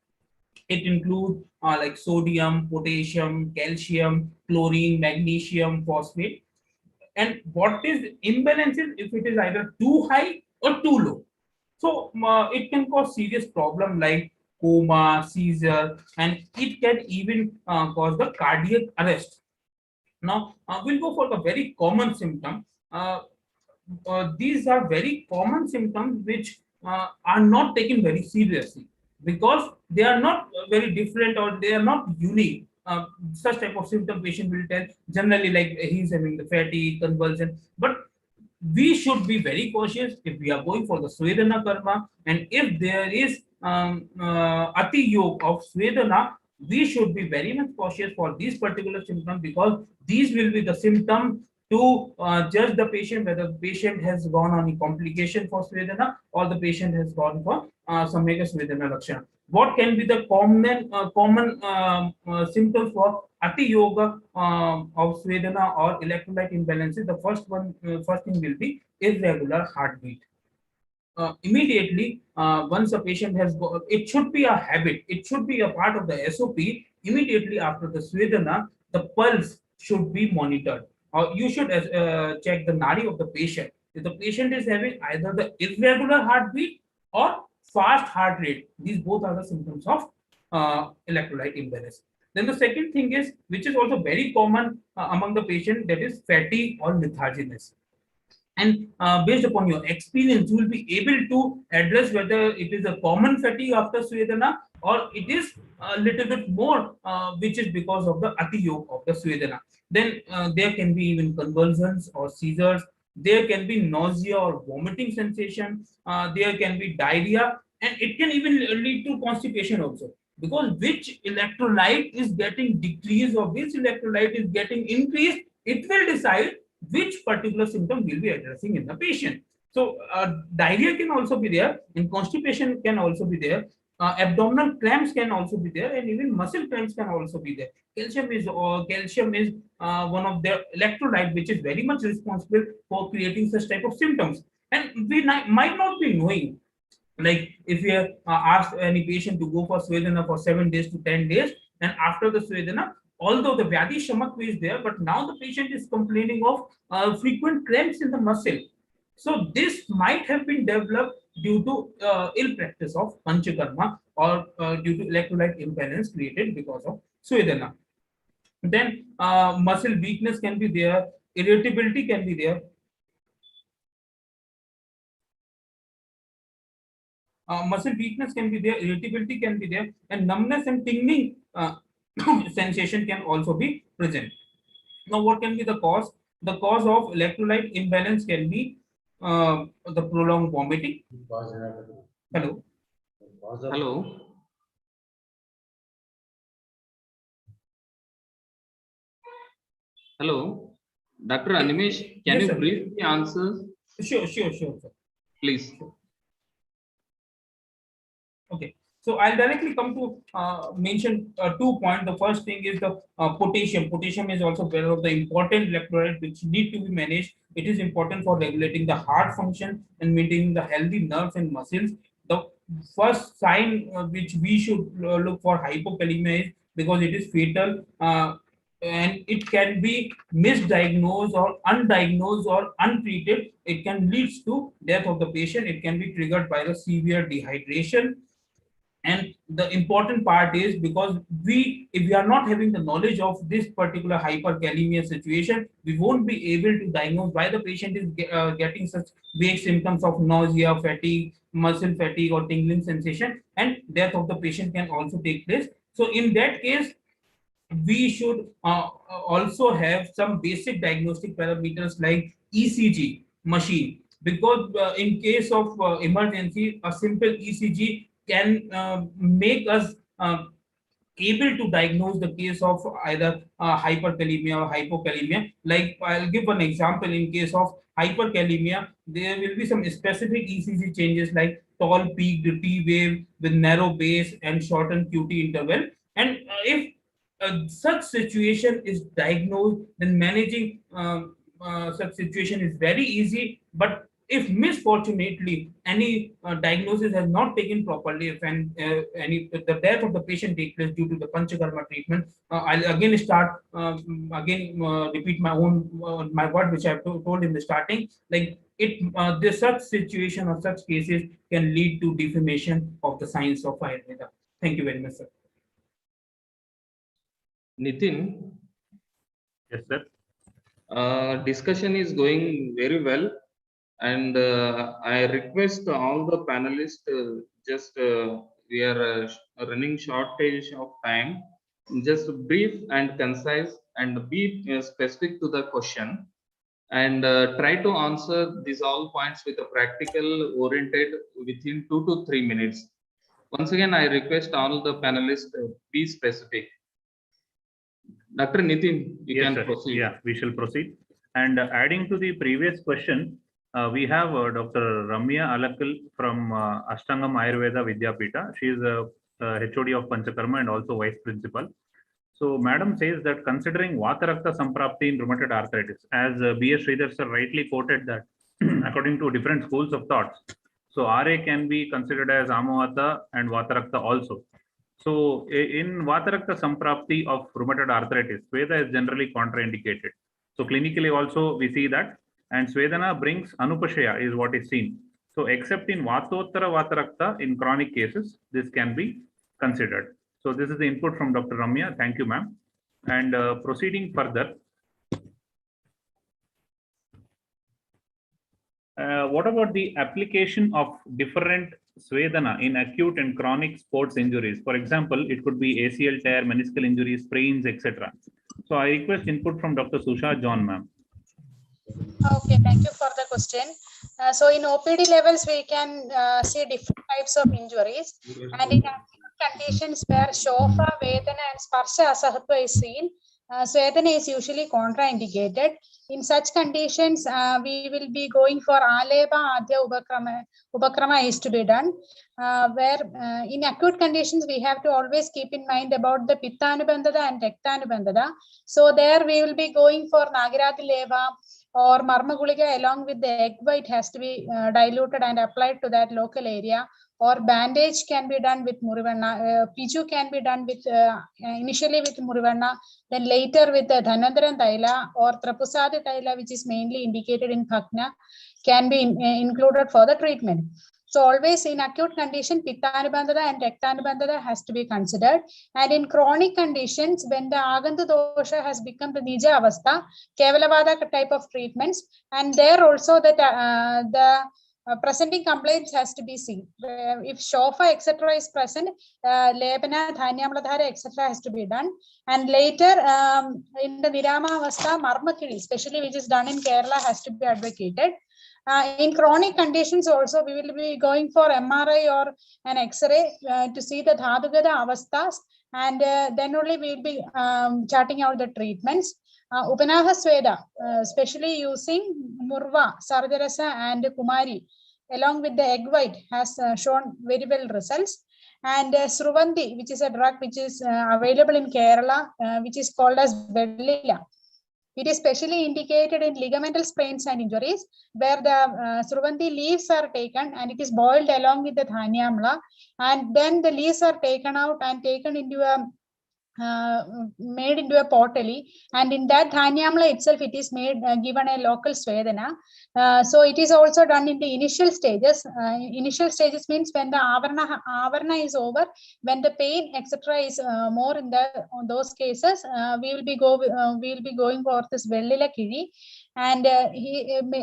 It includes like sodium, potassium, calcium, chlorine, magnesium, phosphate. And what is imbalance is if it is either too high or too low. So it can cause serious problem like coma, seizure, and it can even cause the cardiac arrest. Now we'll go for the very common symptom. These are very common symptoms which are not taken very seriously because they are not very different or they are not unique. Such type of symptom patient will tell generally like he's having the fatigue, convulsion, but we should be very cautious if we are going for the swedana karma, and if there is ati yog of swedana, we should be very much cautious for these particular symptoms because these will be the symptoms to judge the patient whether the patient has gone on a complication for swedana or the patient has gone for samyaka swedana lakshana. What can be the common symptoms for ati yoga of swedana or electrolyte imbalances? The first thing will be irregular heartbeat. Immediately, once a patient has it should be a habit, it should be a part of the SOP. Immediately after the swedana, the pulse should be monitored. Or you should check the nadi of the patient. If the patient is having either the irregular heartbeat or fast heart rate, these both are the symptoms of electrolyte imbalance. Then the second thing is, which is also very common among the patient, that is fatigue or letharginess. And based upon your experience, you will be able to address whether it is a common fatigue after swedana or it is a little bit more, which is because of the ati yoga of the swedana. Then there can be even convulsions or seizures. There can be nausea or vomiting sensation. There can be diarrhea, and it can even lead to constipation also. Because which electrolyte is getting decreased or which electrolyte is getting increased, it will decide which particular symptom will be addressing in the patient. So diarrhea can also be there, and constipation can also be there. Abdominal cramps can also be there, and even muscle cramps can also be there. Calcium is one of the electrolyte which is very much responsible for creating such type of symptoms. And we might not be knowing, like if we ask any patient to go for swedana for 7 days to 10 days, and after the swedana, although the vyadi shamatva is there, but now the patient is complaining of frequent cramps in the muscle. So this might have been developed due to ill practice of panchakarma or due to electrolyte imbalance created because of swedana. Then muscle weakness can be there, irritability can be there. Muscle weakness can be there, irritability can be there, and numbness and tingling sensation can also be present. Now, what can be the cause? The cause of electrolyte imbalance can be the prolonged vomiting. Hello. Hello. Hello. Dr. Animesh, can you briefly answer? Sure, sir. Please. Okay. So I'll directly come to mention 2 points. The first thing is the potassium. Potassium is also one of the important electrolyte which need to be managed. It is important for regulating the heart function and maintaining the healthy nerves and muscles. The first sign which we should look for hypokalemia is because it is fatal and it can be misdiagnosed or undiagnosed or untreated. It can lead to death of the patient. It can be triggered by the severe dehydration. And the important part is, because if we are not having the knowledge of this particular hyperkalemia situation, we won't be able to diagnose why the patient is getting such vague symptoms of nausea, fatigue, muscle fatigue, or tingling sensation, and death of the patient can also take place. So in that case, we should also have some basic diagnostic parameters like ECG machine, because in case of emergency, a simple ECG can make us able to diagnose the case of either hyperkalemia or hypokalemia. Like, I'll give an example. In case of hyperkalemia, there will be some specific ECG changes like tall peaked T wave with narrow base and shortened QT interval. And if such situation is diagnosed, then managing such situation is very easy. But if misfortunately any diagnosis has not taken properly, if the death of the patient takes place due to the panchakarma treatment, I'll again repeat my own my word which I told in the starting. Like, this such situation or such cases can lead to defamation of the science of Ayurveda. Thank you very much, sir. Nitin. Yes, sir. Discussion is going very well, and I request all the panelists, we are running shortage of time, just brief and concise, and be specific to the question, and try to answer these all points with a practical oriented within 2 to 3 minutes. Once again, I request all the panelists be specific. Dr. Nitin, you can proceed. Yeah, we shall proceed. And adding to the previous question, we have Dr. Ramya Alakal from Ashtangam Ayurveda Vidyapita. She is a HOD of Panchakarma and also Vice Principal. So, Madam says that considering Vatarakta Samprapti in rheumatoid arthritis, as B.S. Sridhar sir rightly quoted that according to different schools of thoughts, so RA can be considered as Amavata and Vatarakta also. So, in Vatarakta Samprapti of rheumatoid arthritis, sweda is generally contraindicated. So, clinically also we see that, and swedana brings anupashaya is what is seen. So, except in Vatottara Vatarakta in chronic cases, this can be considered. So, this is the input from Dr. Ramya. Thank you, ma'am. And proceeding further, what about the application of different swedana in acute and chronic sports injuries? For example, it could be ACL tear, meniscal injuries, sprains, etc. So, I request input from Dr. Susha John, ma'am. Okay, thank you for the question. So in OPD levels, we can see different types of injuries, and in acute conditions where shofa, vedana, and sparsha asahatva is seen, swedana is usually contraindicated. In such conditions, we will be going for aleba, adya, upakrama is to be done. Where in acute conditions, we have to always keep in mind about the pitta anubandhada and rekta anubandhada. So there we will be going for nagirati leva or marma gulika along with the egg white has to be diluted and applied to that local area, or bandage can be done with murivanna, piju can be done with initially with murivanna, then later with the dhanvantaram taila or trapusadi taila, which is mainly indicated in bhakna, can be included for the treatment. So always in acute condition, pitta anubandhada and rekta anubandhada has to be considered. And in chronic conditions, when the agantha dosha has become the nija avastha, kevalavada type of treatments, and there also the presenting complaints has to be seen. If shofa etc. is present, lebana, dhanyamladhara etc. has to be done. And later in the nirama avastha, marmakiri, especially which is done in Kerala, has to be advocated. In chronic conditions also, we will be going for MRI or an X-ray to see the dhadugada avasthas, and then only we will be charting out the treatments. Upanaha sweda, especially using murva, sarjarasa and kumari, along with the egg white, has shown very well results. And sruvanti, which is a drug which is available in Kerala, which is called as Bellila. It is specially indicated in ligamental sprains and injuries, where the sruvanti leaves are taken and it is boiled along with the dhanyamla, and then the leaves are taken out and taken into a made into a pottery, and in that dhanyamla itself it is made given a local swedana. So it is also done in the initial stages. Initial stages means when the avarna is over, when the pain etc is more in on those cases, we will be going for this vellila kiri, and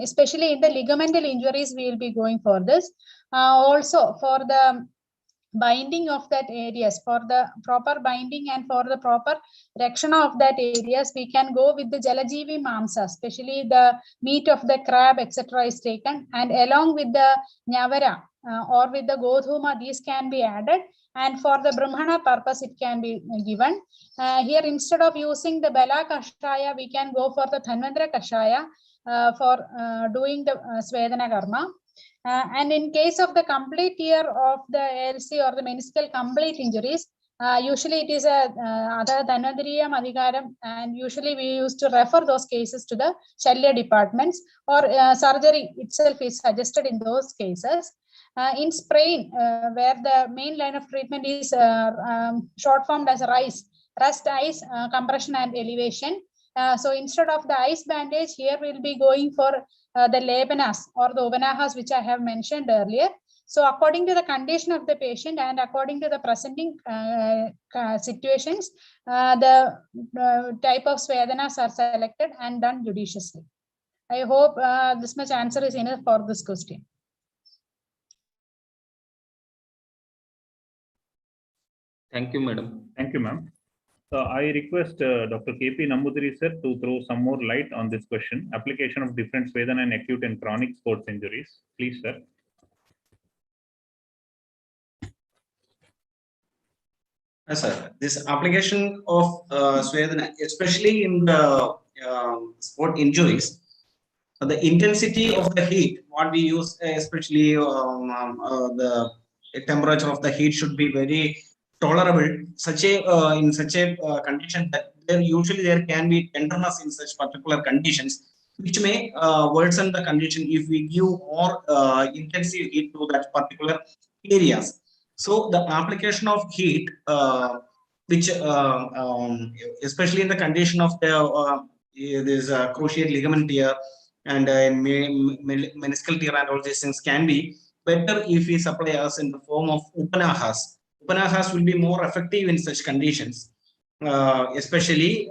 especially in the ligamental injuries we will be going for this. Also for the binding of that areas, for the proper binding and for the proper rakshana of that areas, we can go with the jalajeevi mamsa, especially the meat of the crab etc is taken, and along with the nyavara or with the Godhuma, these can be added, and for the brahmana purpose it can be given. Here instead of using the bala kashaya, we can go for the dhanvantara kashaya for doing the swedana karma. And in case of the complete tear of the ALC or the meniscal complete injuries, usually it is a other Dhanvantariya Adhikaram, and usually we used to refer those cases to the Shalya departments, or surgery itself is suggested in those cases. In sprain, where the main line of treatment is short formed as rest ice, compression and elevation. So instead of the ice bandage, here we'll be going for the lebanas or the uvanahas, which I have mentioned earlier. So according to the condition of the patient and according to the presenting situations, the type of svedanas are selected and done judiciously. I hope this much answer is enough for this question. Thank you, madam. Thank you, ma'am. I request Dr. KP Nambudiri sir to throw some more light on this question. Application of different Svedana and acute and chronic sports injuries. Please, sir. Yes, sir. This application of Svedana, especially in the sport injuries, the intensity of the heat, what we use, especially the temperature of the heat should be very tolerable. Such a in such a condition that there can be tenderness in such particular conditions, which may worsen the condition if we give more intensive heat to that particular areas. So the application of heat, which especially in the condition of the this cruciate ligament tear and meniscal tear and all these things, can be better if we supply us in the form of upanahas. Upanahas will be more effective in such conditions. Especially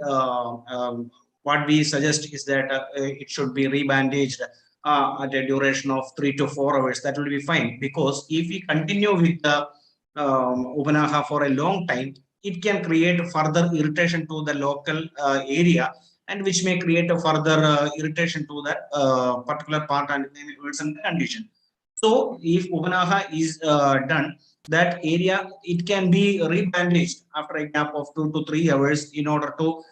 what we suggest is that it should be rebandaged at a duration of 3 to 4 hours. That will be fine, because if we continue with the upanaha for a long time, it can create further irritation to the local area, and which may create a further irritation to that particular part and maybe worsen the condition. So if upanaha is done, that area, it can be rebandaged after a gap of 2 to 3 hours in order to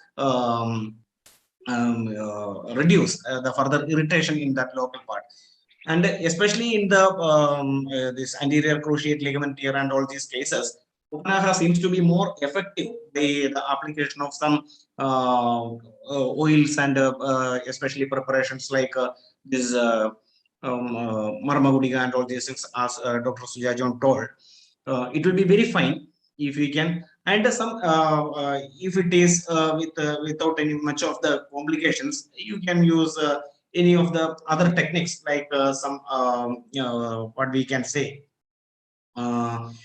reduce the further irritation in that local part. And especially in the this anterior cruciate ligament tear and all these cases, upanaha seems to be more effective. The application of some oils and especially preparations like this marmagudika and all these things, as Dr. Sujajon told. It will be very fine if we can, and some if it is without any much of the complications, you can use any of the other techniques, like some what we can say,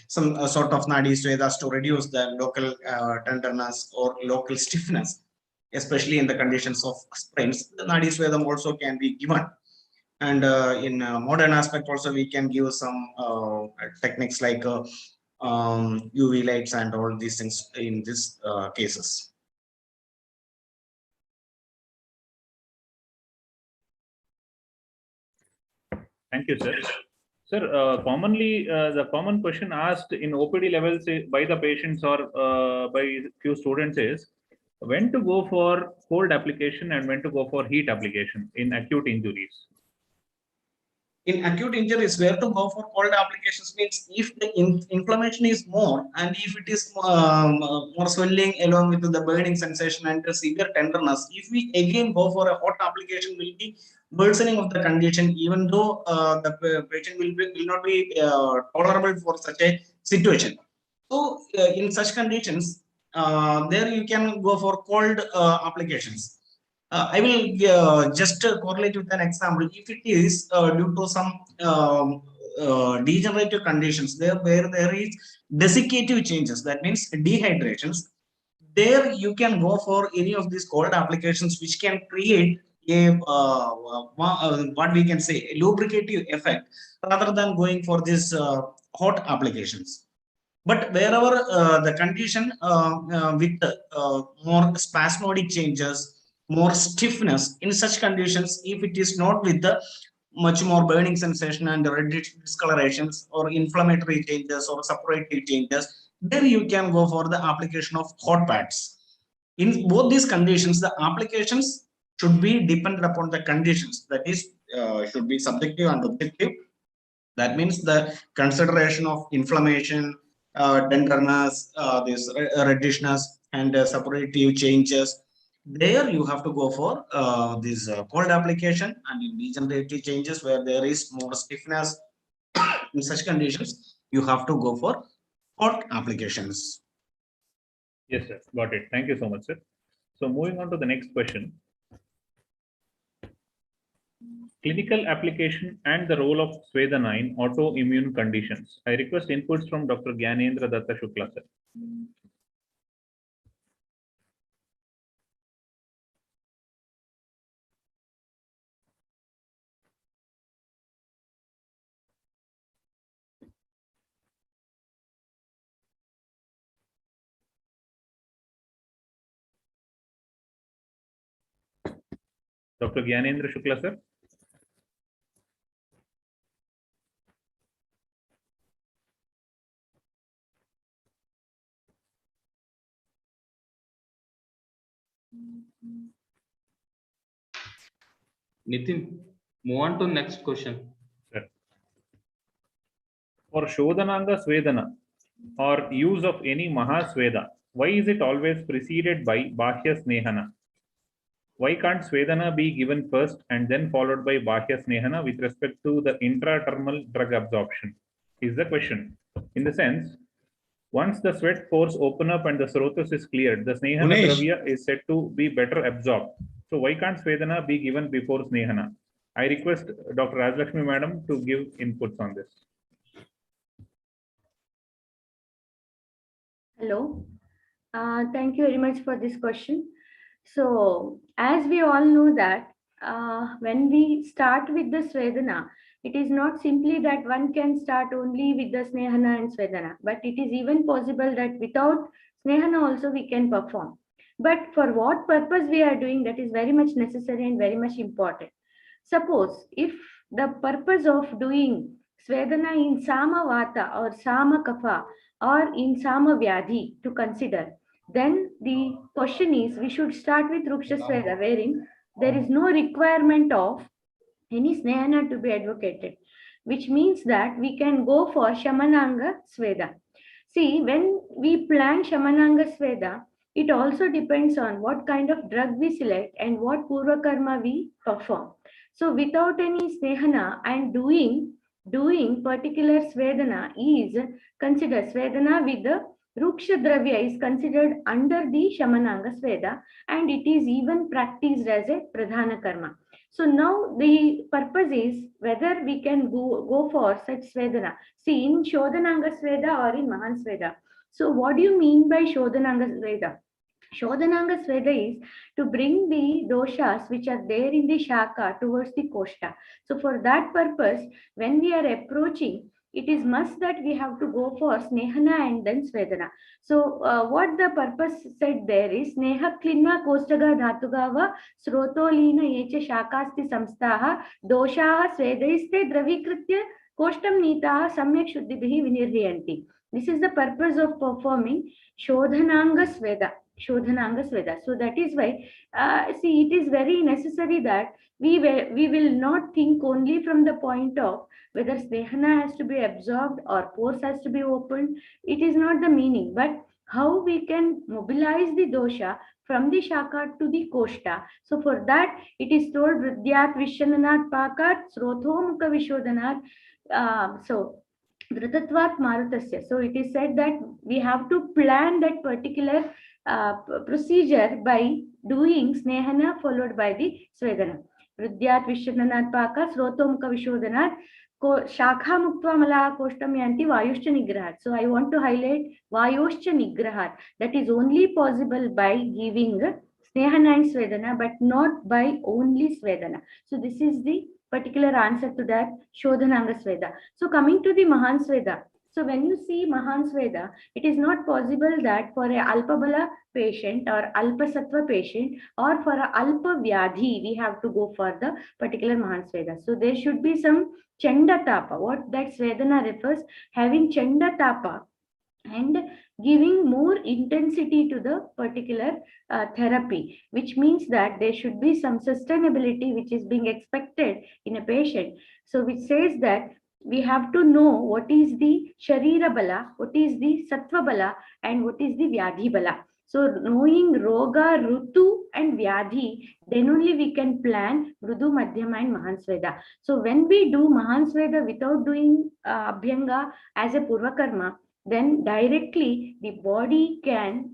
some sort of nadi swedas to reduce the local tenderness or local stiffness, especially in the conditions of sprains. The nadi swedam also can be given. And in modern aspect also, we can give some techniques like UV lights and all these things in these cases. Thank you, sir. Sir, commonly the common question asked in OPD levels by the patients or by few students is when to go for cold application and when to go for heat application in acute injuries. In acute injuries, where to go for cold applications means if the inflammation is more, and if it is more swelling along with the burning sensation and the severe tenderness, if we again go for a hot application, will be worsening of the condition, even though the patient will not be tolerable for such a situation. So in such conditions, there you can go for cold applications. I will just correlate with an example. If it is due to some degenerative conditions, where there is desiccative changes, that means dehydrations, there you can go for any of these cold applications, which can create a what we can say, a lubricative effect, rather than going for these hot applications. But wherever the condition with more spasmodic changes, more stiffness, in such conditions, if it is not with the much more burning sensation and reddish discolorations or inflammatory changes or suppurative changes, there you can go for the application of hot pads. In both these conditions, the applications should be dependent upon the conditions. That is, should be subjective and objective. That means the consideration of inflammation, tenderness, this reddishness, and suppurative changes. There you have to go for this cold application, and in degenerative changes where there is more stiffness, in such conditions, you have to go for hot applications. Yes, sir. Got it. Thank you so much, sir. So moving on to the next question. Clinical application and the role of swedana in autoimmune conditions. I request inputs from Dr. Gyanendra Datta Shukla, sir. Dr. Gyanendra Shukla, sir. Nitin, move on to next question. Sir. For Shodhananga Swedana or use of any Mahasweda, why is it always preceded by Bahya Snehana? Why can't Swedana be given first and then followed by Bahya Snehana with respect to the intradermal drug absorption? Is the question. In the sense, once the sweat pores open up and the srotas is cleared, the Snehana Dravya is said to be better absorbed. So why can't Swedana be given before Snehana? I request Dr. Rajlakshmi Madam to give inputs on this. Hello. Thank you very much for this question. So, as we all know that when we start with the Svedana, it is not simply that one can start only with the Snehana and Svedana, but it is even possible that without Snehana also we can perform. But for what purpose we are doing, that is very much necessary and very much important. Suppose if the purpose of doing Svedana in Sama Vata or Sama Kapha or in Sama Vyadhi to consider, then the question is we should start with Rooksha Sweda, wherein there is no requirement of any Snehana to be advocated, which means that we can go for Shamananga Sweda. See, when we plan Shamananga Sweda, it also depends on what kind of drug we select and what Purva Karma we perform. So without any Snehana and doing particular Svedana is considered Svedana with the Rooksha Dravya is considered under the Shamananga Sweda, and it is even practiced as a Pradhana Karma. So now the purpose is whether we can go for such Svedana. See, in Shodhananga Sweda or in Mahan Sweda. So what do you mean by Shodhananga Sweda? Shodhananga Sweda is to bring the doshas which are there in the Shaka towards the Koshta. So for that purpose, when we are approaching, it is must that we have to go for Snehana and then Svedana. So what the purpose said there is Sneha Klinma Kostaga Dhatugava Srotolina Yecha Shakasti Samstaha Doshaha Svedaiste Dravikritya Koshtam Nitaha Samyak Shuddhibhi Viniryanti. This is the purpose of performing Shodhananga Sweda. Shodhananga Sweda. So that is why, see, it is very necessary that we will not think only from the point of whether Snehana has to be absorbed or pores has to be opened. It is not the meaning, but how we can mobilize the dosha from the Shaka to the Koshta. So for that, it is told Vridhyat Vishananat Pakat Srotho Mukha Vishodhanat. So Dhrutatvat marutasya. So it is said that we have to plan that particular procedure by doing snehana followed by the swedana. Vrudyat vishwananat paka srotomukha vishodanat shakha muktva malaha koshtam yanti vayushcha nigrahat. So I want to highlight vayushcha nigrahat. That is only possible by giving snehana and swedana, but not by only swedana. So this is the particular answer to that Shodhananga Sweda. So coming to the Mahan Sweda. So when you see Mahan Sweda, it is not possible that for a Alpabala patient or Alpasattva patient or for a Alpa Vyadhi, we have to go for the particular Mahan Sweda. So there should be some Chanda Tapa. What that Svedana refers, having Chanda Tapa and giving more intensity to the particular therapy, which means that there should be some sustainability which is being expected in a patient. So which says that we have to know what is the Sharira Bala, what is the Sattva Bala, and what is the Vyadhi Bala. So knowing Roga, Rutu and Vyadhi, then only we can plan Mrudu, Madhyama and Mahan Sweda. So when we do Mahan Sweda without doing Abhyanga as a Purva Karma, then directly the body can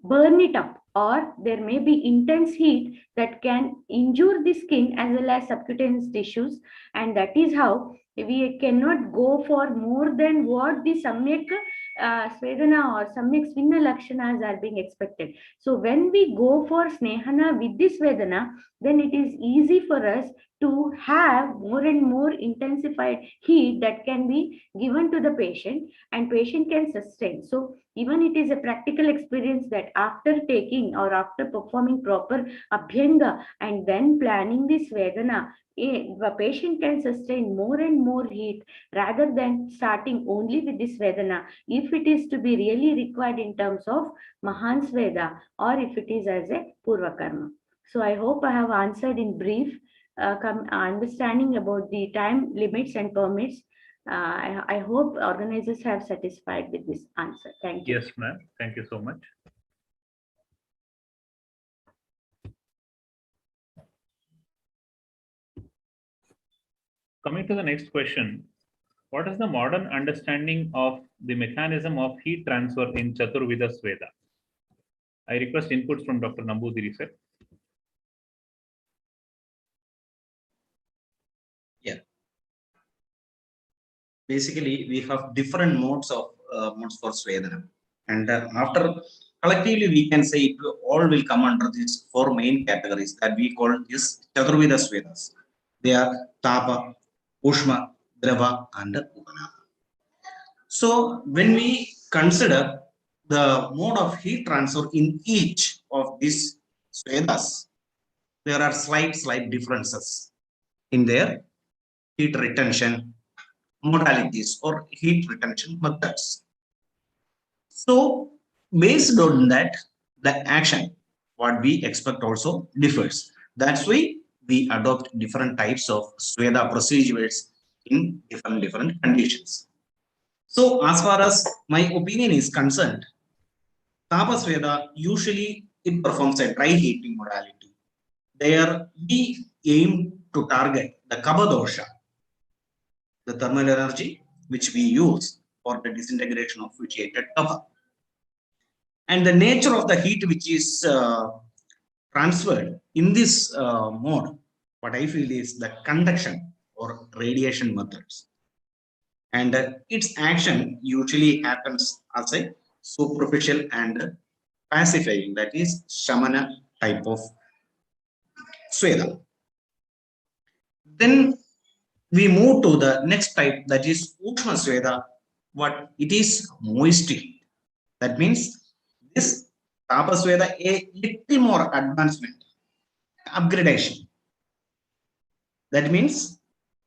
burn it up, or there may be intense heat that can injure the skin as well as subcutaneous tissues, and that is how we cannot go for more than what the Samyak Svedana or Samyak Svinna Lakshanas are being expected. So when we go for Snehana with this Svedana, then it is easy for us to have more and more intensified heat that can be given to the patient, and patient can sustain. So even it is a practical experience that after taking or after performing proper Abhyanga and then planning this Svedana, the patient can sustain more and more heat rather than starting only with this Svedana, if it is to be really required in terms of Mahan Sweda or if it is as a Purva Karma. So I hope I have answered in brief, understanding about the time limits and permits. I hope organizers have satisfied with this answer. Thank you. Yes, ma'am. Thank you so much. Coming to the next question, what is the modern understanding of the mechanism of heat transfer in Chaturvida Sweda? I request inputs from Dr. Nambudiri, sir. Yeah. Basically, we have different modes of modes for Svedana, and after collectively we can say it all will come under these four main categories that we call this Chaturvida Svedas. They are Tapa, Ushma, Drava, and Upana. So when we consider the mode of heat transfer in each of these Svedas, there are slight differences in their heat retention modalities or heat retention methods. So based on that, the action, what we expect also differs. That's why we adopt different types of Sweda procedures in different conditions. So as far as my opinion is concerned, Tapa Sweda usually it performs a dry heating modality. There we aim to target the Kapha dosha, the thermal energy which we use for the disintegration of vitiated kapha. And the nature of the heat which is transferred in this mode, what I feel is the conduction or radiation methods. And its action usually happens as a superficial and pacifying, that is Shamana type of Sweda. Then we move to the next type, that is Ukshma Sweda. What it is? Moist heat. That means this Tapa Sweda a little more advancement, upgradation. That means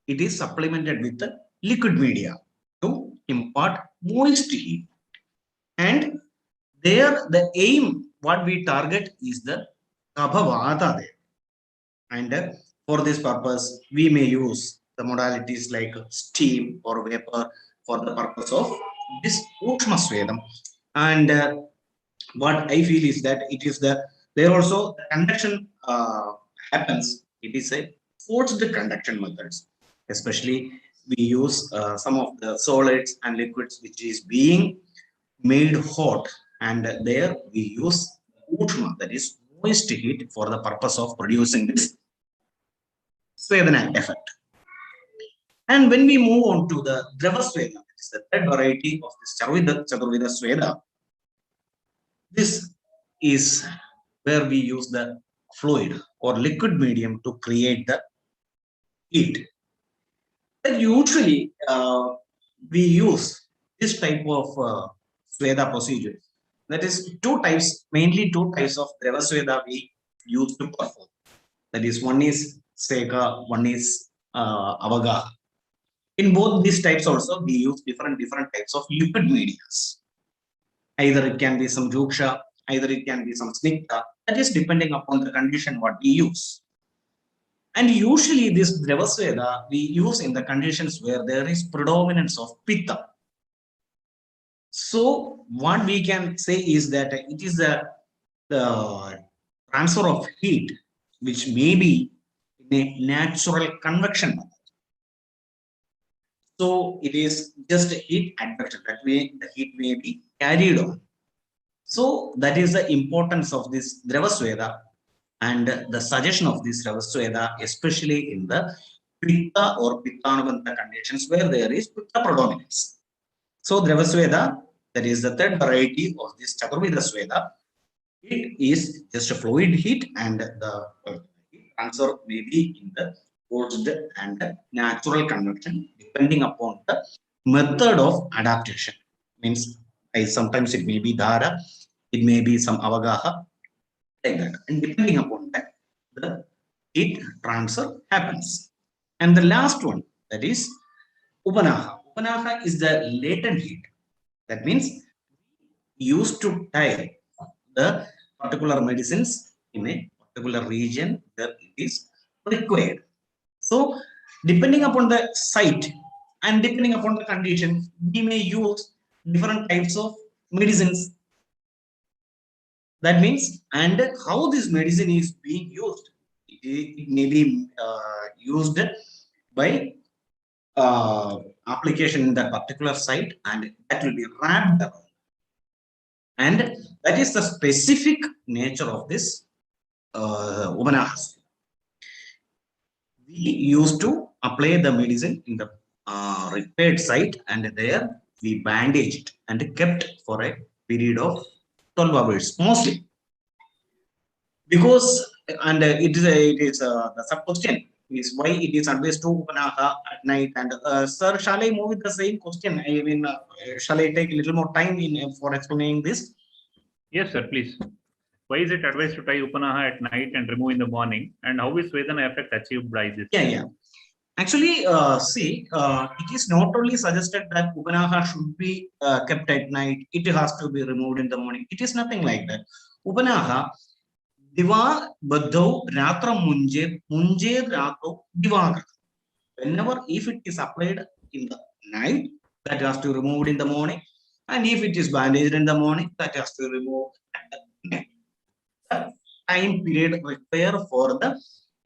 it is supplemented with the liquid media to impart moist heat. And there the aim, what we target is the Kapha Vata there. And for this purpose, we may use the modalities like steam or vapor for the purpose of this Ukshma Swedam. And what I feel is that it is there also the conduction happens. It is a forced conduction methods, especially we use some of the solids and liquids which is being made hot, and there we use Godhuma, that is moist heat, for the purpose of producing this Svedana effect. And when we move on to the Drava Sweda, that is the third variety of this Chaturveda Sweda, this is where we use the fluid or liquid medium to create the heat. And usually we use this type of Sweda procedure. That is mainly two types of Drava Sweda we use to perform. That is, one is Seka, one is Avaga. In both these types also, we use different types of liquid medias. Either it can be some rooksha, either it can be some snigdha. That is depending upon the condition what we use. And usually this Drava Sweda we use in the conditions where there is predominance of pitta. So what we can say is that it is the transfer of heat which may be in a natural convection method. So it is just heat adduction, that way the heat may be carried on. So that is the importance of this Drava Sweda and the suggestion of this Drava Sweda, especially in the Pitta or Pittanuvanta conditions where there is Pitta predominance. So Drava Sweda, that is the third variety of this Chaturveda Sweda, it is just a fluid heat, and the heat transfer may be in the forced and natural convection depending upon the method of adaptation. Means sometimes it may be dhara, it may be some avagaha, like that, and depending upon that the heat transfer happens. And the last one, that is upanaha. Upanaha is the latent heat. That means used to tie the particular medicines in a particular region where it is required. So depending upon the site and depending upon the condition, we may use different types of medicines. That means, and how this medicine is being used, it may be used by application in that particular site, and that will be wrapped around. And that is the specific nature of this Upanahas. We used to apply the medicine in the repaired site, and there we bandaged it and kept for a period of 12 hours mostly. Because, and it is the sub question is why it is advised to Upanaha at night. And sir, shall I move with the same question? I mean, shall I take a little more time for explaining this? Yes, sir, please. Why is it advised to tie Upanaha at night and remove in the morning? And how is Svedana effect achieved by this? Yeah. Actually, see, it is not only suggested that Upanaha should be kept at night, it has to be removed in the morning. It is nothing like that. Upanaha, Diva Badho Ratra Munjed Rato Divaga. Whenever, if it is applied in the night, that has to be removed in the morning. And if it is bandaged in the morning, that has to be removed at the night. The time period required for the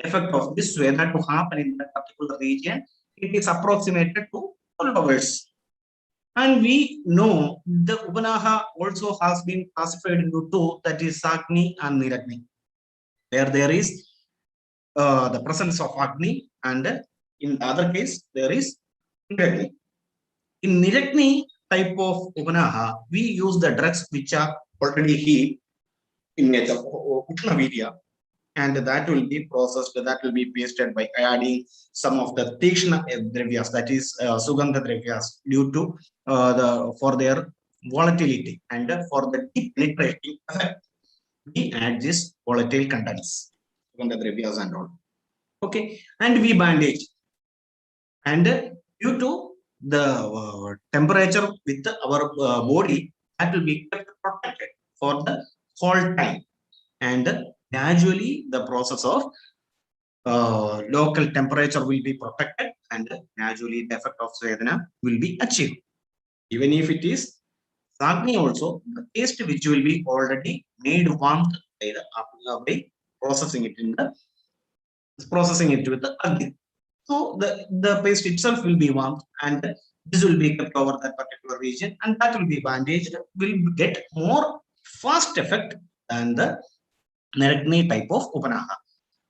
effect of this Sweda to happen in that particular region, it is approximated to 12 hours. And we know the Upanaha also has been classified into two, that is Agni and Niragni, where there is the presence of Agni, and in the other case there is Niragni. In Niragni type of Upanaha, we use the drugs which are already heat in nature, Ushnavidya, and that will be processed, that will be pasted by adding some of the Tikshna Dravyas, that is Sugandha Dravyas, due to for their volatility and for the deep penetrating effect. We add this volatile contents, Sugandha Dravyas and all. Okay, and we bandage. And due to the temperature with our body, that will be kept protected for the whole time. And gradually the process of local temperature will be protected, and gradually the effect of Svedana will be achieved. Even if it is Agni also, the taste which will be already made warmth by processing it with the Agni. So the paste itself will be warmed and this will be kept over that particular region and that will be bandaged, will get more fast effect than the Narakni type of Upanaha.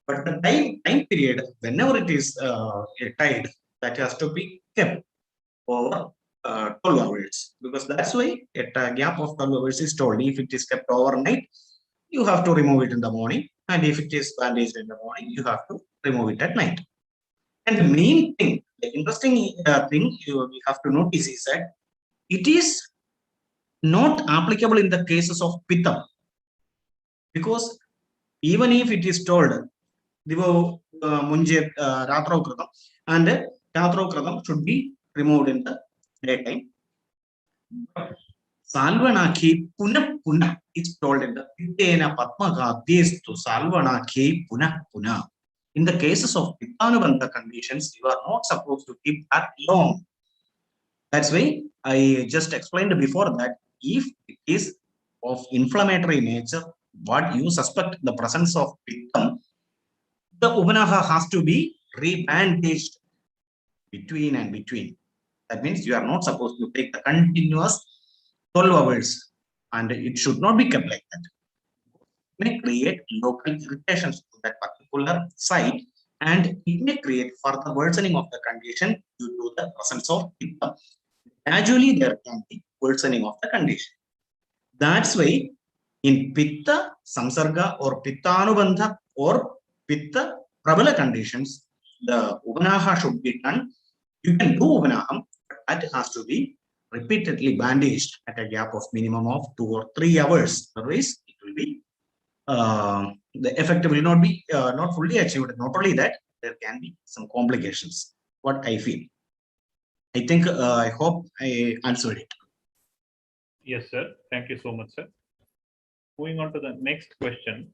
But the time period, whenever it is tied, that has to be kept over 12 hours, because that's why at a gap of 12 hours is told. If it is kept overnight, you have to remove it in the morning, and if it is bandaged in the morning, you have to remove it at night. And the main thing, the interesting thing you have to notice is that it is not applicable in the cases of Pitta, because even if it is told Divo Munje Ratrau Kratam and Ratrau Kratam should be removed in the daytime. Salvanaki Puna Puna is told in the Pitena Patmaga this to Salvanaki Puna Puna. In the cases of Pittanubandha conditions, you are not supposed to keep that long. That's why I just explained before that if it is of inflammatory nature, what you suspect the presence of Pittam, the Upanaha has to be rebandaged between and between. That means you are not supposed to take the continuous 12 hours and it should not be kept like that. It may create local irritations to that particular site and it may create further worsening of the condition due to the presence of Pitta. Gradually, there can be worsening of the condition. That's why in Pitta, Samsarga or Pittanubandha or Pitta Prabala conditions, the Upanaha should be done. You can do Upanaham, but that has to be repeatedly bandaged at a gap of minimum of 2 or 3 hours. Otherwise, it will be the effect will not be not fully achieved. Not only that, there can be some complications. What I feel. I think I hope I answered it. Yes, sir. Thank you so much, sir. Moving on to the next question.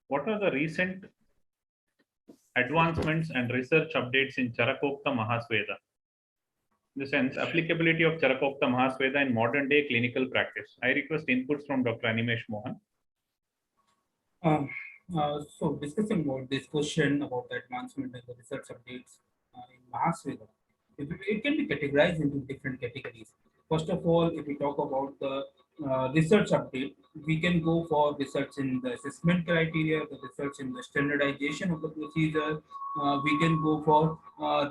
What are the recent advancements and research updates in Charakokta Mahasweda? In the sense, applicability of Charakokta Mahasweda in modern day clinical practice. I request inputs from Dr. Animesh Mohan. So discussing about this question about the advancement and the research updates in Mahasweda, it can be categorized into different categories. First of all, if we talk about the research update, we can go for research in the assessment criteria, the research in the standardization of the procedure. We can go for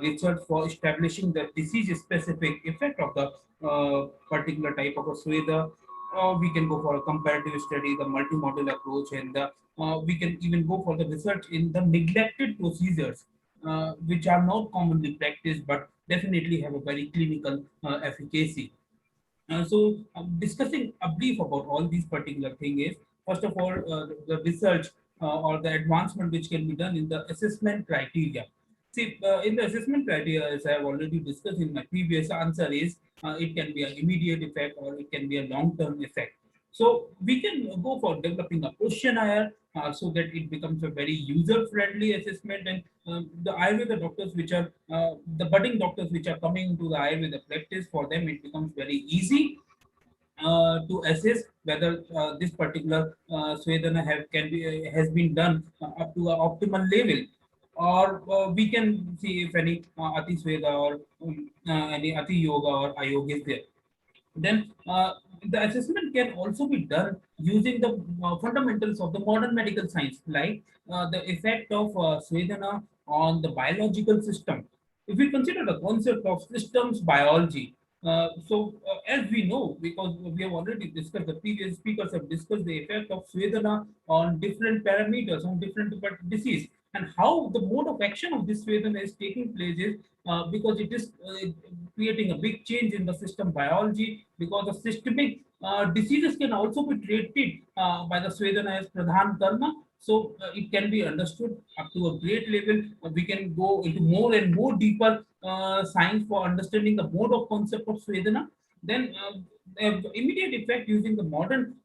research for establishing the disease-specific effect of the particular type of a sweda. We can go for a comparative study, the multimodal approach, and we can even go for the research in the neglected procedures, which are not commonly practiced but definitely have a very clinical efficacy. Discussing a brief about all these particular things is, first of all, the research or the advancement which can be done in the assessment criteria. See, in the assessment criteria, as I have already discussed in my previous answer, is it can be an immediate effect or it can be a long-term effect. So we can go for developing a questionnaire so that it becomes a very user-friendly assessment, and the Ayurveda doctors, which are the budding doctors which are coming into the Ayurveda practice, for them it becomes very easy to assess whether this particular swedana has been done up to an optimal level, or we can see if any ati sweda or any ati yoga or ayoga is there. Then the assessment can also be done using the fundamentals of the modern medical science, like the effect of swedana on the biological system. If we consider the concept of systems biology, as we know, because we have already discussed, the previous speakers have discussed the effect of swedana on different parameters, on different disease, and how the mode of action of this swedana is taking place is because it is creating a big change in the system biology, because the systemic diseases can also be treated by the swedana as pradhan karma. So it can be understood up to a great level. We can go into more and more deeper science for understanding the mode of concept of swedana. Then immediate effect using the modern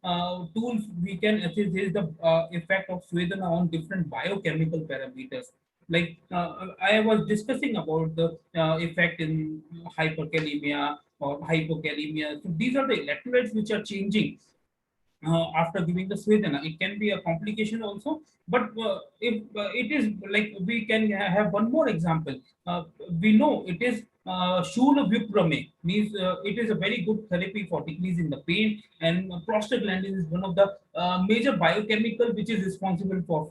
tools, we can assess the effect of swedana on different biochemical parameters. Like I was discussing about the effect in hyperkalemia or hypokalemia. So these are the electrolytes which are changing. after giving the swedana. It can be a complication also, but if it is like, we can have one more example. We know it is shula viprame, means it is a very good therapy for decreasing the pain, and prostaglandin is one of the major biochemical which is responsible for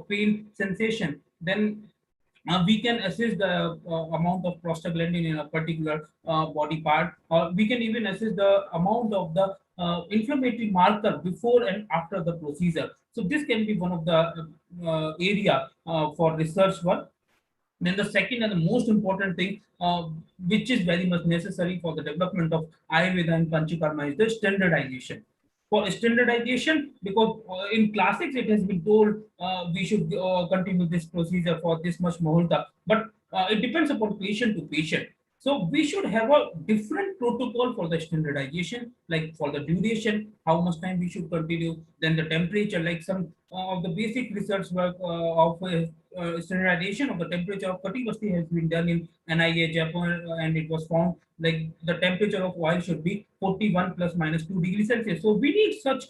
pain sensation. Then we can assess the amount of prostaglandin in a particular body part, or we can even assess the amount of the inflammatory marker before and after the procedure. So this can be one of the area for research work. Then the second and the most important thing, which is very much necessary for the development of Ayurveda and Panchakarma, is the standardization. For standardization, because in classics it has been told we should continue this procedure for this much muhurta, but it depends upon patient to patient. So we should have a different protocol for the standardization, like for the duration, how much time we should continue, then the temperature, like some of the basic research work of standardization of the temperature of Kati Basti has been done in NIA, Japan, and it was found like the temperature of oil should be 41 plus minus 2 degrees Celsius. So we need such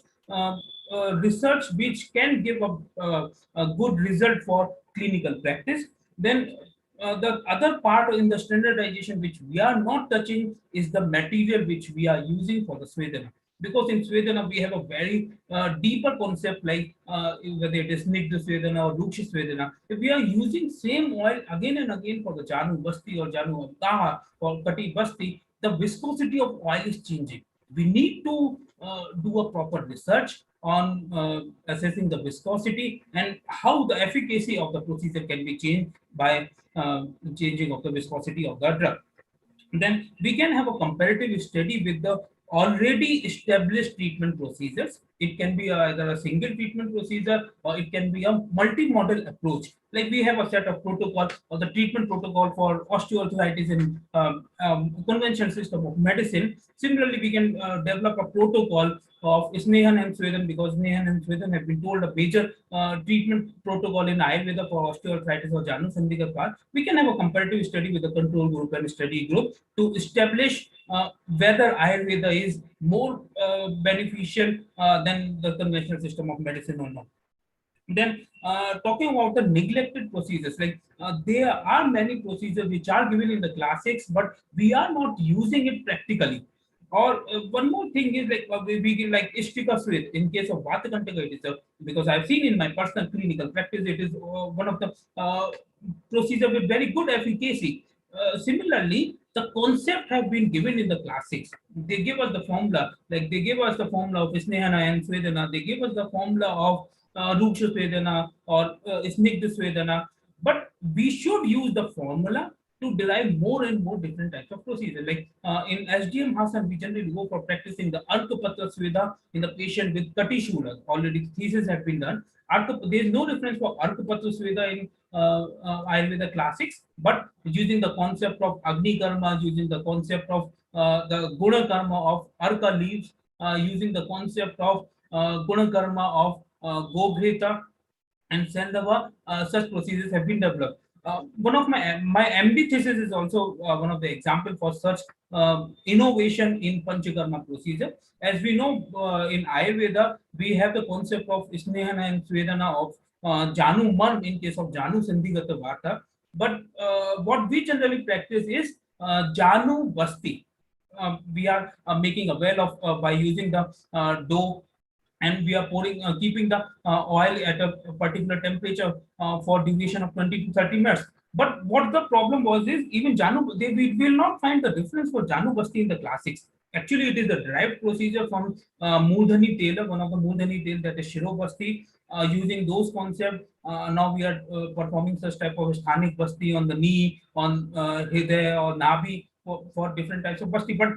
research which can give a good result for clinical practice. Then the other part in the standardization which we are not touching is the material which we are using for the swedana. Because in swedana we have a very deeper concept, like whether it is snigdha swedana or rooksha swedana. If we are using same oil again and again for the janu basti or janu avgaha or kati basti, the viscosity of oil is changing. We need to do a proper research on assessing the viscosity and how the efficacy of the procedure can be changed by changing of the viscosity of the drug. Then we can have a comparative study with the already established treatment procedures. It can be either a single treatment procedure or it can be a multi-model approach. Like we have a set of protocol or the treatment protocol for osteoarthritis in conventional system of medicine. Similarly, we can develop a protocol of Snehan and Swedan, because Snehan and Swedan have been told a major treatment protocol in Ayurveda for osteoarthritis or Janu Sandhika part. We can have a comparative study with the control group and study group to establish whether Ayurveda is more beneficial than the conventional system of medicine or not. Then talking about the neglected procedures, like there are many procedures which are given in the classics, but we are not using it practically. Or one more thing is like we can like Shashtika swed in case of Vatakantaka, it is because I've seen in my personal clinical practice, it is one of the procedure with very good efficacy. Similarly, the concept have been given in the classics. They give us the formula, like they give us the formula of Snehana and Swedana. They give us the formula of Rooksha Swedana or Snigdha Swedana. But we should use the formula to derive more and more different types of procedures. Like in SDM Hassan, we generally go for practicing the patra sweda in the patient with Kati Shula. Already thesis have been done. There is no reference for patra sweda in Ayurveda classics, but using the concept of Agni Karma, using the concept of the Guna Karma of Arka leaves, using the concept of Guna Karma of Gobhreta and Sandava, such procedures have been developed. One of my MD thesis is also one of the example for such innovation in Panchakarma procedure. As we know, in Ayurveda, we have the concept of Snehana and Swedana of Janu Marm in case of Janu Sandhigata Vata. But what we generally practice is Janu Basti. We are making a well of by using the dough, and we are pouring, keeping the oil at a particular temperature for duration of 20 to 30 minutes. But what the problem was is even Janu, we will not find the difference for Janu Basti in the classics. Actually, it is the derived procedure from Moordhani Tailor, one of the Moordhani Tail, that is Shiro Basti. Using those concepts, now we are performing such type of Sthanik Basti on the knee, on Hriday or Nabi, for different types of basti. But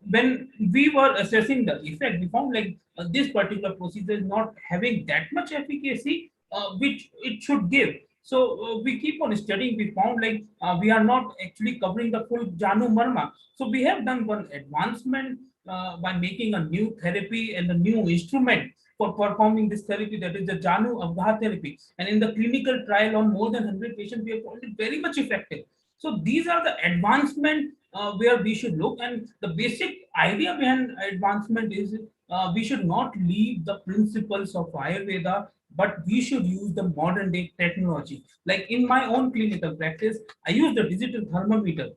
when we were assessing the effect, we found like this particular procedure is not having that much efficacy which it should give. So we keep on studying. We found like we are not actually covering the full Janu Marma. So we have done one advancement by making a new therapy and a new instrument for performing this therapy, that is the Janu Avgaha therapy. And in the clinical trial on more than 100 patients, we have found it very much effective. So these are the advancement where we should look, and the basic idea behind advancement is we should not leave the principles of Ayurveda, but we should use the modern day technology. Like in my own clinical practice, I use the digital thermometer.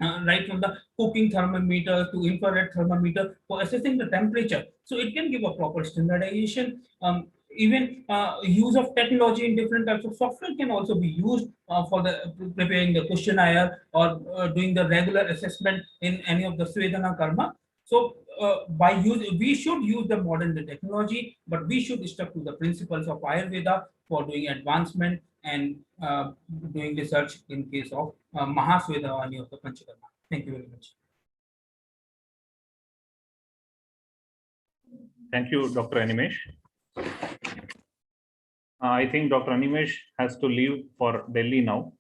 Right from the cooking thermometer to infrared thermometer for assessing the temperature. So it can give a proper standardization. Even use of technology in different types of software can also be used for the preparing the questionnaire or doing the regular assessment in any of the Svedana karma. So we should use the modern technology, but we should stick to the principles of Ayurveda for doing advancement and doing research in case of Mahasweda or any of the Panchakarma. Thank you very much. Thank you, Dr. Animesh. I think Dr. Animesh has to leave for Delhi now.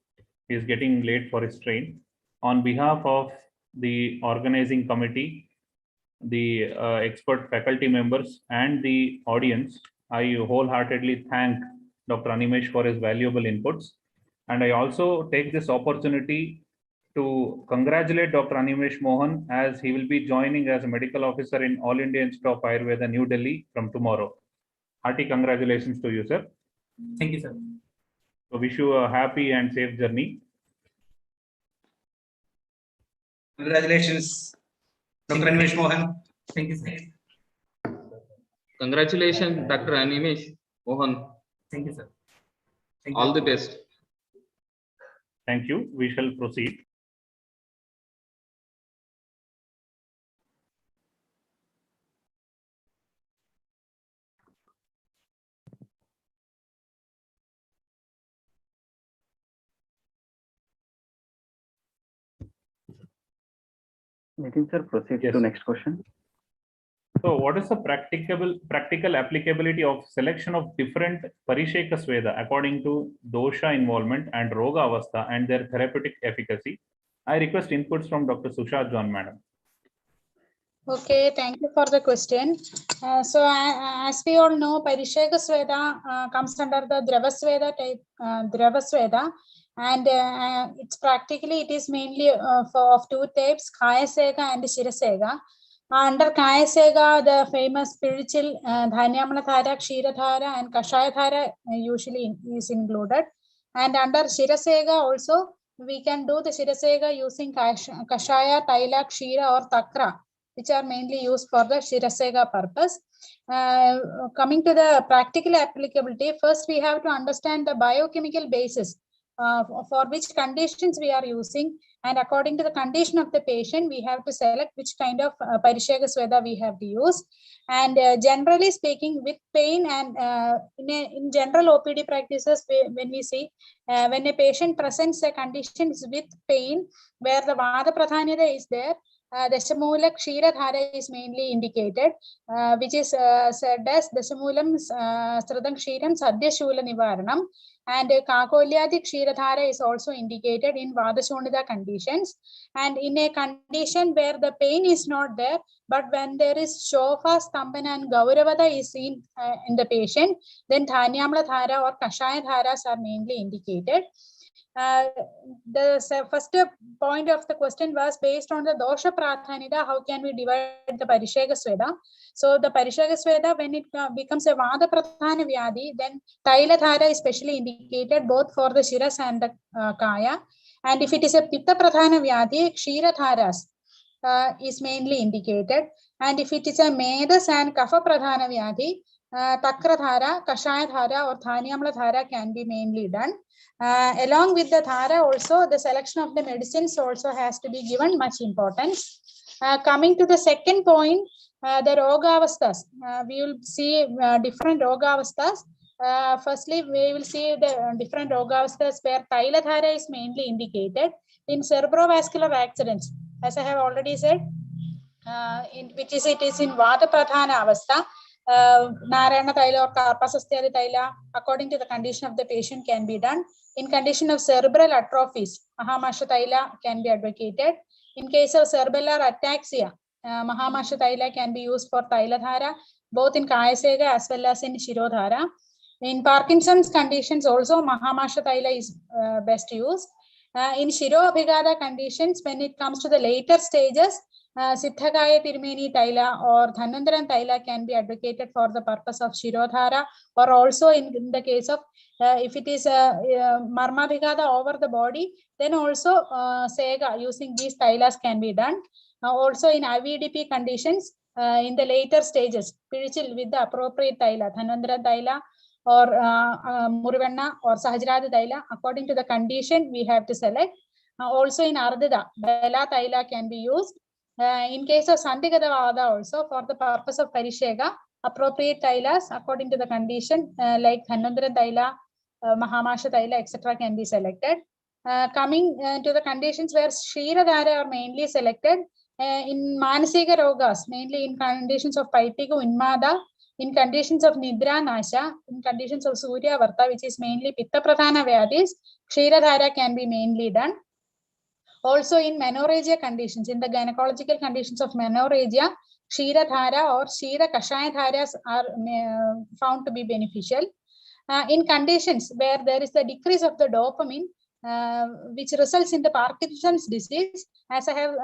He is getting late for his train. On behalf of the organizing committee, the expert faculty members, and the audience, I wholeheartedly thank Dr. Animesh for his valuable inputs. And I also take this opportunity to congratulate Dr. Animesh Mohan, as he will be joining as a medical officer in All India Institute of Ayurveda, New Delhi from tomorrow. Hearty congratulations to you, sir. Thank you, sir. So wish you a happy and safe journey. Congratulations, Dr. Animesh Mohan. Thank you, sir. Congratulations, Dr. Animesh Mohan. Thank you, sir. Thank you. All the best. Thank you. We shall proceed. Nitin sir, proceed to next question. So what is the practical applicability of selection of different parisheka sweda according to dosha involvement and roga avastha and their therapeutic efficacy? I request inputs from Dr. Susha John, madam. Okay, thank you for the question. As we all know, parisheka sweda comes under the drava sweda type, drava sweda, and it is mainly of two types, kayasega and shirasega. Under kayasega, the famous spiritual dhanyamala thara, ksheeradhooma and kashaya thara usually is included. And under shirasega also, we can do the shirasega using kashaya, taila, ksheera or takra, which are mainly used for the shirasega purpose. Coming to the practical applicability, first we have to understand the biochemical basis for which conditions we are using, and according to the condition of the patient, we have to select which kind of parisheka sweda we have to use. And generally speaking, with pain and in general OPD practices, when we see when a patient presents a conditions with pain where the vata pradhanita is there, Dashamula ksheeradhooma is mainly indicated, which is said as Dashamulam Stradam Ksheeram Sadhya Shula Nivaranam, and Kakolyadi ksheeradhooma is also indicated in Vadashonida conditions. And in a condition where the pain is not there, but when there is Shofa, Stambana and Gauravada is seen in the patient, then Dhanyamala Dhara or Kashaya Dharas are mainly indicated. The first point of the question was based on the dosha pradhanita, how can we divide the parisheka sweda? So the parisheka sweda, when it becomes a vada pradhana vyadhi, then taila dhara is specially indicated both for the shiras and the kaya. And if it is a pitta pradhana vyadhi, ksheeradhomas is mainly indicated. And if it is a medas and kapha pradhana vyadhi, takra dhara, kashaya dhara or dhanyamala dhara can be mainly done. Along with the dhara also, the selection of the medicines also has to be given much importance. Coming to the second point, the rogavasthas. We will see different rogavasthas. Firstly, we will see the different rogavasthas where taila dhara is mainly indicated in cerebrovascular accidents. As I have already said, it is in vata pradhana avastha. Narayana taila or karpasasthyaadi taila, according to the condition of the patient, can be done. In condition of cerebral atrophies, Mahamasha taila can be advocated. In case of cerebellar ataxia, Mahamasha taila can be used for taila dhara, both in kayasega as well as in shirodhara. In Parkinson's conditions also, Mahamasha taila is best used. In Shiro Abhigada conditions, when it comes to the later stages, Siddhakaya Tirumeni Taila or Dhanvantaran Taila can be advocated for the purpose of Shirodhara, or also in the case of if it is Marmabhigada over the body, then also Sega using these Tailas can be done. Also in IVDP conditions, in the later stages, Pirichil with the appropriate Taila, Dhanvantaran Taila or Muruvanna or Sahajrada Taila, according to the condition we have to select. Also in Ardita, Bela Taila can be used. In case of Sandigadavada also, for the purpose of Parishega, appropriate Tailas according to the condition like Dhanvantaran Taila, Mahamasha Taila, etc. can be selected. Coming to the conditions where ksheeradhooma are mainly selected, in Manasika Rogas, mainly in conditions of Paitiku Unmada, in conditions of Nidra Nasha, in conditions of Surya Varta, which is mainly Pitta Pradhana Vyadis, ksheeradhooma can be mainly done. Also in menorrhagia conditions, in the gynecological conditions of menorrhagia, ksheeradhooma or ksheerakashayadharas are found to be beneficial. In conditions where there is a decrease of the dopamine, which results in the Parkinson's disease, as I have,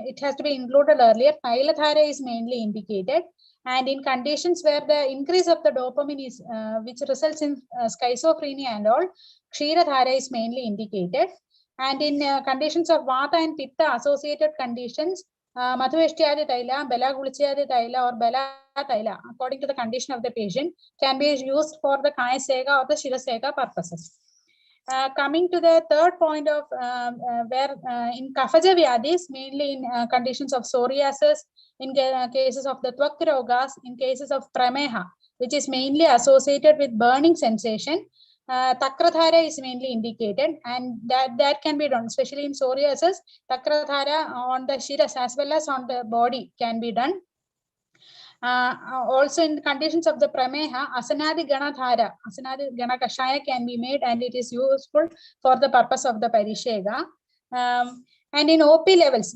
it has to be included earlier, Tailadhara is mainly indicated. And in conditions where the increase of the dopamine is, which results in schizophrenia and all, ksheeradhooma is mainly indicated. And in conditions of Vata and Pitta associated conditions, Madhuveshtiyadi Taila, Bela Gulchiyadi Taila or Bela Taila, according to the condition of the patient, can be used for the Kaya Sega or the Shirasega purposes. Coming to the third point of where in Kaphaja Vyadis, mainly in conditions of psoriasis, in cases of the Twak Rogas, in cases of Prameha, which is mainly associated with burning sensation, Takradhara is mainly indicated, and that can be done, especially in psoriasis. Takradhara on the shiras as well as on the body can be done. Also in the conditions of the Prameha, Asanadi Ganadhara, Asanadi Gana Kashaya can be made, and it is useful for the purpose of the Parishega. And in OP levels,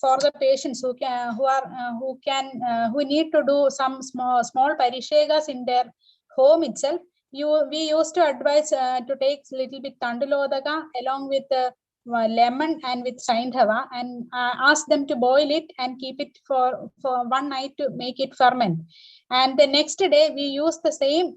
for the patients who need to do some small Parishegas in their home itself, we used to advise to take little bit Tandulodaka along with lemon and with Saindhava, and ask them to boil it and keep it for one night to make it ferment. And the next day we use the same,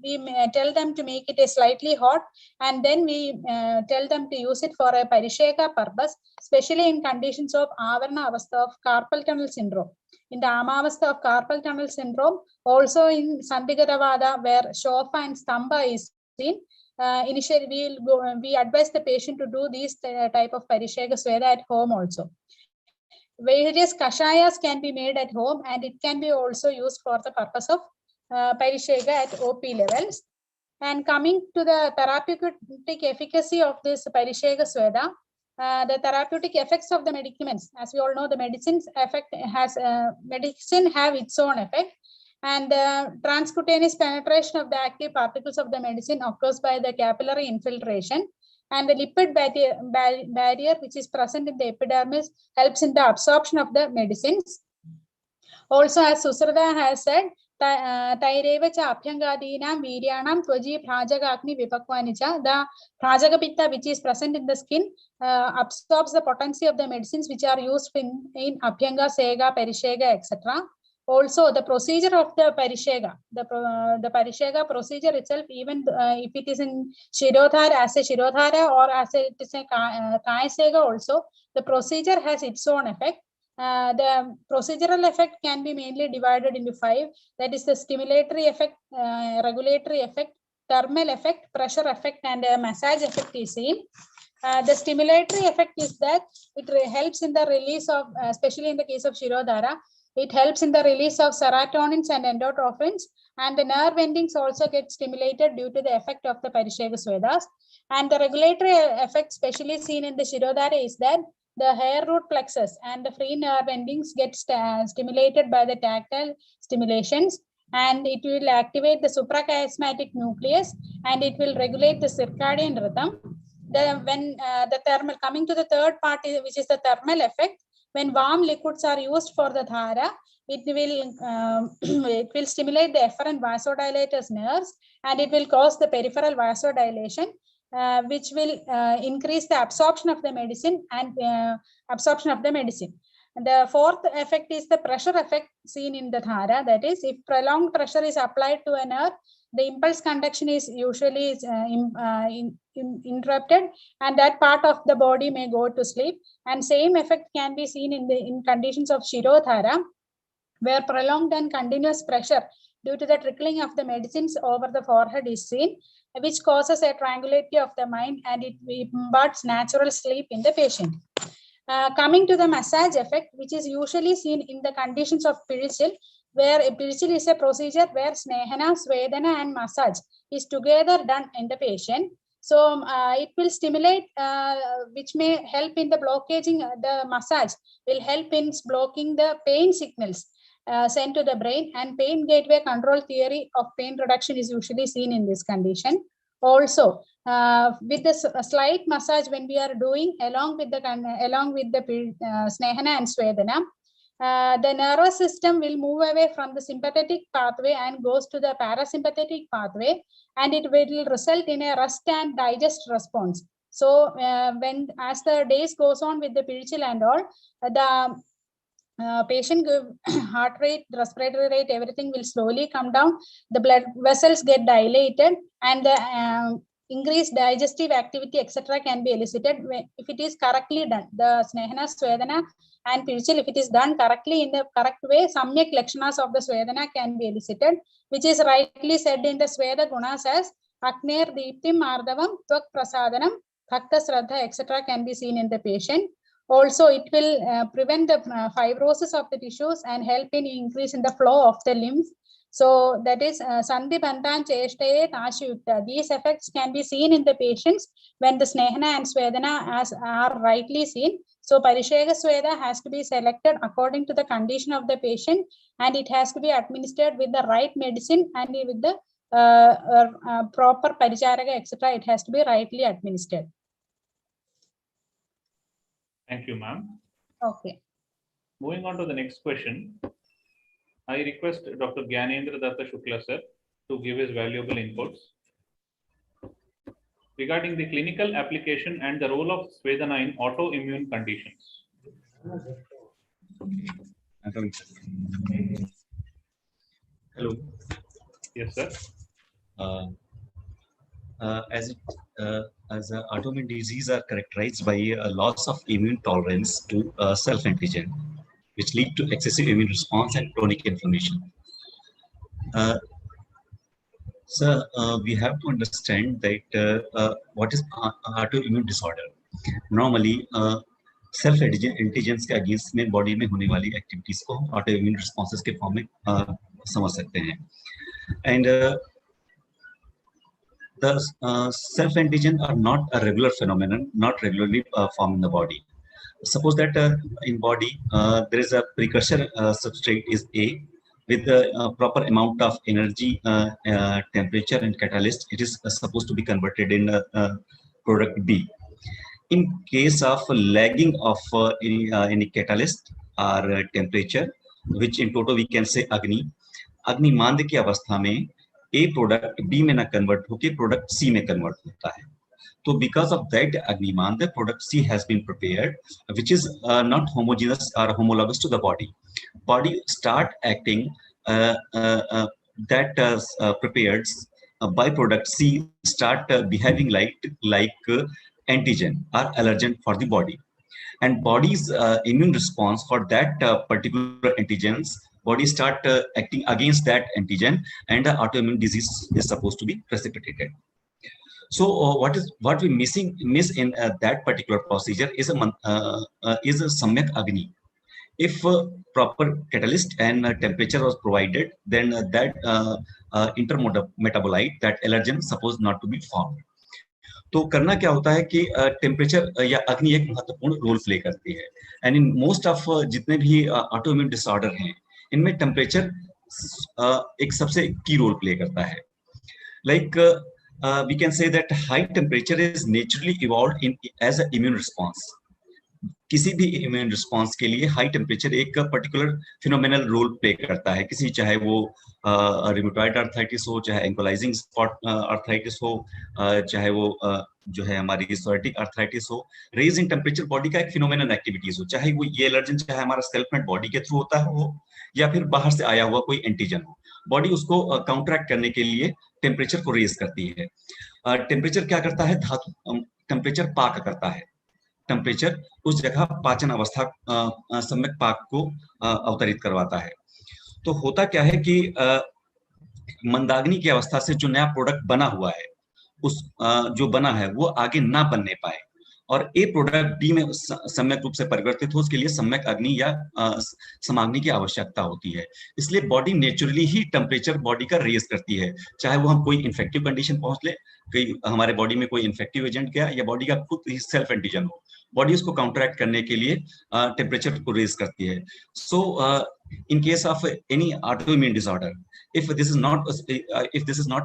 we tell them to make it a slightly hot, and then we tell them to use it for a Parisheka purpose, especially in conditions of Avarna Avastha of carpal tunnel syndrome. In the Amavastha of carpal tunnel syndrome, also in Sandigadavada where Shofa and Stamba is seen, initially we advise the patient to do these type of Parishega sweda at home also. Various kashayas can be made at home, and it can be also used for the purpose of Parishega at OP levels. And coming to the therapeutic efficacy of this Parishega sweda, the therapeutic effects of the medicaments, as we all know, the medicines effect has medicine have its own effect, and transcutaneous penetration of the active particles of the medicine occurs by the capillary infiltration, and the lipid barrier which is present in the epidermis helps in the absorption of the medicines. Also, as Susrada has said, Taireva cha Abhyangadinam Viryanam Twaji Prajagakni Vipakvanicha, the Prajagapitta which is present in the skin absorbs the potency of the medicines which are used in Abhyanga, Sega, Parishega, etc. Also, the procedure of the Parishega, the Parishega procedure itself, even if it is in Shirodhara as a Shirodhara or as it is a Kayasega also, the procedure has its own effect. The procedural effect can be mainly divided into 5. That is the stimulatory effect, regulatory effect, thermal effect, pressure effect, and massage effect is seen. The stimulatory effect is that it helps in the release of, especially in the case of Shirodhara, it helps in the release of serotonins and endotrophins, and the nerve endings also get stimulated due to the effect of the Parishega swedas. And the regulatory effect, especially seen in the Shirodhara, is that the hair root plexus and the free nerve endings get stimulated by the tactile stimulations, and it will activate the suprachiasmatic nucleus, and it will regulate the circadian rhythm. The thermal, coming to the third part, which is the thermal effect, when warm liquids are used for the dhara, it will stimulate the efferent vasodilators nerves, and it will cause the peripheral vasodilation, which will increase the absorption of the medicine and The fourth effect is the pressure effect seen in the dhara. That is, if prolonged pressure is applied to a nerve, the impulse conduction is usually interrupted, and that part of the body may go to sleep. And same effect can be seen in conditions of shirodhara, where prolonged and continuous pressure due to the trickling of the medicines over the forehead is seen, which causes a tranquility of the mind, and it imparts natural sleep in the patient. Coming to the massage effect, which is usually seen in the conditions of Pirichil, where a Pirichil is a procedure where snehana, swedana, and massage is together done in the patient. So it will stimulate, which may help in the blockaging. The massage will help in blocking the pain signals sent to the brain, and pain gateway control theory of pain reduction is usually seen in this condition. Also, with the slight massage when we are doing along with the snehana and swedana, the nervous system will move away from the sympathetic pathway and goes to the parasympathetic pathway, and it will result in a rest and digest response. So as the days goes on with the Pirichil and all, the patient heart rate, respiratory rate, everything will slowly come down. The blood vessels get dilated, and the increased digestive activity, etc., can be elicited if it is correctly done. The snehana, swedana, and Pirichil, if it is done correctly in the correct way, samyak lakshanas of the swedana can be elicited, which is rightly said in the Sweda gunas as Agner Deeptim Ardavam Tvak Prasadanam Bhakta Shraddha, etc., can be seen in the patient. Also, it will prevent the fibrosis of the tissues and help in increase in the flow of the lymph. So that is Sandhi Bantan Cheshtaye Tashiyukta. These effects can be seen in the patients when the snehana and swedana are rightly seen. So Parishega Sweda has to be selected according to the condition of the patient, and it has to be administered with the right medicine and with the proper Paricharaga, etc. It has to be rightly administered. Thank you, ma'am. Okay. Moving on to the next question, I request Dr. Gyanendra Datta Shukla sir to give his valuable inputs regarding the clinical application and the role of Swedana in autoimmune conditions. Hello. Yes, sir. As autoimmune disease are characterized by a loss of immune tolerance to self-antigen, which lead to excessive immune response and chronic inflammation. So we have to understand that what is autoimmune disorder. Normally, self-antigens के against में body में होने वाली activities को autoimmune responses के form में समझ सकते हैं. And the self-antigen are not a regular phenomenon, not regularly formed in the body. Suppose that in body there is a precursor substrate is A with a proper amount of energy, temperature, and catalyst. It is supposed to be converted in product B. In case of lagging of any catalyst or temperature, which in total we can say Agni मांद की अवस्था में A product B में ना convert होके product C में convert होता है. So because of that Agniman, the product C has been prepared, which is not homogeneous or homologous to the body. Body start acting prepared byproduct C start behaving like antigen or allergen for the body. And body's immune response for that particular antigens, body start acting against that antigen, and the autoimmune disease is supposed to be precipitated. So what we miss in that particular procedure is a samyak agni. If proper catalyst and temperature was provided, then that intermetabolite, that allergen, supposed not to be formed. तो करना क्या होता है कि temperature या अग्नि एक महत्वपूर्ण रोल प्ले करती है. एंड इन मोस्ट ऑफ जितने भी ऑटोइम्यून डिसऑर्डर हैं, इनमें टेम्परेचर एक सबसे की रोल प्ले करता है. Like we can say that high temperature is naturally evolved as an immune response. किसी भी इम्यून रिस्पॉन्स के लिए हाई टेम्परेचर एक पर्टिकुलर फिनोमिनल रोल प्ले करता है। किसी चाहे वो रिमेटॉइड आर्थराइटिस हो, चाहे एंकोलाइजिंग स्पॉट आर्थराइटिस हो, चाहे वो जो है हमारी सोरियाटिक आर्थराइटिस हो, रेज इन टेम्परेचर बॉडी का एक फिनोमिनल एक्टिविटीज हो, चाहे वो ये एलर्जन चाहे हमारा सेल्फ मेड बॉडी के थ्रू होता हो या फिर बाहर से आया हुआ कोई एंटीजन हो, बॉडी उसको काउंटरैक्ट करने के लिए टेम्परेचर को रेज करती है। टेम्परेचर क्या करता है? धातु टेम्परेचर पाक करता है। टेम्परेचर उस जगह पाचन अवस्था सम्यक पाक को अवतरित करवाता है। तो होता क्या है कि मंदाग्नि की अवस्था से जो नया प्रोडक्ट बना हुआ है, उस जो बना है वो आगे ना बनने पाए और ए प्रोडक्ट डी में सम्यक रूप से परिवर्तित हो, उसके लिए सम्यक अग्नि या समाग्नि की आवश्यकता होती है। इसलिए बॉडी नेचुरली ही टेम्परेचर बॉडी का रेज करती है, चाहे वो हम कोई इन्फेक्टिव कंडीशन पहुंच ले, कोई हमारे बॉडी में कोई इन्फेक्टिव एजेंट गया या बॉडी का खुद ही सेल्फ एंटीजन हो, बॉडी उसको काउंटरैक्ट करने के लिए टेम्परेचर को रेज करती है। सो in case of any autoimmune disorder, if this is not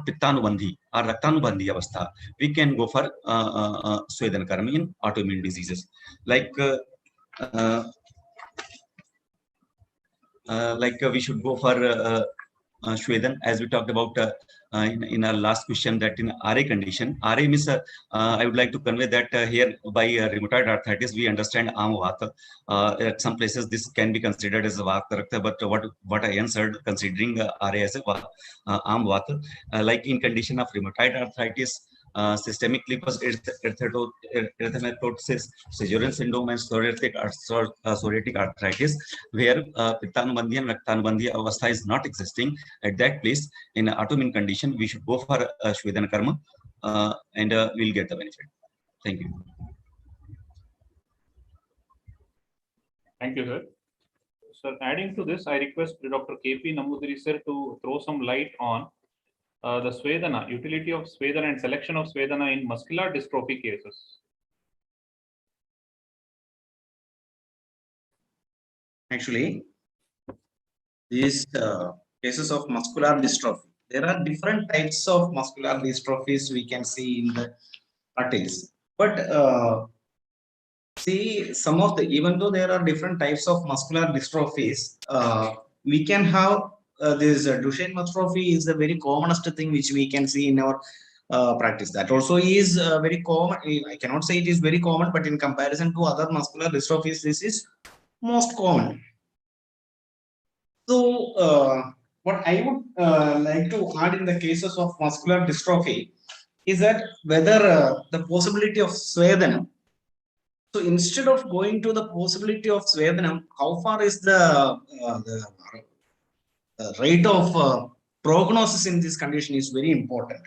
pittanubandhi or raktanubandhi avastha, we can go for swedana karma in autoimmune diseases like we should go for Shwedan, as we talked about in our last question, that in RA condition, RA means I would like to convey that here by rheumatoid arthritis we understand Am Vata. At some places this can be considered as a Vata Rakta, but what I answered considering RA as a Am Vata, like in condition of rheumatoid arthritis, systemic lupus erythematosus, Sjögren's syndrome, and psoriatic arthritis, where pittanubandhi and raktanubandhi avastha is not existing. At that place, in autoimmune condition, we should go for Shvedana karma, and we'll get the benefit. Thank you. Thank you, sir. Sir, adding to this, I request Dr. KP Namudiri sir to throw some light on the swedana, utility of swedana and selection of swedana in muscular dystrophy cases. Actually, these cases of muscular dystrophy, there are different types of muscular dystrophies we can see in the practice. But see, some of the, even though there are different types of muscular dystrophies, we can have this Duchenne muscular is the very commonest thing which we can see in our practice. That also is very common. I cannot say it is very common, but in comparison to other muscular dystrophies, this is most common. So what I would like to add in the cases of muscular dystrophy is that whether the possibility of swedana. So instead of going to the possibility of swedana, how far is the rate of prognosis in this condition is very important.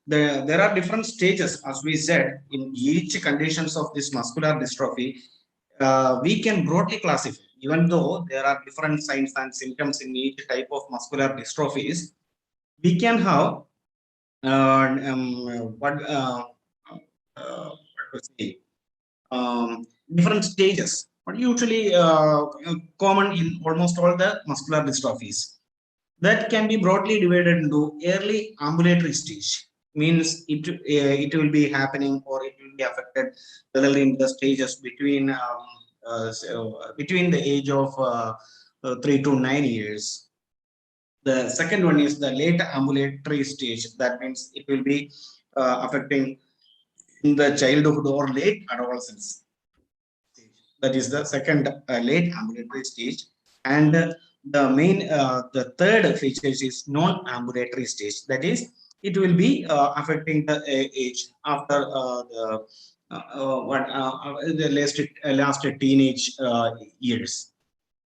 There are different stages, as we said, in each conditions of this muscular dystrophy. We can broadly classify, even though there are different signs and symptoms in each type of muscular dystrophies, we can have different stages, but usually common in almost all the muscular dystrophies. That can be broadly divided into early ambulatory stage, means it will be happening or it will be affected whether in the stages between the age of 3 to 9 years. The second one is the late ambulatory stage. That means it will be affecting in the childhood or late adolescence. That is the second late ambulatory stage. And the third feature is non-ambulatory stage. That is, it will be affecting the age after the last teenage years.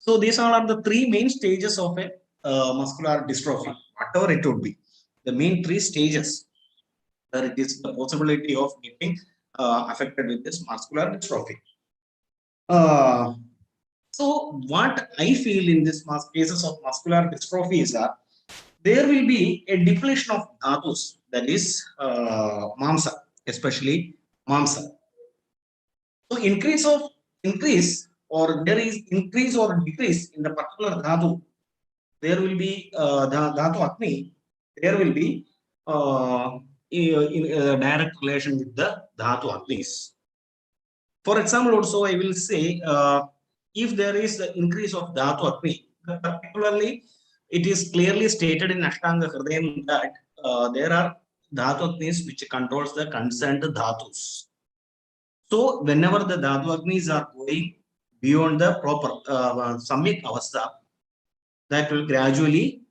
So these all are the three main stages of a muscular dystrophy, whatever it would be. The main three stages, there it is the possibility of getting affected with this muscular dystrophy. So what I feel in this cases of muscular dystrophy is that there will be a depletion of dhatus, that is mamsa, especially mamsa. So increase or there is increase or decrease in the particular dhatu, there will be dhatu agni, there will be in direct relation with the dhatu agnis. For example, also I will say, if there is the increase of Dhatu Agni, particularly it is clearly stated in Ashtanga Hridayam that there are Dhatu Agnis which controls the concerned Dhatus. So whenever the Dhatu Agnis are going beyond the proper Samyak Avastha, that will gradually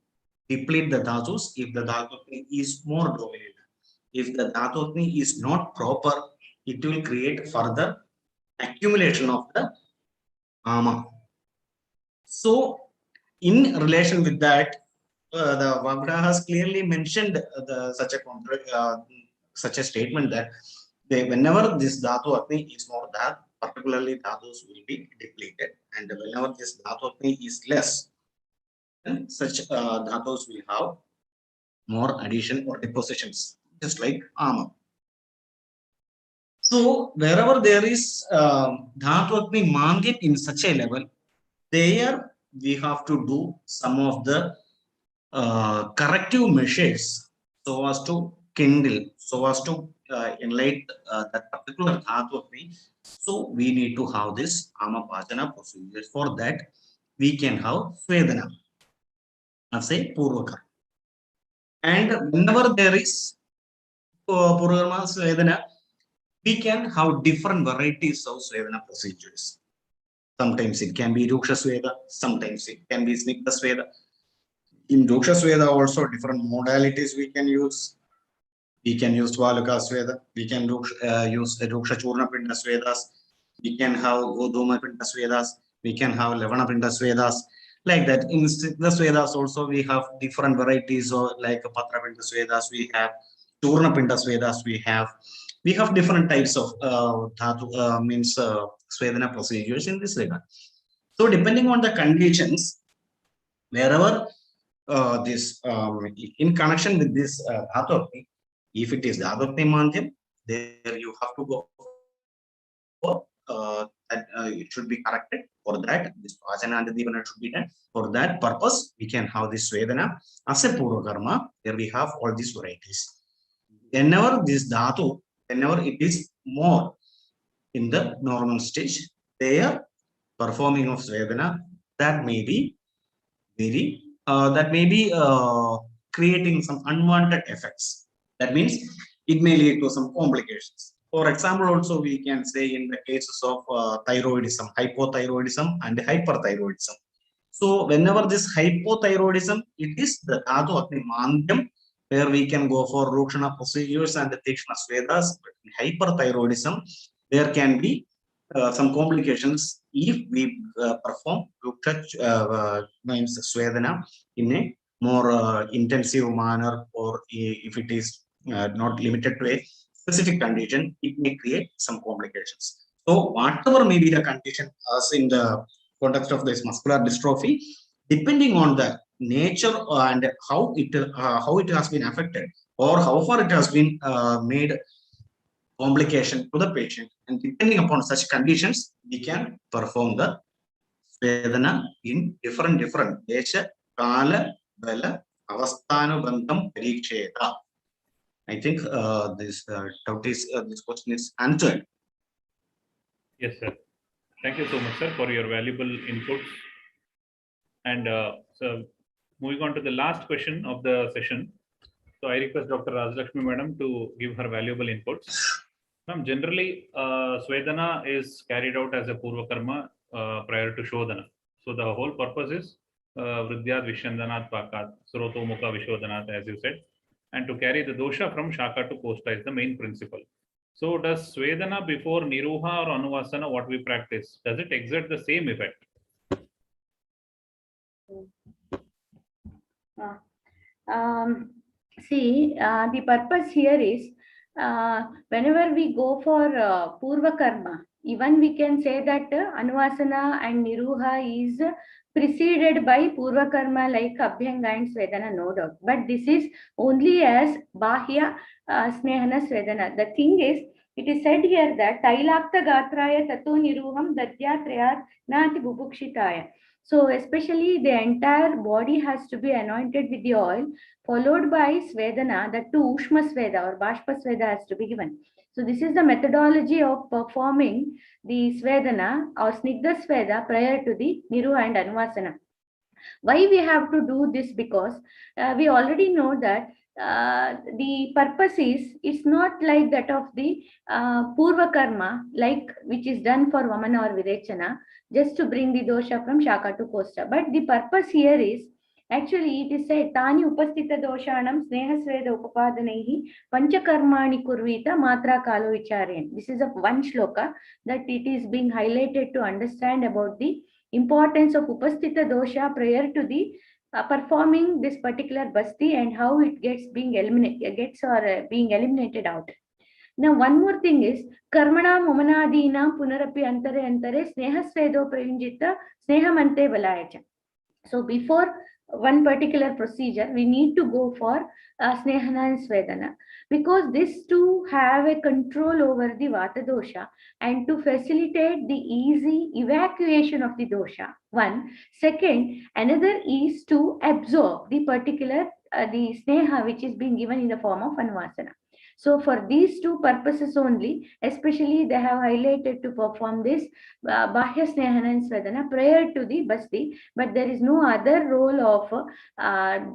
deplete the Dhatus if the Dhatu Agni is more dominant. If the Dhatu Agni is not proper, it will create further accumulation of the Ama. So in relation with that, the Vagda has clearly mentioned such a statement that whenever this Dhatu Agni is more, that particularly Dhatus will be depleted, and whenever this Dhatu Agni is less, then such Dhatus will have more addition or depositions, just like Ama. So wherever there is Dhatu Agni Mandya in such a level, there we have to do some of the corrective measures so as to kindle, so as to enlighten that particular Dhatu Agni. So we need to have this Amapachana procedures. For that, we can have Svedana as a Purva. And whenever there is Purva Svedana, we can have different varieties of Svedana procedures. Sometimes it can be rooksha sweda, sometimes it can be snigdha sweda. In rooksha sweda also different modalities we can use. We can use Dvalaka sweda, we can use rooksha churna pinda swedas, we can have Godhuma pinda swedas, we can have Levana pinda swedas. Like that, in the swedas also we have different varieties, or like patra pinda swedas, we have churna pinda swedas, we have different types of Svedana procedures in this regard. So depending on the conditions, wherever this in connection with this Dhatu Agni, if it is Dhatu Agni Mandya, there you have to go for it should be corrected. For that, this Pachana and Dipana should be done. For that purpose, we can have this Svedana as a Purva Karma. There we have all these varieties. Whenever this Dhatu, whenever it is more in the normal stage, their performing of Svedana, that may be very creating some unwanted effects. That means it may lead to some complications. For example, also we can say in the cases of thyroidism, hypothyroidism and hyperthyroidism. So whenever this hypothyroidism, it is the Dhatu Agni Mandyam, where we can go for Rukshana procedures and the Tikshna Svedas. But in hyperthyroidism, there can be some complications if we perform Svedana in a more intensive manner, or if it is not limited to a specific condition, it may create some complications. So whatever may be the condition, as in the context of this muscular dystrophy, depending on the nature and how it has been affected, or how far it has been made complication to the patient, and depending upon such conditions, we can perform the Svedana in different Desha, Kala, Bala, Avasthanubandham, Pariksheta. I think this question is answered. Yes, sir. Thank you so much, sir, for your valuable inputs. And so moving on to the last question of the session. So I request Dr. Rajlakshmi Madam to give her valuable inputs. Ma'am, generally, Svedana is carried out as a Purva Karma prior to Shodhana. So the whole purpose is Vridhyat Vishyandanat Pakat, Sroto Mukha Vishodhanat, as you said. And to carry the dosha from Shaka to Kosta is the main principle. So does Svedana before Niruha or Anuvasana, what we practice, does it exert the same effect? See, the purpose here is whenever we go for Purva Karma, even we can say that Anuvasana and Niruha is preceded by Purva Karma like Abhyanga and Svedana, no doubt. But this is only as Bahya Snehana Svedana. The thing is, it is said here that Tailakta Gatraya Tato Niruham Dadya Trayat Nati Bubukshitaya. So especially the entire body has to be anointed with the oil, followed by Svedana, the two Ushma Sveda or Bashpa Sveda has to be given. So this is the methodology of performing the Svedana or Snigdha Sweda prior to the Niru and Anvasana. Why we have to do this? Because we already know that the purpose is, it's not like that of the Poorva karma, like which is done for Vamana or Virechana, just to bring the dosha from Shaka to Kosta. But the purpose here is, actually it is said, Tani upastita doshanam sneha sweda upapadanaihi panchakarmani kurvita matra kalo vicharyan. This is a one shloka that it is being highlighted to understand about the importance of upastita dosha prior to the performing this particular basti and how it gets being eliminated out. Now, one more thing is karmana mumanadina punarapi antare antare sneha svedo prayunjita sneham balayacha. So before one particular procedure, we need to go for snehana and svedana, because this to have a control over the vata dosha and to facilitate the easy evacuation of the dosha. One. Second, another is to absorb the particular the sneha which is being given in the form of anvasana. So for these two purposes only, especially they have highlighted to perform this bahya snehana and svedana prior to the basti, but there is no other role of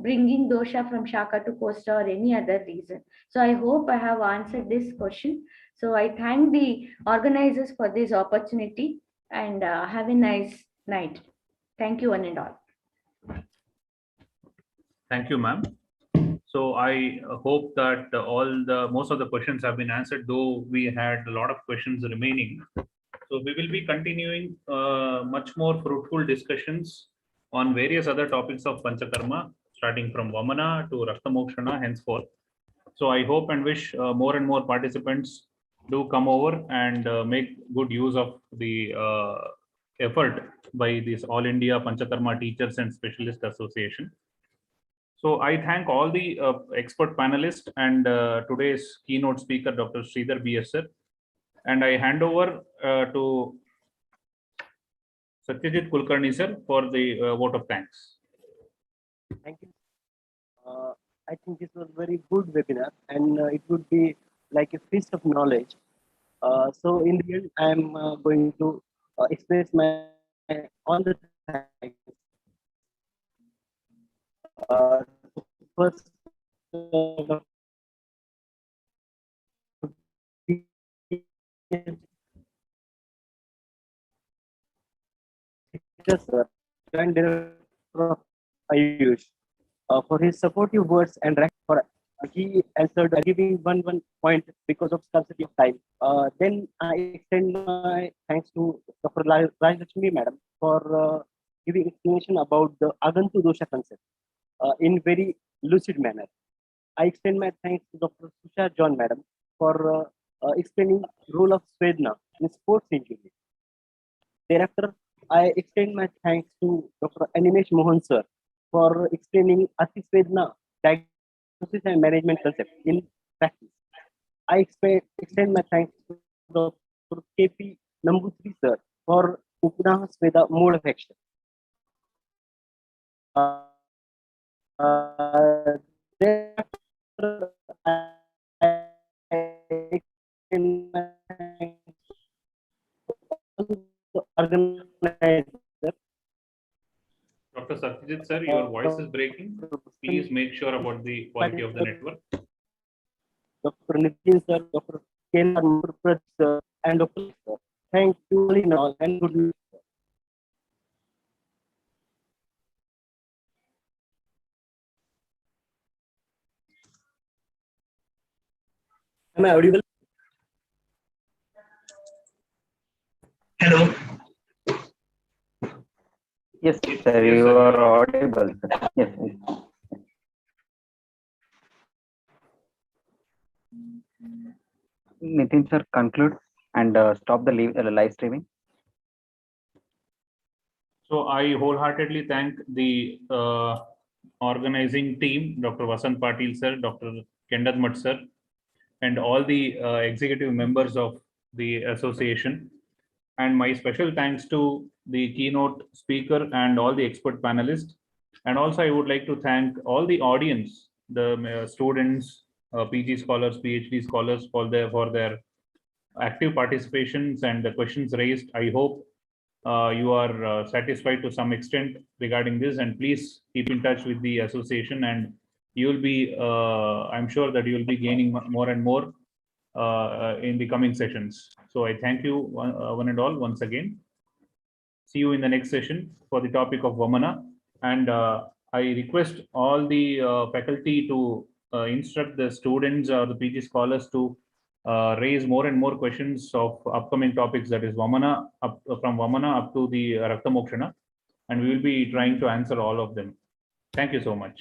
bringing dosha from shaka to kosta or any other reason. So I hope I have answered this question. So I thank the organizers for this opportunity, and have a nice night. Thank you one and all. Thank you, ma'am. So I hope that most of the questions have been answered, though we had a lot of questions remaining. So we will be continuing much more fruitful discussions on various other topics of Panchakarma, starting from Vamana to Raktamokshana henceforth. So I hope and wish more and more participants do come over and make good use of the effort by this All India Panchakarma Teachers and Specialist Association. So I thank all the expert panelists and today's keynote speaker, Dr. Sridhar B.S. sir. And I hand over to Satyajit Kulkarni sir for the vote of thanks. Thank you. I think this was very good webinar, and it would be like a feast of knowledge. So in the end, I am going to express my all the thanks. First, sir, Joint Director of Ayush, for his supportive words and for he answered giving one point because of scarcity of time. Then I extend my thanks to Dr. Rajlakshmi madam for giving explanation about the Agantu dosha concept in very lucid manner. I extend my thanks to Dr. Susha John madam for explaining role of swedana in sports injury. Thereafter, I extend my thanks to Dr. Animesh Mohan sir for explaining Ati Swedana diagnosis and management concept in practice. I extend my thanks to Dr. KP Nambutri sir for Upnaha Sweda mode of action. Thereafter, I extend my thanks to the organizer. Dr. Satyajit sir, your voice is breaking. Please make sure about the quality of the network. Dr. Nitin sir, Dr. Kenan sir, and Dr. sir. Thank you all in all, and good night. Am I audible? Hello. Yes, sir, you are audible. Yes. Nitin sir, conclude and stop the live streaming. So I wholeheartedly thank the organizing team, Dr. Vasant Patil sir, Dr. Kendadmat sir, and all the executive members of the association. And my special thanks to the keynote speaker and all the expert panelists. And also I would like to thank all the audience, the students, PG scholars, PhD scholars for their active participations and the questions raised. I hope you are satisfied to some extent regarding this, and please keep in touch with the association, and you will be, I'm sure that you will be gaining more and more in the coming sessions. So I thank you one and all once again. See you in the next session for the topic of Vamana, and I request all the faculty to instruct the students or the PG scholars to raise more and more questions of upcoming topics, that is Vamana, from Vamana up to the Rakta Mokshana, and we will be trying to answer all of them. Thank you so much.